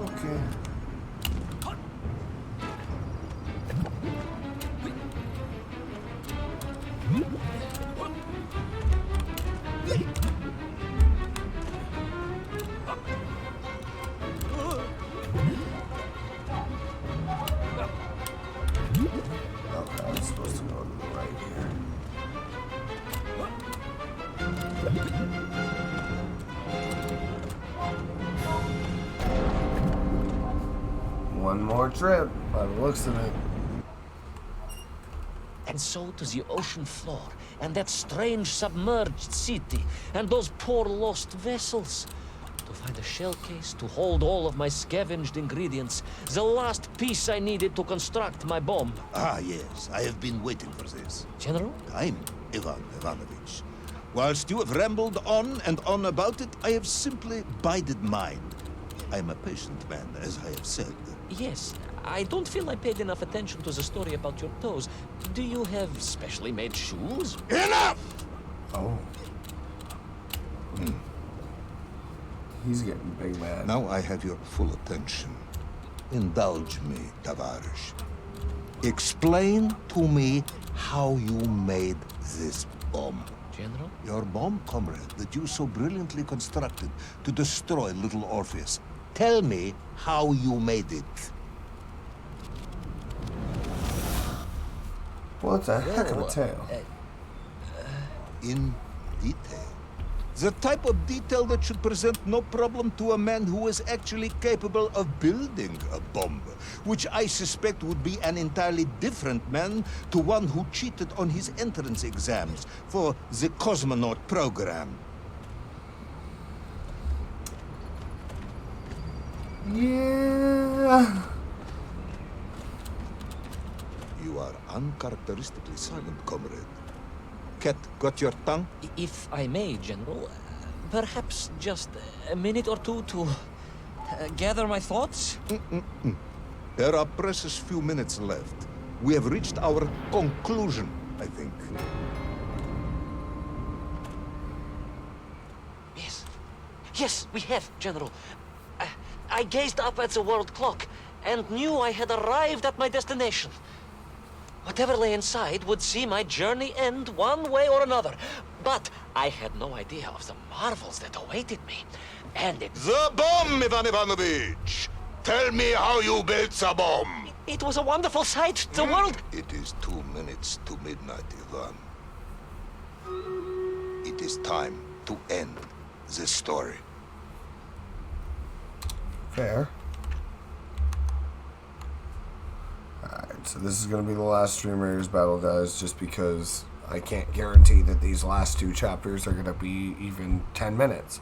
Okay. Okay, I'm supposed to go to the right here. One more trip, by the looks of it. And so to the ocean floor, and that strange submerged city, and those poor lost vessels. To find a shell case to hold all of my scavenged ingredients, the last piece I needed to construct my bomb. Ah, yes, I have been waiting for this. General? I'm Ivan Ivanovich. Whilst you have rambled on and on about it, I have simply bided mine. I am a patient man, as I have said. Yes, I don't feel I paid enough attention to the story about your toes. Do you have specially made shoes? Enough! Oh. He's getting big mad. Now I have your full attention. Indulge me, Tavarish. Explain to me how you made this bomb. General? Your bomb, comrade, that you so brilliantly constructed to destroy little Orpheus. Tell me how you made it. Well, it's a heck of a Well, tale. In detail. The type of detail that should present no problem to a man who is actually capable of building a bomb, which I suspect would be an entirely different man to one who cheated on his entrance exams for the cosmonaut program. Yeah. You are uncharacteristically silent, comrade. Cat, got your tongue? If I may, General, perhaps just a minute or two to gather my thoughts? There are precious few minutes left. We have reached our conclusion, I think. Yes. Yes, we have, General. I gazed up at the world clock and knew I had arrived at my destination. Whatever lay inside would see my journey end one way or another. But I had no idea of the marvels that awaited me. And it... The bomb, Ivan Ivanovich! Tell me how you built the bomb! It was a wonderful sight. The world... It is 2 minutes to midnight, Ivan. It is time to end the story. Fair. Alright, so this is going to be the last Stream Raiders battle, guys, just because I can't guarantee that these last 2 chapters are going to be even 10 minutes.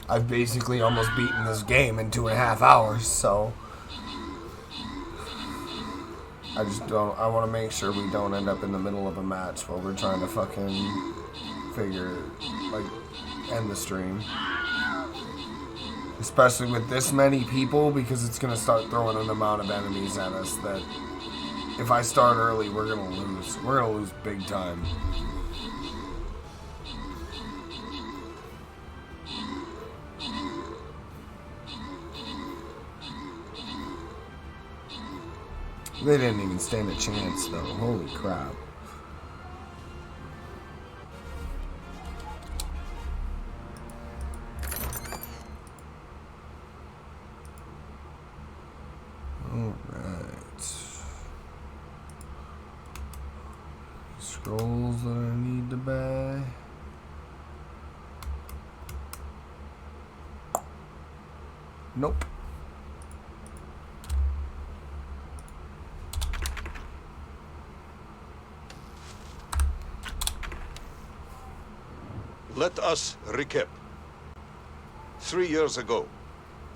I've basically almost beaten this game in 2.5 hours, so I just don't, I want to make sure we don't end up in the middle of a match while we're trying to fucking end the stream. Especially with this many people, because it's going to start throwing an amount of enemies at us that if I start early, we're going to lose. We're going to lose big time. They didn't even stand a chance, though. Holy crap. Alright. Scrolls that I need to buy. Nope. Let us recap. 3 years ago,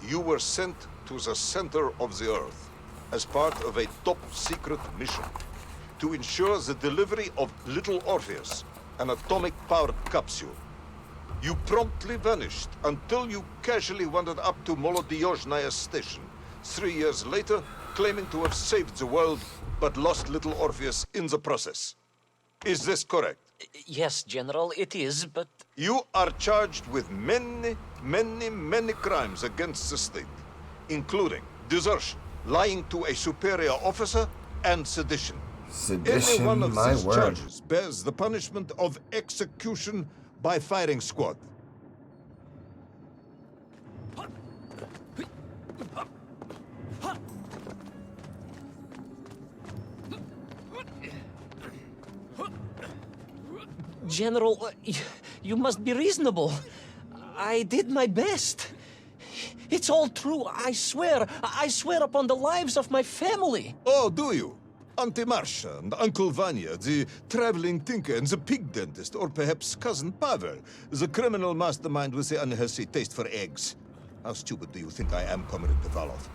you were sent to the center of the Earth as part of a top-secret mission to ensure the delivery of Little Orpheus, an atomic-powered capsule. You promptly vanished until you casually wandered up to Molodiyozhnaya station 3 years later, claiming to have saved the world, but lost little Orpheus in the process. Is this correct? Yes, General, it is, but... You are charged with many, many, many crimes against the state, including desertion, lying to a superior officer, and sedition. Sedition, Any one of my these word. charges bears the punishment of execution by firing squad. General, you must be reasonable. I did my best. It's all true, I swear. I swear upon the lives of my family. Oh, do you? Auntie Marcia and Uncle Vanya, the traveling tinker and the pig dentist, or perhaps Cousin Pavel, the criminal mastermind with the unhealthy taste for eggs. How stupid do you think I am, Comrade Devalov?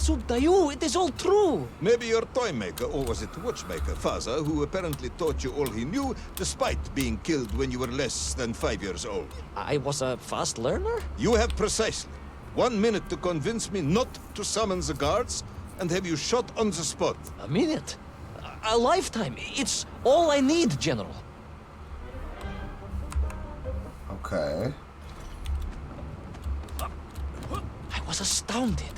Sudayu, it is all true. Maybe your toy maker, or was it watchmaker, Faza, who apparently taught you all he knew, despite being killed when you were less than 5 years old. I was a fast learner? You have precisely 1 minute to convince me not to summon the guards, and have you shot on the spot. A minute? A lifetime. It's all I need, General. Okay. I was astounded.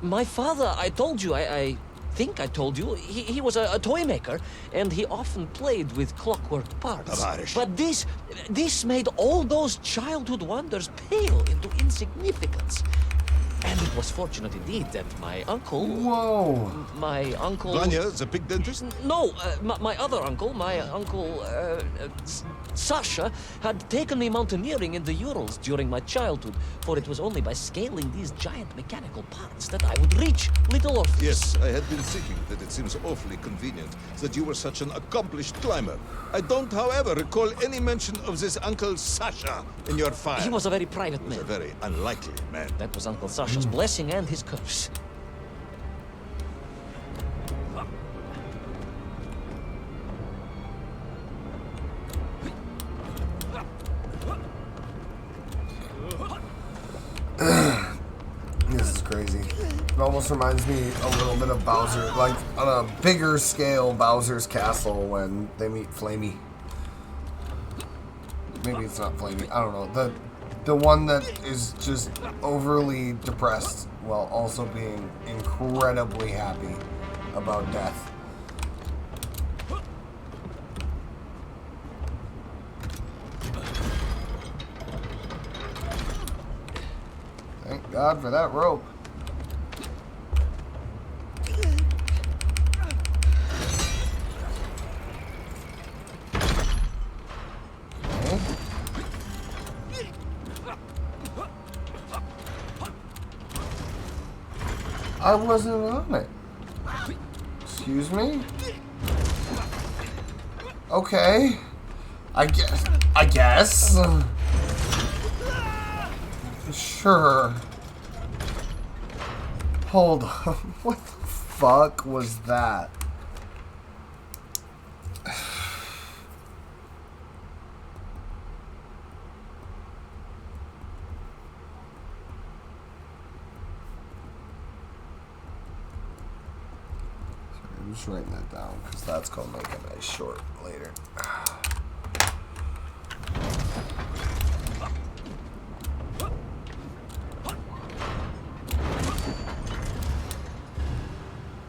My father, I told you, I think I told you, he was a toy maker, and he often played with clockwork parts. Tavarish. But this made all those childhood wonders pale into insignificance. And it was fortunate indeed that my uncle... Whoa. My uncle... Vanya, the pig dentist? No, my other uncle, Sasha, had taken me mountaineering in the Urals during my childhood, for it was only by scaling these giant mechanical parts that I would reach Little Orpheus. Yes, I had been thinking that it seems awfully convenient that you were such an accomplished climber. I don't, however, recall any mention of this Uncle Sasha in your file. He was a very private He was man. a very unlikely man. That was Uncle Sasha's blessing and his curse. This is crazy. It almost reminds me a little bit of Bowser, like on a bigger scale, Bowser's Castle when they meet Flamey. Maybe it's not Flamey. I don't know. The one that is just overly depressed while also being incredibly happy about death. Thank God for that rope. I wasn't on it. Excuse me? Okay. I guess. Sure. Hold on. What the fuck was that? I'm just writing that down because that's gonna make a nice short later.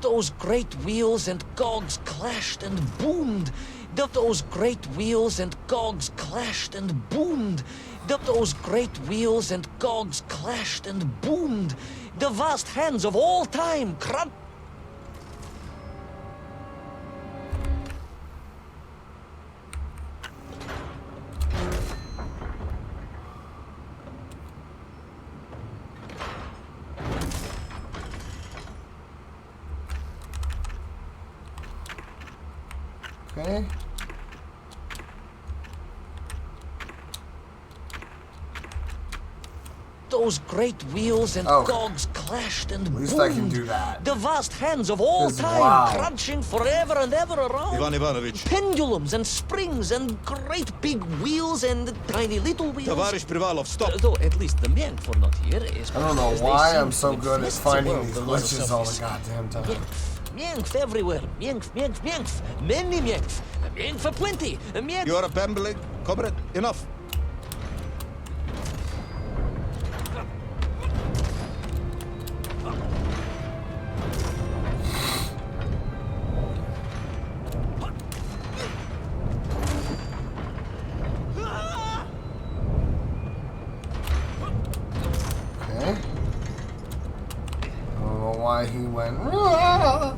Those great wheels and cogs clashed and boomed. Those great wheels and cogs clashed and boomed. Those great wheels and cogs clashed and boomed. The vast hands of all time crunch. Okay. Those great wheels and Okay. cogs clashed and At least boomed. I can do that. The vast hands of all 'Cause, time wow. crunching forever and ever around. Ivan Ivanovich, Pendulums and springs and great big wheels and tiny little wheels. Tavarish Privalov, stop! Though at least the men were not here. I don't know why I'm so good at finding these glitches all the time. goddamn time. Mienf everywhere. Mienf. Many mienf. Mienf for plenty. Mienf. You are bambling. Comrade, enough. Okay. I don't know why he went. "Ah."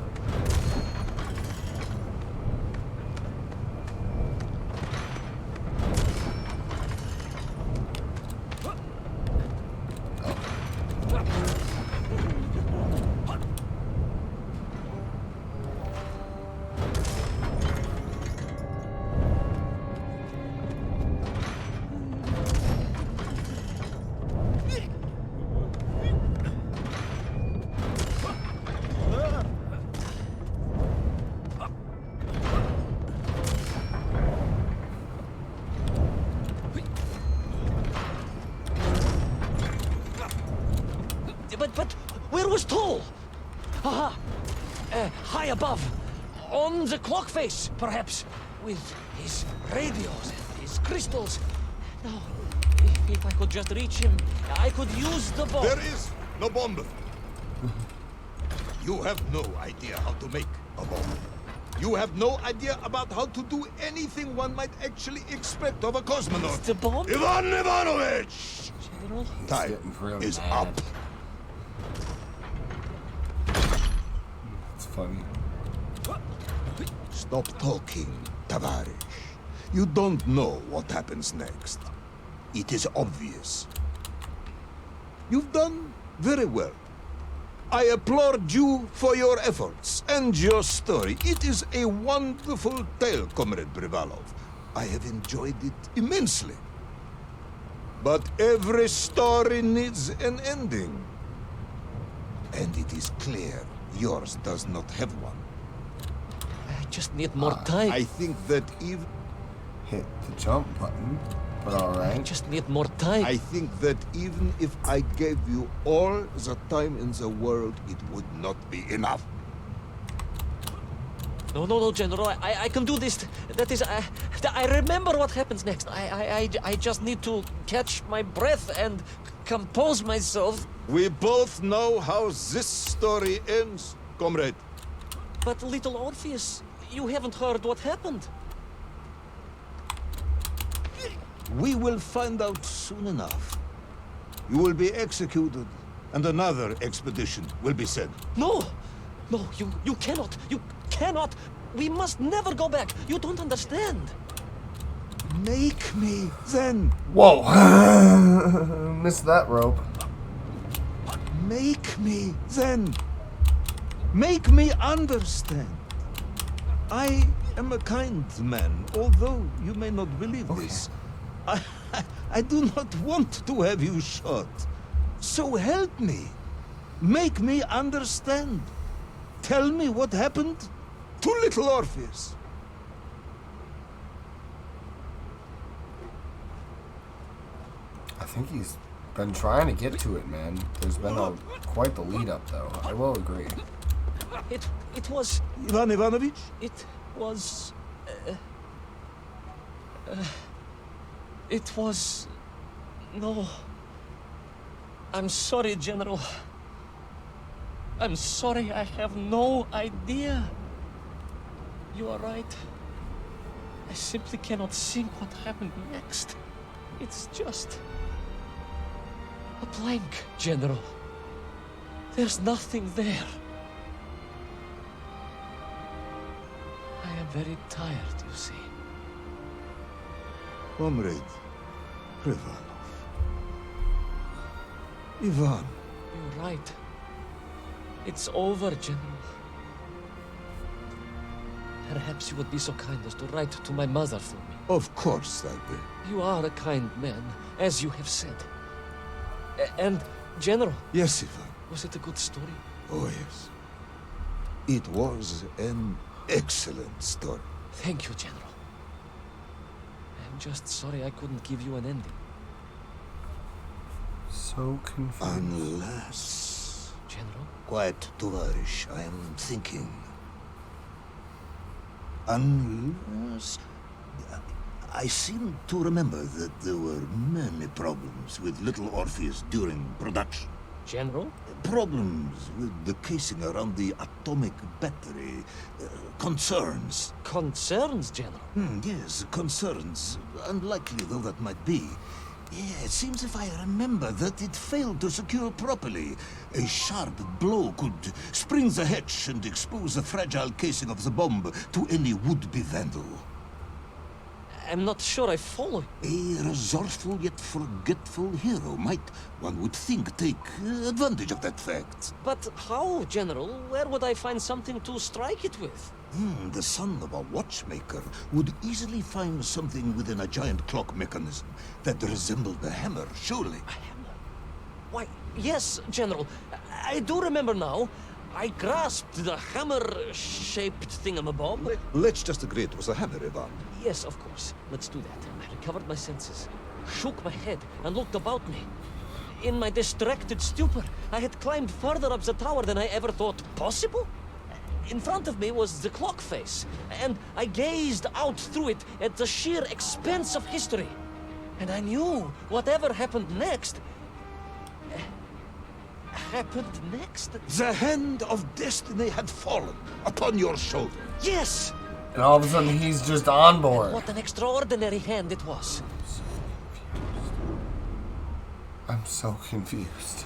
But where was Toll? Aha! High above. On the clock face, perhaps. With his radios and his crystals. Now, if I could just reach him, I could use the bomb. There is no bomb. You have no idea how to make a bomb. You have no idea about how to do anything one might actually expect of a cosmonaut. The bomb? Ivan Ivanovich! General? Time getting really is mad. up. It's funny. Stop talking, Tavarish. You don't know what happens next. It is obvious. You've done very well. I applaud you for your efforts and your story. It is a wonderful tale, Comrade Privalov. I have enjoyed it immensely. But every story needs an ending. And it is clear yours does not have one. I just need more time. I think that even... Hit the jump button, but I alright. just need more time. I think that even if I gave you all the time in the world, it would not be enough. No, General. I can do this. That is, I remember what happens next. I just need to catch my breath and compose myself. We both know how this story ends, comrade. But little Orpheus, you haven't heard what happened. We will find out soon enough. You will be executed, and another expedition will be sent. No, you cannot. You cannot. We must never go back. You don't understand. Make me, then. Whoa! Missed that rope. Make me, then. Make me understand. I am a kind man, although you may not believe this. I do not want to have you shot. So help me. Make me understand. Tell me what happened to little Orpheus. I think he's been trying to get to it, man. There's been quite the lead up, though. I will agree. It was. Ivan Ivanovich? It was. It was. No. I'm sorry, General. I'm sorry, I have no idea. You are right. I simply cannot think what happened next. It's just a blank, General. There's nothing there. I am very tired, you see. Comrade Privalov. Ivan. You're right. It's over, General. Perhaps you would be so kind as to write to my mother for me. Of course I will. You are a kind man, as you have said. And, General, Yes, Ivan. was it a good story? Oh, yes. It was an excellent story. Thank you, General. I'm just sorry I couldn't give you an ending. So confused. Unless... General? Quiet, Tovarish. I am thinking. Unless... I seem to remember that there were many problems with little Orpheus during production. General? Problems with the casing around the atomic battery. Concerns. Concerns, General? Yes, concerns. Unlikely though that might be. Yeah, it seems if I remember that it failed to secure properly. A sharp blow could spring the hatch and expose the fragile casing of the bomb to any would-be vandal. I'm not sure I follow. A resourceful yet forgetful hero might, one would think, take advantage of that fact. But how, General? Where would I find something to strike it with? The son of a watchmaker would easily find something within a giant clock mechanism that resembled a hammer, surely. A hammer? Why, yes, General. I do remember now. I grasped the hammer-shaped thingamabob. Let's just agree it was a hammer, Ivan. Yes, of course. Let's do that. I recovered my senses, shook my head, and looked about me. In my distracted stupor, I had climbed further up the tower than I ever thought possible. In front of me was the clock face, and I gazed out through it at the sheer expanse of history. And I knew whatever happened next... happened next? The hand of destiny had fallen upon your shoulder. Yes! And all of a sudden, he's just on board. What an extraordinary hand it was. I'm so confused.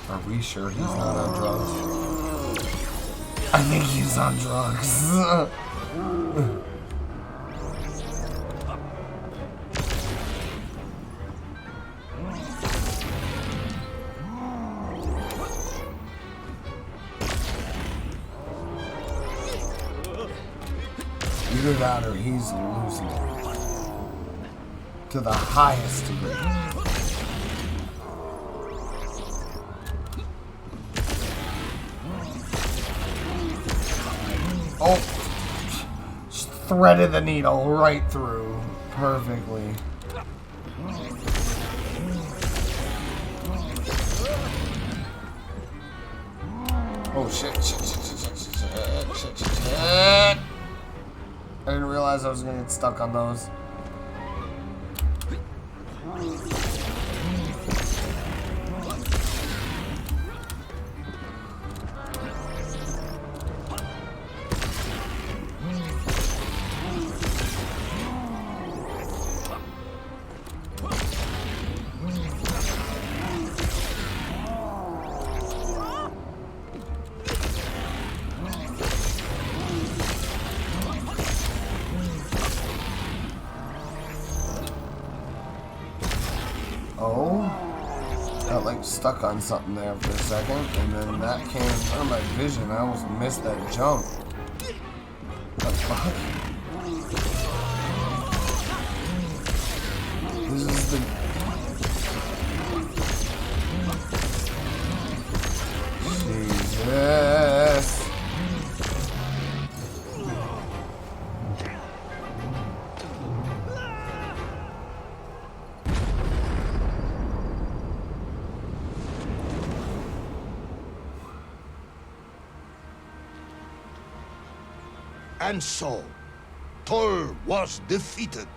Are we sure he's not on drugs? I think he's on drugs. Either that or he's losing it. To the highest degree. Oh, just threaded the needle right through perfectly. Oh shit, shit. I didn't realize I was gonna get stuck on those. Oh, got like stuck on something there for a second, and then that came in front of my vision. I almost missed that jump. What the fuck? This is the... Jesus. And so, Tol was defeated.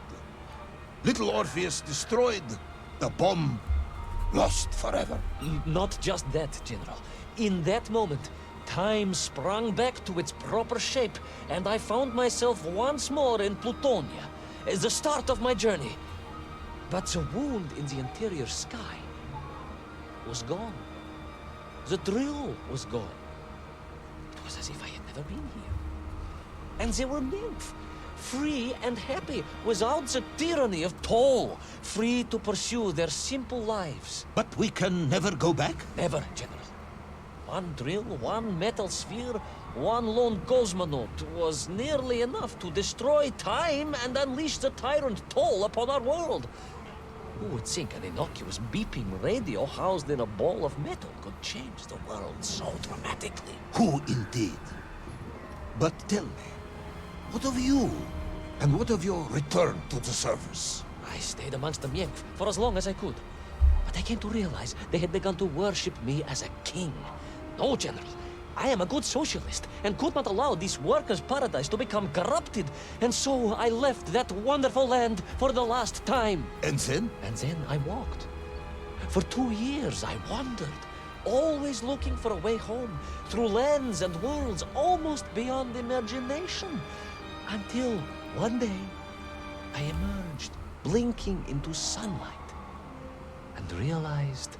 Little Orpheus destroyed, the bomb lost forever. Not just that, General. In that moment, time sprang back to its proper shape, and I found myself once more in Plutonia, as the start of my journey. But the wound in the interior sky was gone. The drill was gone. It was as if I had never been here. And there were nymph, free and happy, without the tyranny of toll, free to pursue their simple lives. But we can never go back? Never, General. One drill, one metal sphere, one lone cosmonaut was nearly enough to destroy time and unleash the tyrant toll upon our world. Who would think an innocuous beeping radio housed in a ball of metal could change the world so dramatically? Who indeed? But tell me, what of you? And what of your return to the surface? I stayed amongst the Mienk for as long as I could. But I came to realize they had begun to worship me as a king. No, General. I am a good socialist and could not allow this workers' paradise to become corrupted. And so I left that wonderful land for the last time. And then? And then I walked. For 2 years I wandered, always looking for a way home, through lands and worlds almost beyond imagination. Until one day, I emerged, blinking into sunlight, and realized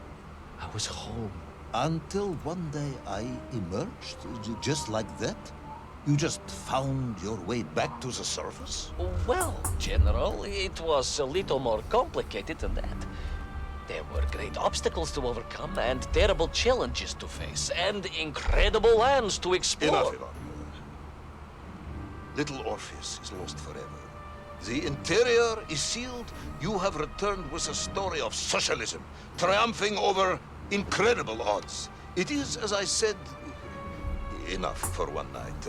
I was home. Until one day I emerged, just like that? You just found your way back to the surface? Well, General, it was a little more complicated than that. There were great obstacles to overcome, and terrible challenges to face, and incredible lands to explore. Enough, Ivan. Little Orpheus is lost forever. The interior is sealed. You have returned with a story of socialism, triumphing over incredible odds. It is, as I said, enough for one night.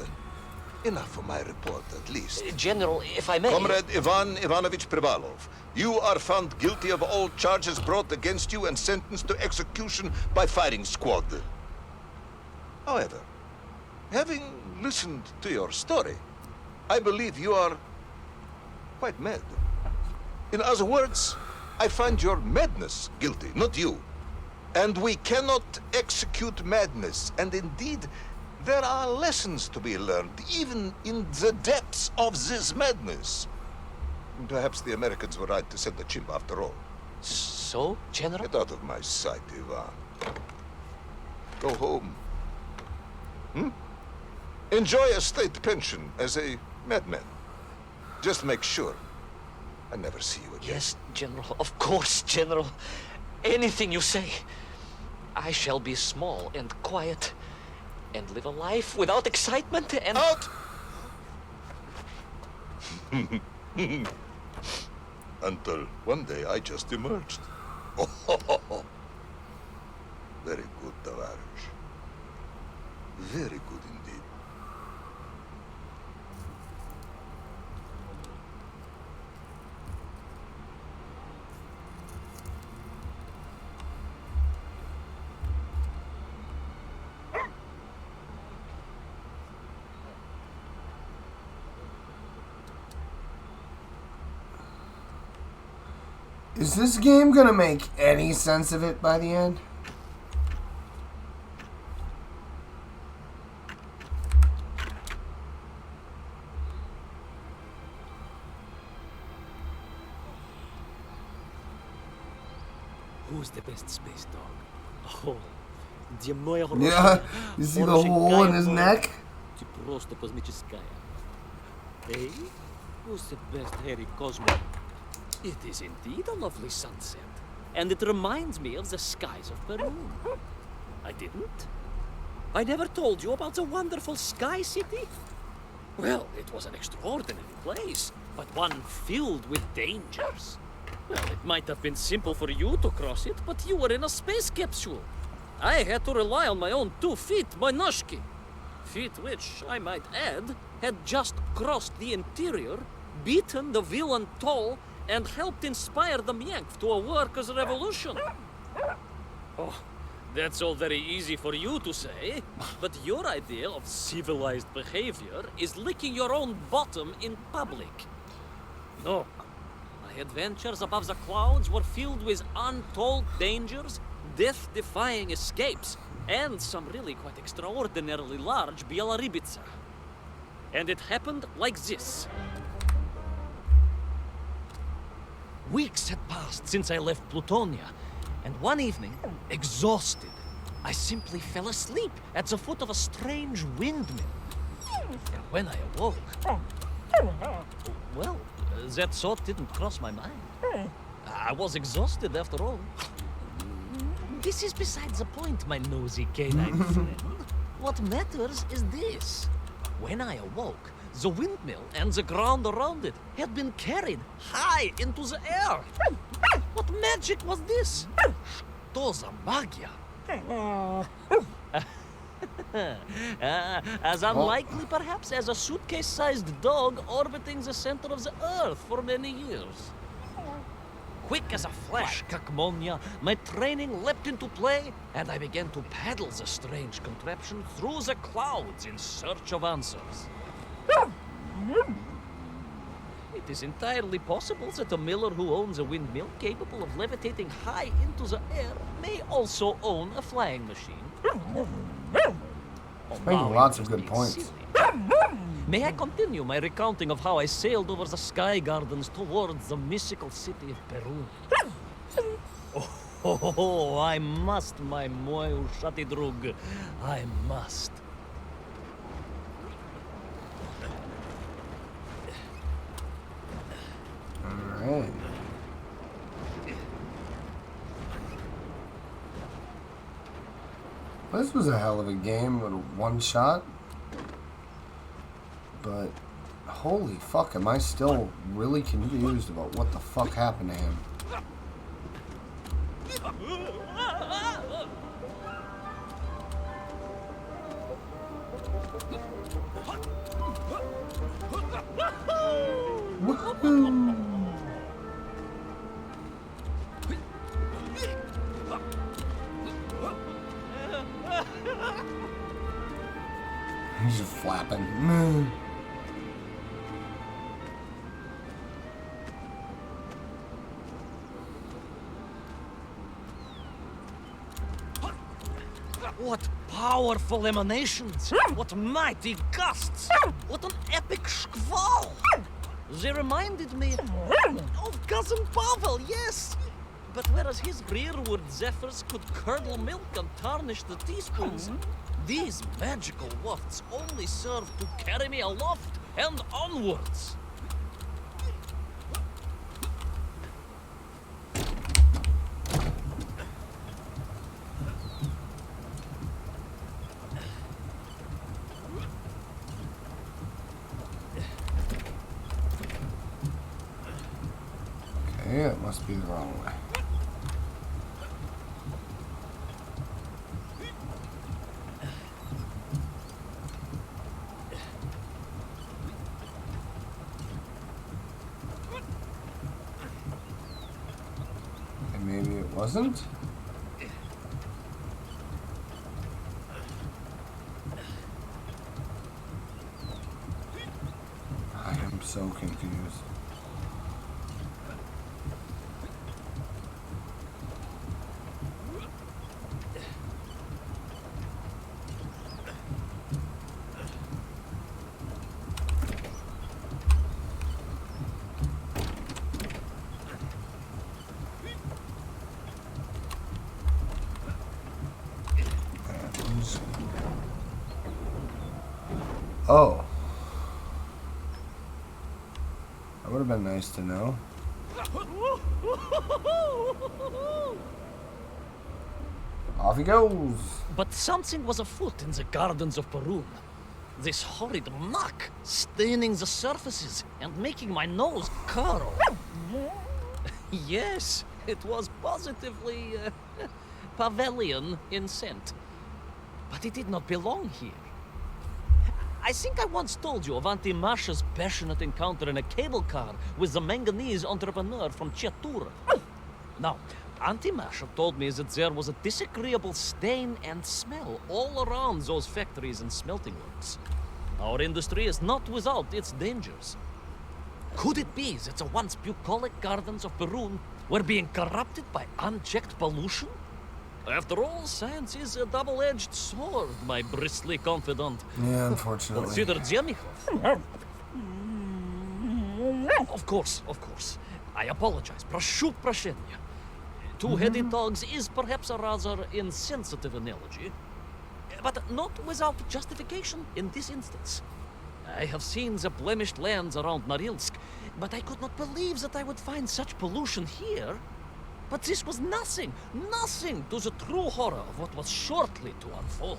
Enough for my report, at least. General, if I may... Comrade Ivan Ivanovich Privalov, you are found guilty of all charges brought against you and sentenced to execution by firing squad. However, having listened to your story, I believe you are quite mad. In other words, I find your madness guilty, not you. And we cannot execute madness. And indeed, there are lessons to be learned, even in the depths of this madness. Perhaps the Americans were right to send the chimp after all. So, General? Get out of my sight, Ivan. Go home. Enjoy a state pension as a madman. Just make sure I never see you again. Yes, General. Of course, General. Anything you say. I shall be small and quiet and live a life without excitement and... Out! Until one day I just emerged. Very good, Tavares. Very good indeed. Is this game gonna make any sense of it by the end? Who's the best space dog? Oh, где моя Yeah, you see the hole in his neck? Ты просто космическая. Hey, who's the best hairy cosmonaut? It is indeed a lovely sunset, and it reminds me of the skies of Peru. I didn't? I never told you about the wonderful Sky City? Well, it was an extraordinary place, but one filled with dangers. Well, it might have been simple for you to cross it, but you were in a space capsule. I had to rely on my own 2 feet, my noshki. Feet which, I might add, had just crossed the interior, beaten the villain Toll, and helped inspire the Mienk to a workers' revolution. Oh, that's all very easy for you to say, but your idea of civilized behavior is licking your own bottom in public. No, my adventures above the clouds were filled with untold dangers, death-defying escapes, and some really quite extraordinarily large Bielorybitsa. And it happened like this. Weeks had passed since I left Plutonia, and one evening, exhausted, I simply fell asleep at the foot of a strange windmill. And when I awoke, Well, that thought didn't cross my mind. I was exhausted after all. This is besides the point, my nosy canine friend. What matters is this. When I awoke, the windmill and the ground around it had been carried high into the air. What magic was this? Что за магия? As unlikely, perhaps, as a suitcase-sized dog orbiting the center of the Earth for many years. Quick as a flash, Kakmonia, my training leapt into play, and I began to paddle the strange contraption through the clouds in search of answers. It is entirely possible that a miller who owns a windmill capable of levitating high into the air may also own a flying machine. Making lots of good points. May I continue my recounting of how I sailed over the sky gardens towards the mystical city of Peru? Oh, I must, my moju shatidrug. I must. Alright. This was a hell of a game with a one shot. But holy fuck, am I still really confused about what the fuck happened to him. Woohoo! He's just flapping. What powerful emanations! What mighty gusts! What an epic squall! They reminded me of Cousin Pavel, yes! But whereas his rearward zephyrs could curdle milk and tarnish the teaspoons, these magical wafts only serve to carry me aloft and onwards. Okay, it must be the wrong way. Maybe it wasn't? I am so confused. Oh. That would have been nice to know. Off he goes. But something was afoot in the gardens of Peru. This horrid muck staining the surfaces and making my nose curl. Yes, it was positively Pavilion in scent. But it did not belong here. I think I once told you of Auntie Masha's passionate encounter in a cable car with the manganese entrepreneur from Chiatura. Now, Auntie Masha told me that there was a disagreeable stain and smell all around those factories and smelting works. Our industry is not without its dangers. Could it be that the once bucolic gardens of Peru were being corrupted by unchecked pollution? After all, science is a double-edged sword, my bristly confidant. Yeah, unfortunately. Consider Jemichov. Of course. I apologize. Прошу прощения. Two-headed dogs is perhaps a rather insensitive analogy, but not without justification in this instance. I have seen the blemished lands around Norilsk, but I could not believe that I would find such pollution here. But this was nothing to the true horror of what was shortly to unfold.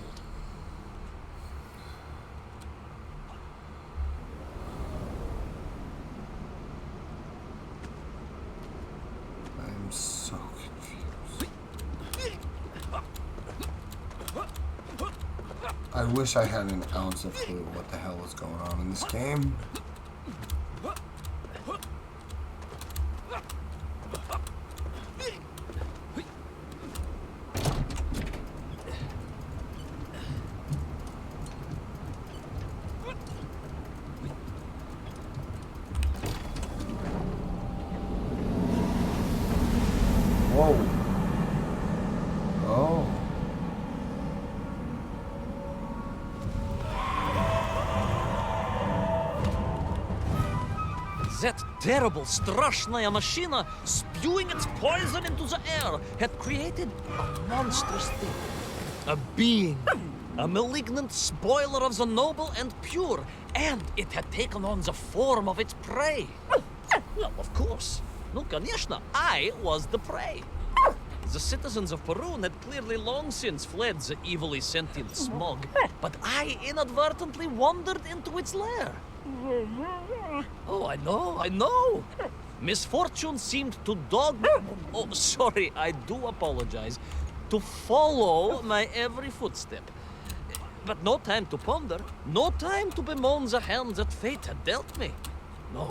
I'm so confused. I wish I had an ounce of clue what the hell was going on in this game. Whoa. Oh. That terrible Strashnaya machina, spewing its poison into the air, had created a monstrous thing. A being. A malignant spoiler of the noble and pure. And it had taken on the form of its prey. Well, of course. No, конечно, I was the prey. The citizens of Perun had clearly long since fled the evilly sentient smog, but I inadvertently wandered into its lair. Oh, I know. Misfortune seemed to dog... Oh, sorry, I do apologize. To follow my every footstep. But no time to ponder, no time to bemoan the hand that fate had dealt me. No,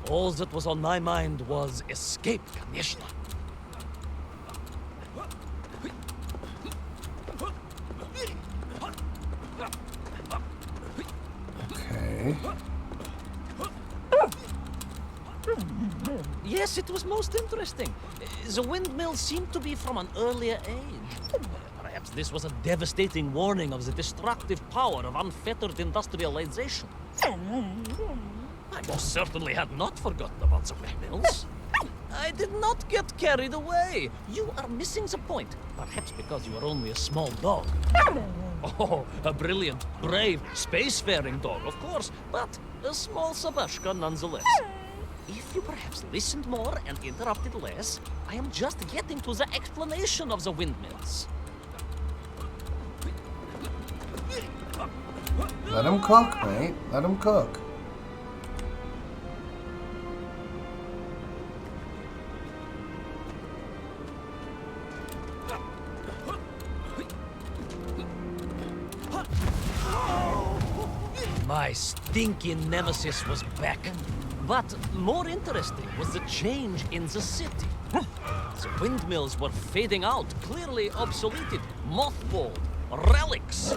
all that was on my mind was escape, конечно. Okay. Yes, it was most interesting. The windmill seemed to be from an earlier age. Perhaps this was a devastating warning of the destructive power of unfettered industrialization. I most certainly had not forgotten about the windmills. I did not get carried away. You are missing the point. Perhaps because you are only a small dog. Oh, a brilliant, brave, spacefaring dog, of course, but a small Sabashka nonetheless. If you perhaps listened more and interrupted less, I am just getting to the explanation of the windmills. Let him cook, mate. Let him cook. My stinking nemesis was back. But more interesting was the change in the city. The windmills were fading out, clearly obsoleted, mothballed, relics.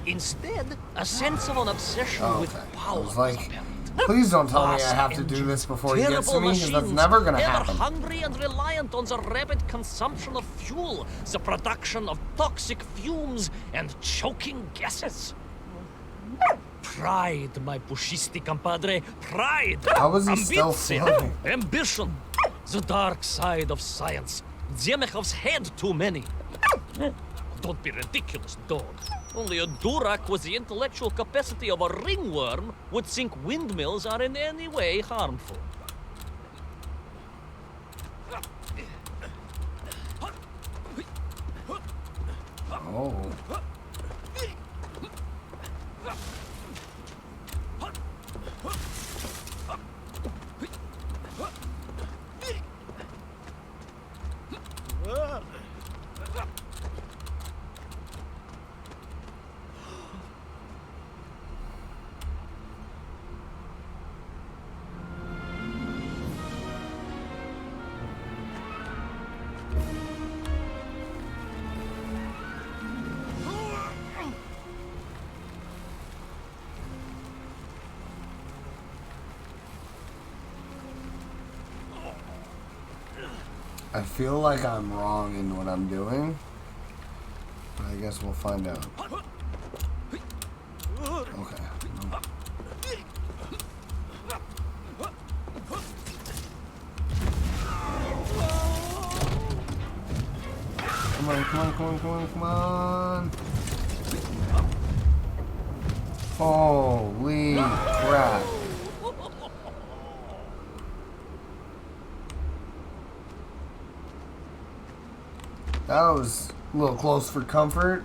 Instead, a sense of an obsession with power. I was like, please don't tell me I have to do this before he gets to me, because that's never going to happen. Hungry and reliant on the rapid consumption of fuel, the production of toxic fumes and choking gases. Pride, my pushisti compadre, pride! How is he still floating? Ambition, the dark side of science. Zemechov's had too many. Don't be ridiculous, dog. Only a durak with the intellectual capacity of a ringworm would think windmills are in any way harmful. Oh. I feel like I'm wrong in what I'm doing, but I guess we'll find out. Okay. Come on, come on, come on, come on, come on. Holy crap. That was a little close for comfort.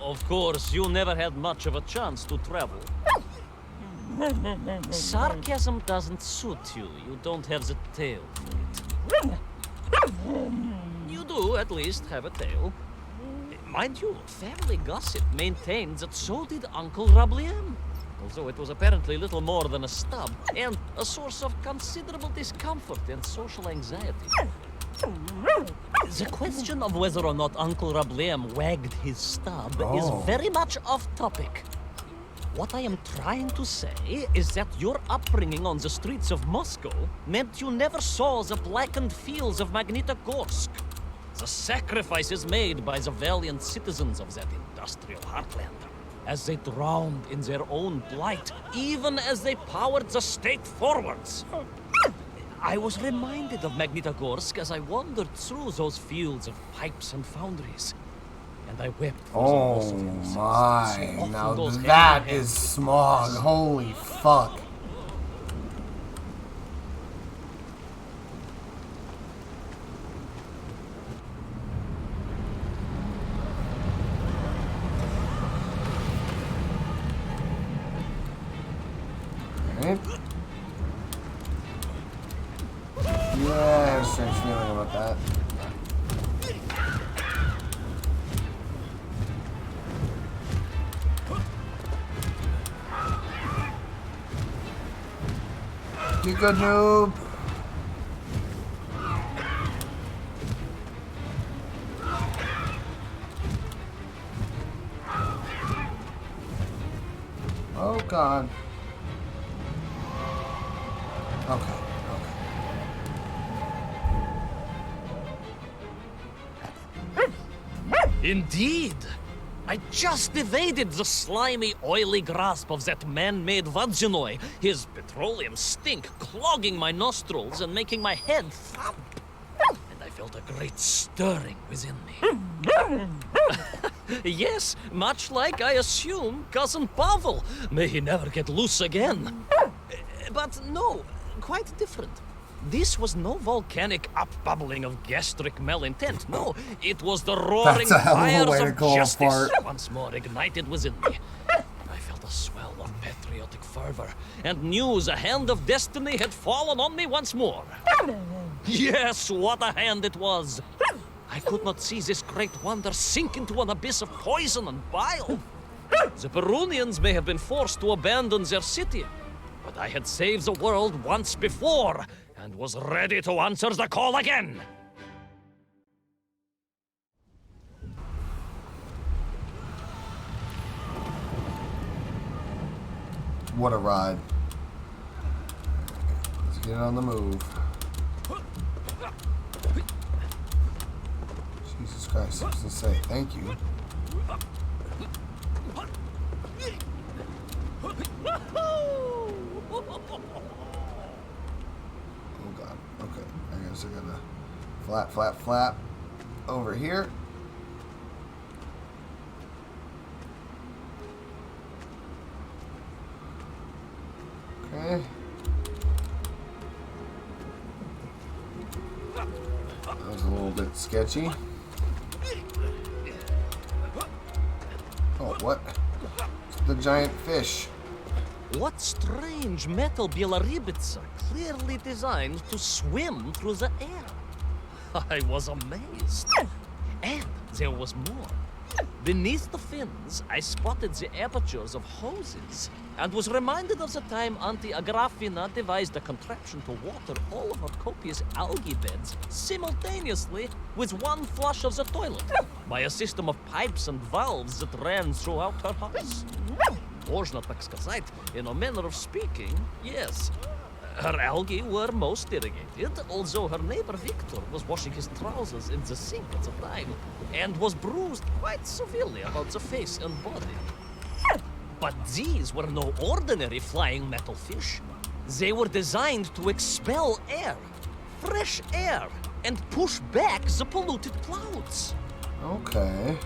Of course, you never had much of a chance to travel. Sarcasm doesn't suit you. You don't have the tail for it. You do, at least, have a tail. Mind you, family gossip maintains that so did Uncle Rabliem. Although it was apparently little more than a stub, and a source of considerable discomfort and social anxiety. The question of whether or not Uncle Rabliem wagged his stub is very much off topic. What I am trying to say is that your upbringing on the streets of Moscow meant you never saw the blackened fields of Magnitogorsk. The sacrifices made by the valiant citizens of that industrial heartland, as they drowned in their own blight, even as they powered the state forwards. I was reminded of Magnitogorsk as I wandered through those fields of pipes and foundries. And I wept for the loss of innocence. My, now that is smog. Holy fuck. Right. Yeah, I have a strange feeling about that. You good, noob? Oh God. Okay. Indeed! I just evaded the slimy, oily grasp of that man-made Vadzinoy, his petroleum stink clogging my nostrils and making my head thump. And I felt a great stirring within me. Yes, much like I assume Cousin Pavel. May he never get loose again. But no, quite different. This was no volcanic upbubbling of gastric malintent. No, it was the roaring fires of justice once more ignited within me. I felt a swell of patriotic fervor and knew the hand of destiny had fallen on me once more. Yes, what a hand it was! I could not see this great wonder sink into an abyss of poison and bile. The Perunians may have been forced to abandon their city, but I had saved the world once before, and was ready to answer the call again. What a ride. Let's get on the move. Jesus Christ, I was gonna say thank you. Oh God. Okay. I guess I gotta flap, flap, flap over here. Okay. That was a little bit sketchy. Oh, what? It's the giant fish. What strange metal Bielaribitsa clearly designed to swim through the air. I was amazed. And there was more. Beneath the fins, I spotted the apertures of hoses and was reminded of the time Auntie Agrafina devised a contraption to water all of her copious algae beds simultaneously with one flush of the toilet by a system of pipes and valves that ran throughout her house. Можно так сказать, in a manner of speaking, yes. Her algae were most irrigated, although her neighbor Victor was washing his trousers in the sink at the time, and was bruised quite severely about the face and body. But these were no ordinary flying metal fish. They were designed to expel air, fresh air, and push back the polluted clouds. Okay.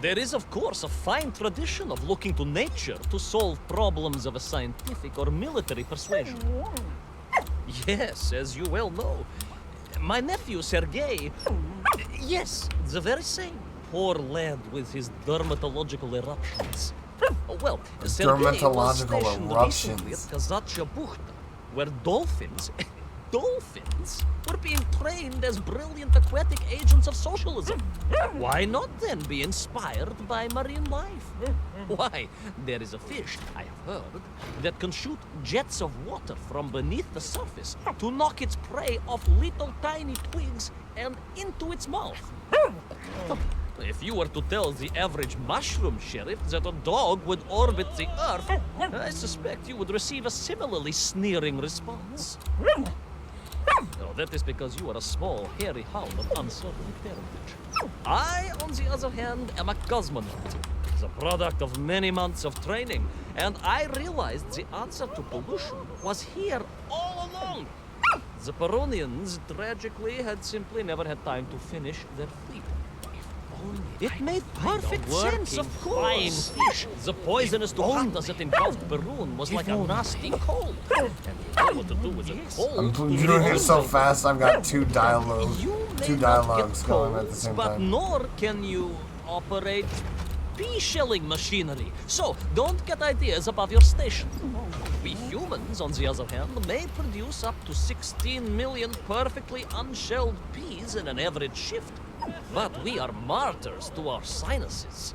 There is, of course, a fine tradition of looking to nature to solve problems of a scientific or military persuasion. Yes, as you well know, my nephew Sergei, yes, the very same, poor lad with his dermatological eruptions. Well, Sergei was Dermatological stationed recently at eruptions. Kazachya Buchta, where dolphins were being trained as brilliant aquatic agents of socialism. Why not then be inspired by marine life? Why, there is a fish, I have heard, that can shoot jets of water from beneath the surface to knock its prey off little tiny twigs and into its mouth. If you were to tell the average mushroom sheriff that a dog would orbit the Earth, I suspect you would receive a similarly sneering response. No, that is because you are a small, hairy hound of uncertain parentage. I, on the other hand, am a cosmonaut, the product of many months of training, and I realized the answer to pollution was here all along. The Peronians, tragically, had simply never had time to finish their fleet. It made perfect sense, of course. Fish. The poisonous tuhata that engulfed Perun was like a nasty cold. And you know what to do with a cold. I'm doing it so fast, I've got two dialogues going at the same but time. nor can you operate pea-shelling machinery. So, don't get ideas above your station. We humans, on the other hand, may produce up to 16 million perfectly unshelled peas in an average shift. But we are martyrs to our sinuses.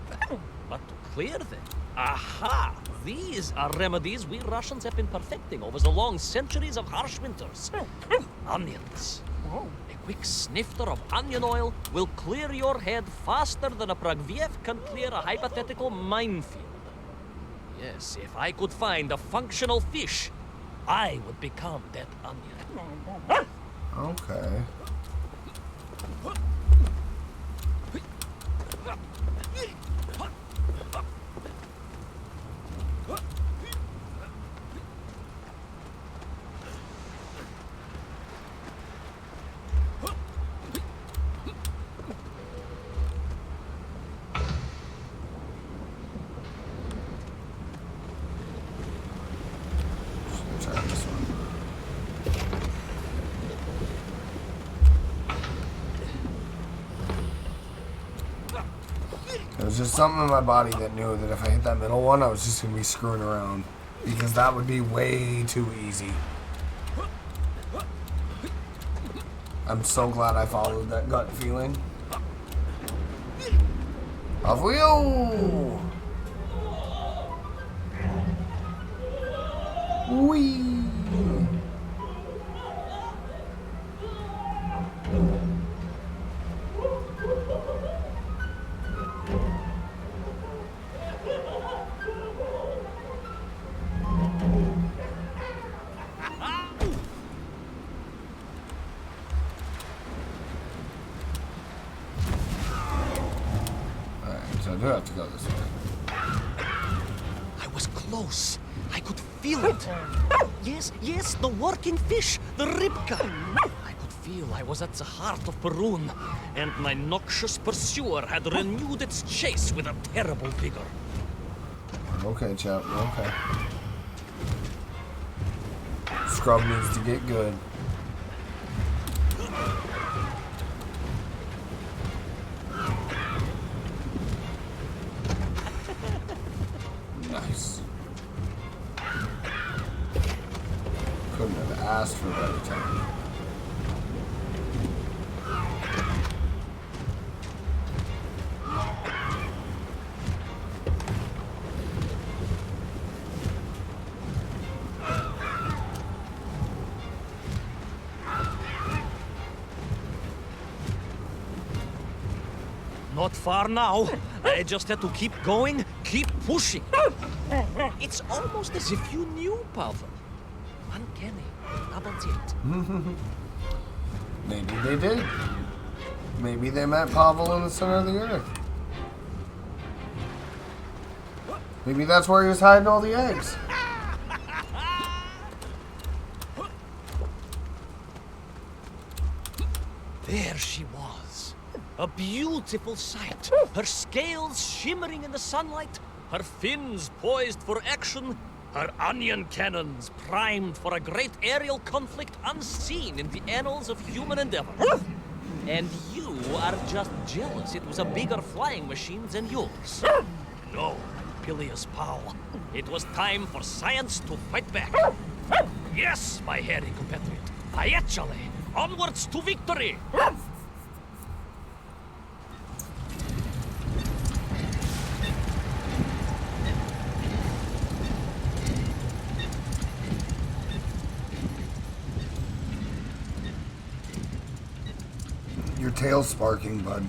But to clear them, aha! These are remedies we Russians have been perfecting over the long centuries of harsh winters. Onions. A quick snifter of onion oil will clear your head faster than a Pragviev can clear a hypothetical minefield. Yes, if I could find a functional fish, I would become that onion. Okay. Try this one. There was just something in my body that knew that if I hit that middle one, I was just going to be screwing around. Because that would be way too easy. I'm so glad I followed that gut feeling. Off we go! Whee! So I do have to go this way. I was close. I could feel it. Yes, the working fish, the ribka. I could feel I was at the heart of Perun, and my noxious pursuer had renewed its chase with a terrible vigor. Okay, chap. Okay. Scrub needs to get good. Nice. Couldn't have asked for a better time. Not far now. I just had to keep going, keep pushing. It's almost as if you knew, Pavel. Uncanny. How about it? Maybe they did. Maybe they met Pavel in the center of the earth. Maybe that's where he was hiding all the eggs. There she was. A beautiful sight. Her scales shimmering in the sunlight. Her fins poised for action. Her onion cannons primed for a great aerial conflict unseen in the annals of human endeavor. And you are just jealous it was a bigger flying machine than yours. No, Peleus Pal. It was time for science to fight back. Yes, my hairy compatriot. Paechale! Onwards to victory! Your tail's sparking, bud.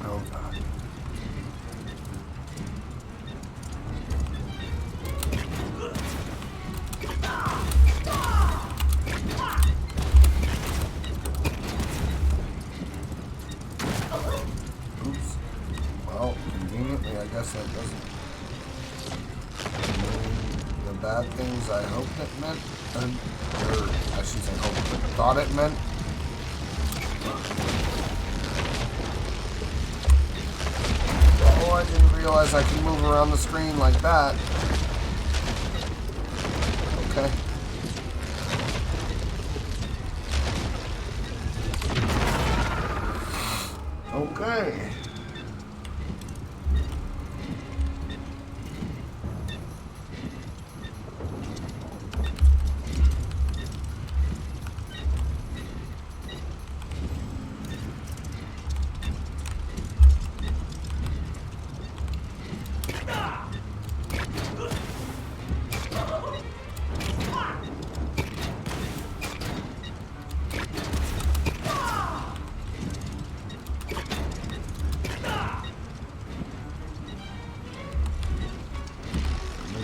Oh god. Oops. Well, conveniently, I guess that doesn't mean the bad things I hoped it meant, or I should say hoped, but thought it meant. Oh, I didn't realize I could move around the screen like that. Okay. Okay.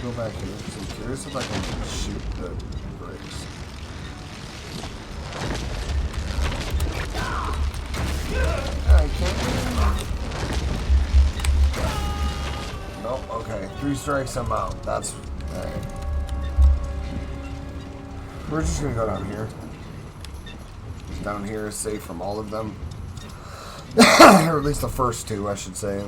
Go back here because I'm curious if I can shoot the bricks. I can't. Nope. Okay, 3 strikes. I'm out. That's alright. We're just gonna go down here. Down here is safe from all of them, or at least the first 2, I should say.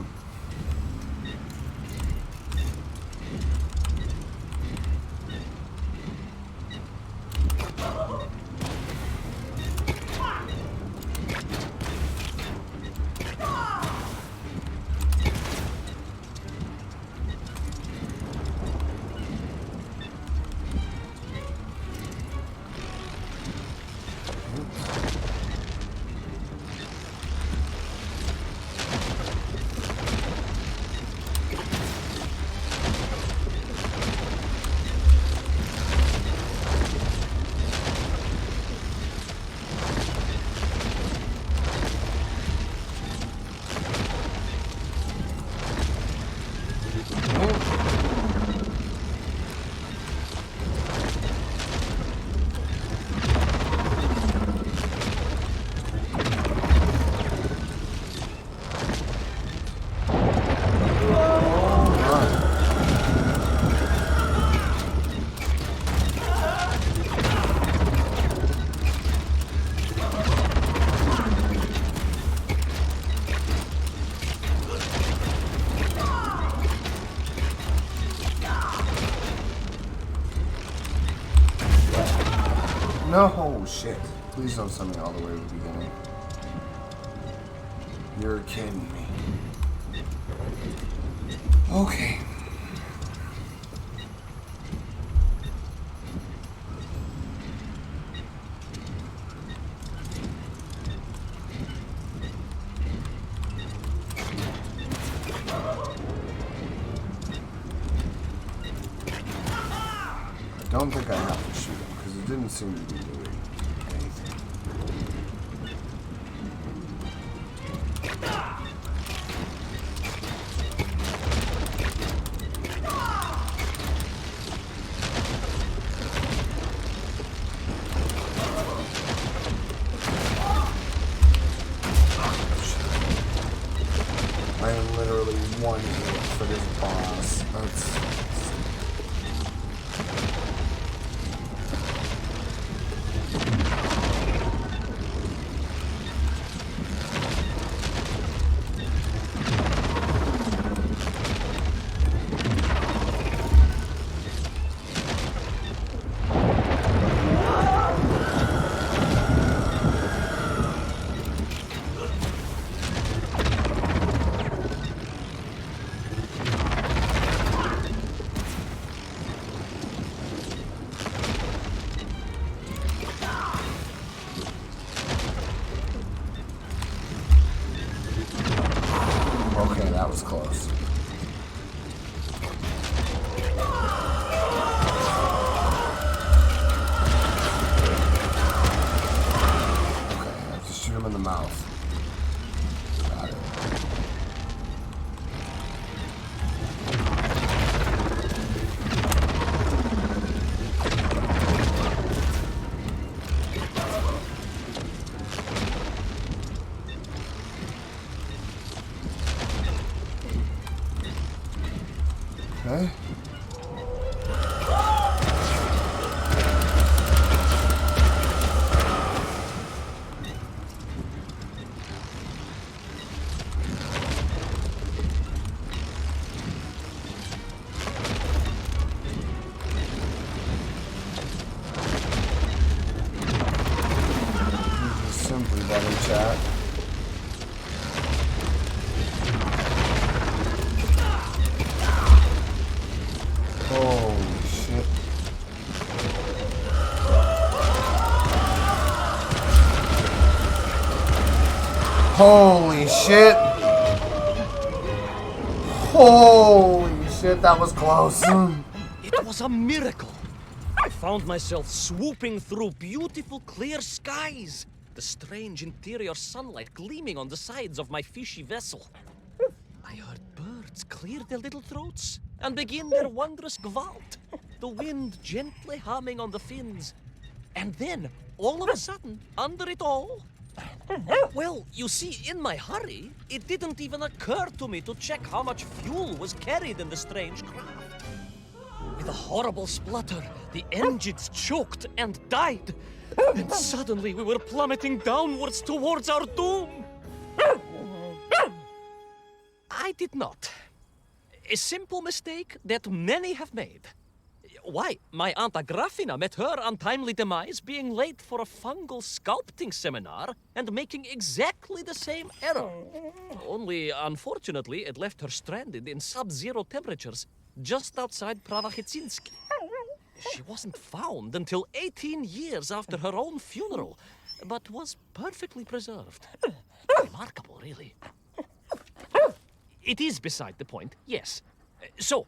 No, shit. Please don't send me all the way to the beginning. You're kidding me. Okay. I don't think I have to shoot him because it didn't seem to be doing anything. one hit for this boss. That's... Okay, that was close. Okay, I have to shoot him in the mouth. Got it. Okay. Simply better chat. Holy shit. Holy shit. Holy shit, that was close. It was a miracle. I found myself swooping through beautiful clear skies, the strange interior sunlight gleaming on the sides of my fishy vessel. I heard birds clear their little throats and begin their wondrous gvalt, the wind gently humming on the fins. And then, all of a sudden, under it all... Well, you see, in my hurry, it didn't even occur to me to check how much fuel was carried in the strange craft. With a horrible splutter, the engines choked and died. And suddenly we were plummeting downwards towards our doom. I did not. A simple mistake that many have made. Why, my Aunt Agrafina met her untimely demise being late for a fungal sculpting seminar and making exactly the same error. Only, unfortunately, it left her stranded in sub-zero temperatures just outside Pravachitsinsk. She wasn't found until 18 years after her own funeral, but was perfectly preserved. Remarkable, really. It is beside the point, yes. So,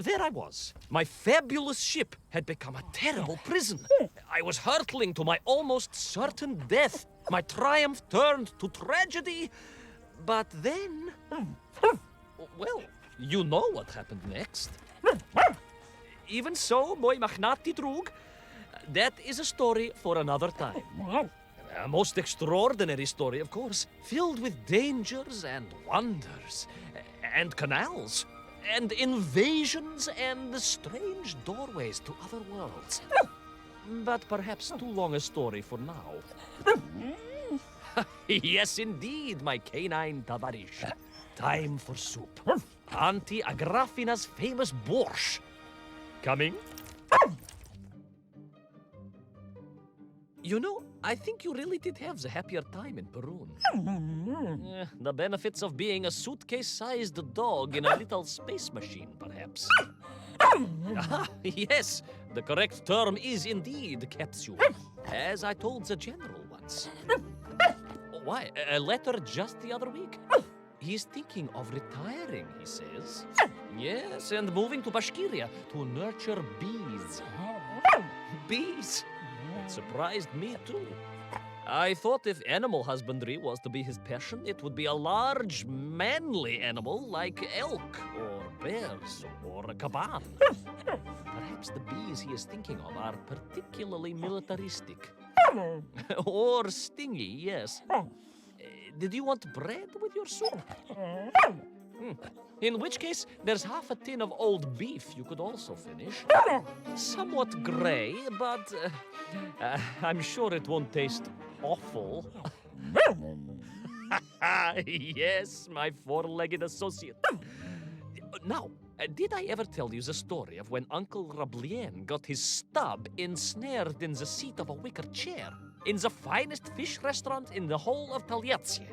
there I was. My fabulous ship had become a terrible prison. I was hurtling to my almost certain death. My triumph turned to tragedy. But then... Well, you know what happened next. Even so, moi magnati drug, that is a story for another time. A most extraordinary story, of course, filled with dangers and wonders, and canals, and invasions, and strange doorways to other worlds. But perhaps too long a story for now. Yes, indeed, my canine tavarish. Time for soup. Auntie Agrafina's famous borscht. Coming? You know, I think you really did have the happier time in Perun. The benefits of being a suitcase-sized dog in a little space machine, perhaps. Yes, the correct term is indeed capsule, as I told the general once. Why, a letter just the other week. He's thinking of retiring, he says. Yes, and moving to Bashkiria to nurture bees. Bees? It surprised me, too. I thought if animal husbandry was to be his passion, it would be a large, manly animal like elk, or bears, or a caban. Perhaps the bees he is thinking of are particularly militaristic. Or stingy, yes. Did you want bread with your soup? In which case, there's half a tin of old beef you could also finish. Somewhat grey, but I'm sure it won't taste awful. Yes, my four-legged associate. Now, did I ever tell you the story of when Uncle Rablien got his stub ensnared in the seat of a wicker chair in the finest fish restaurant in the whole of Taliatsye?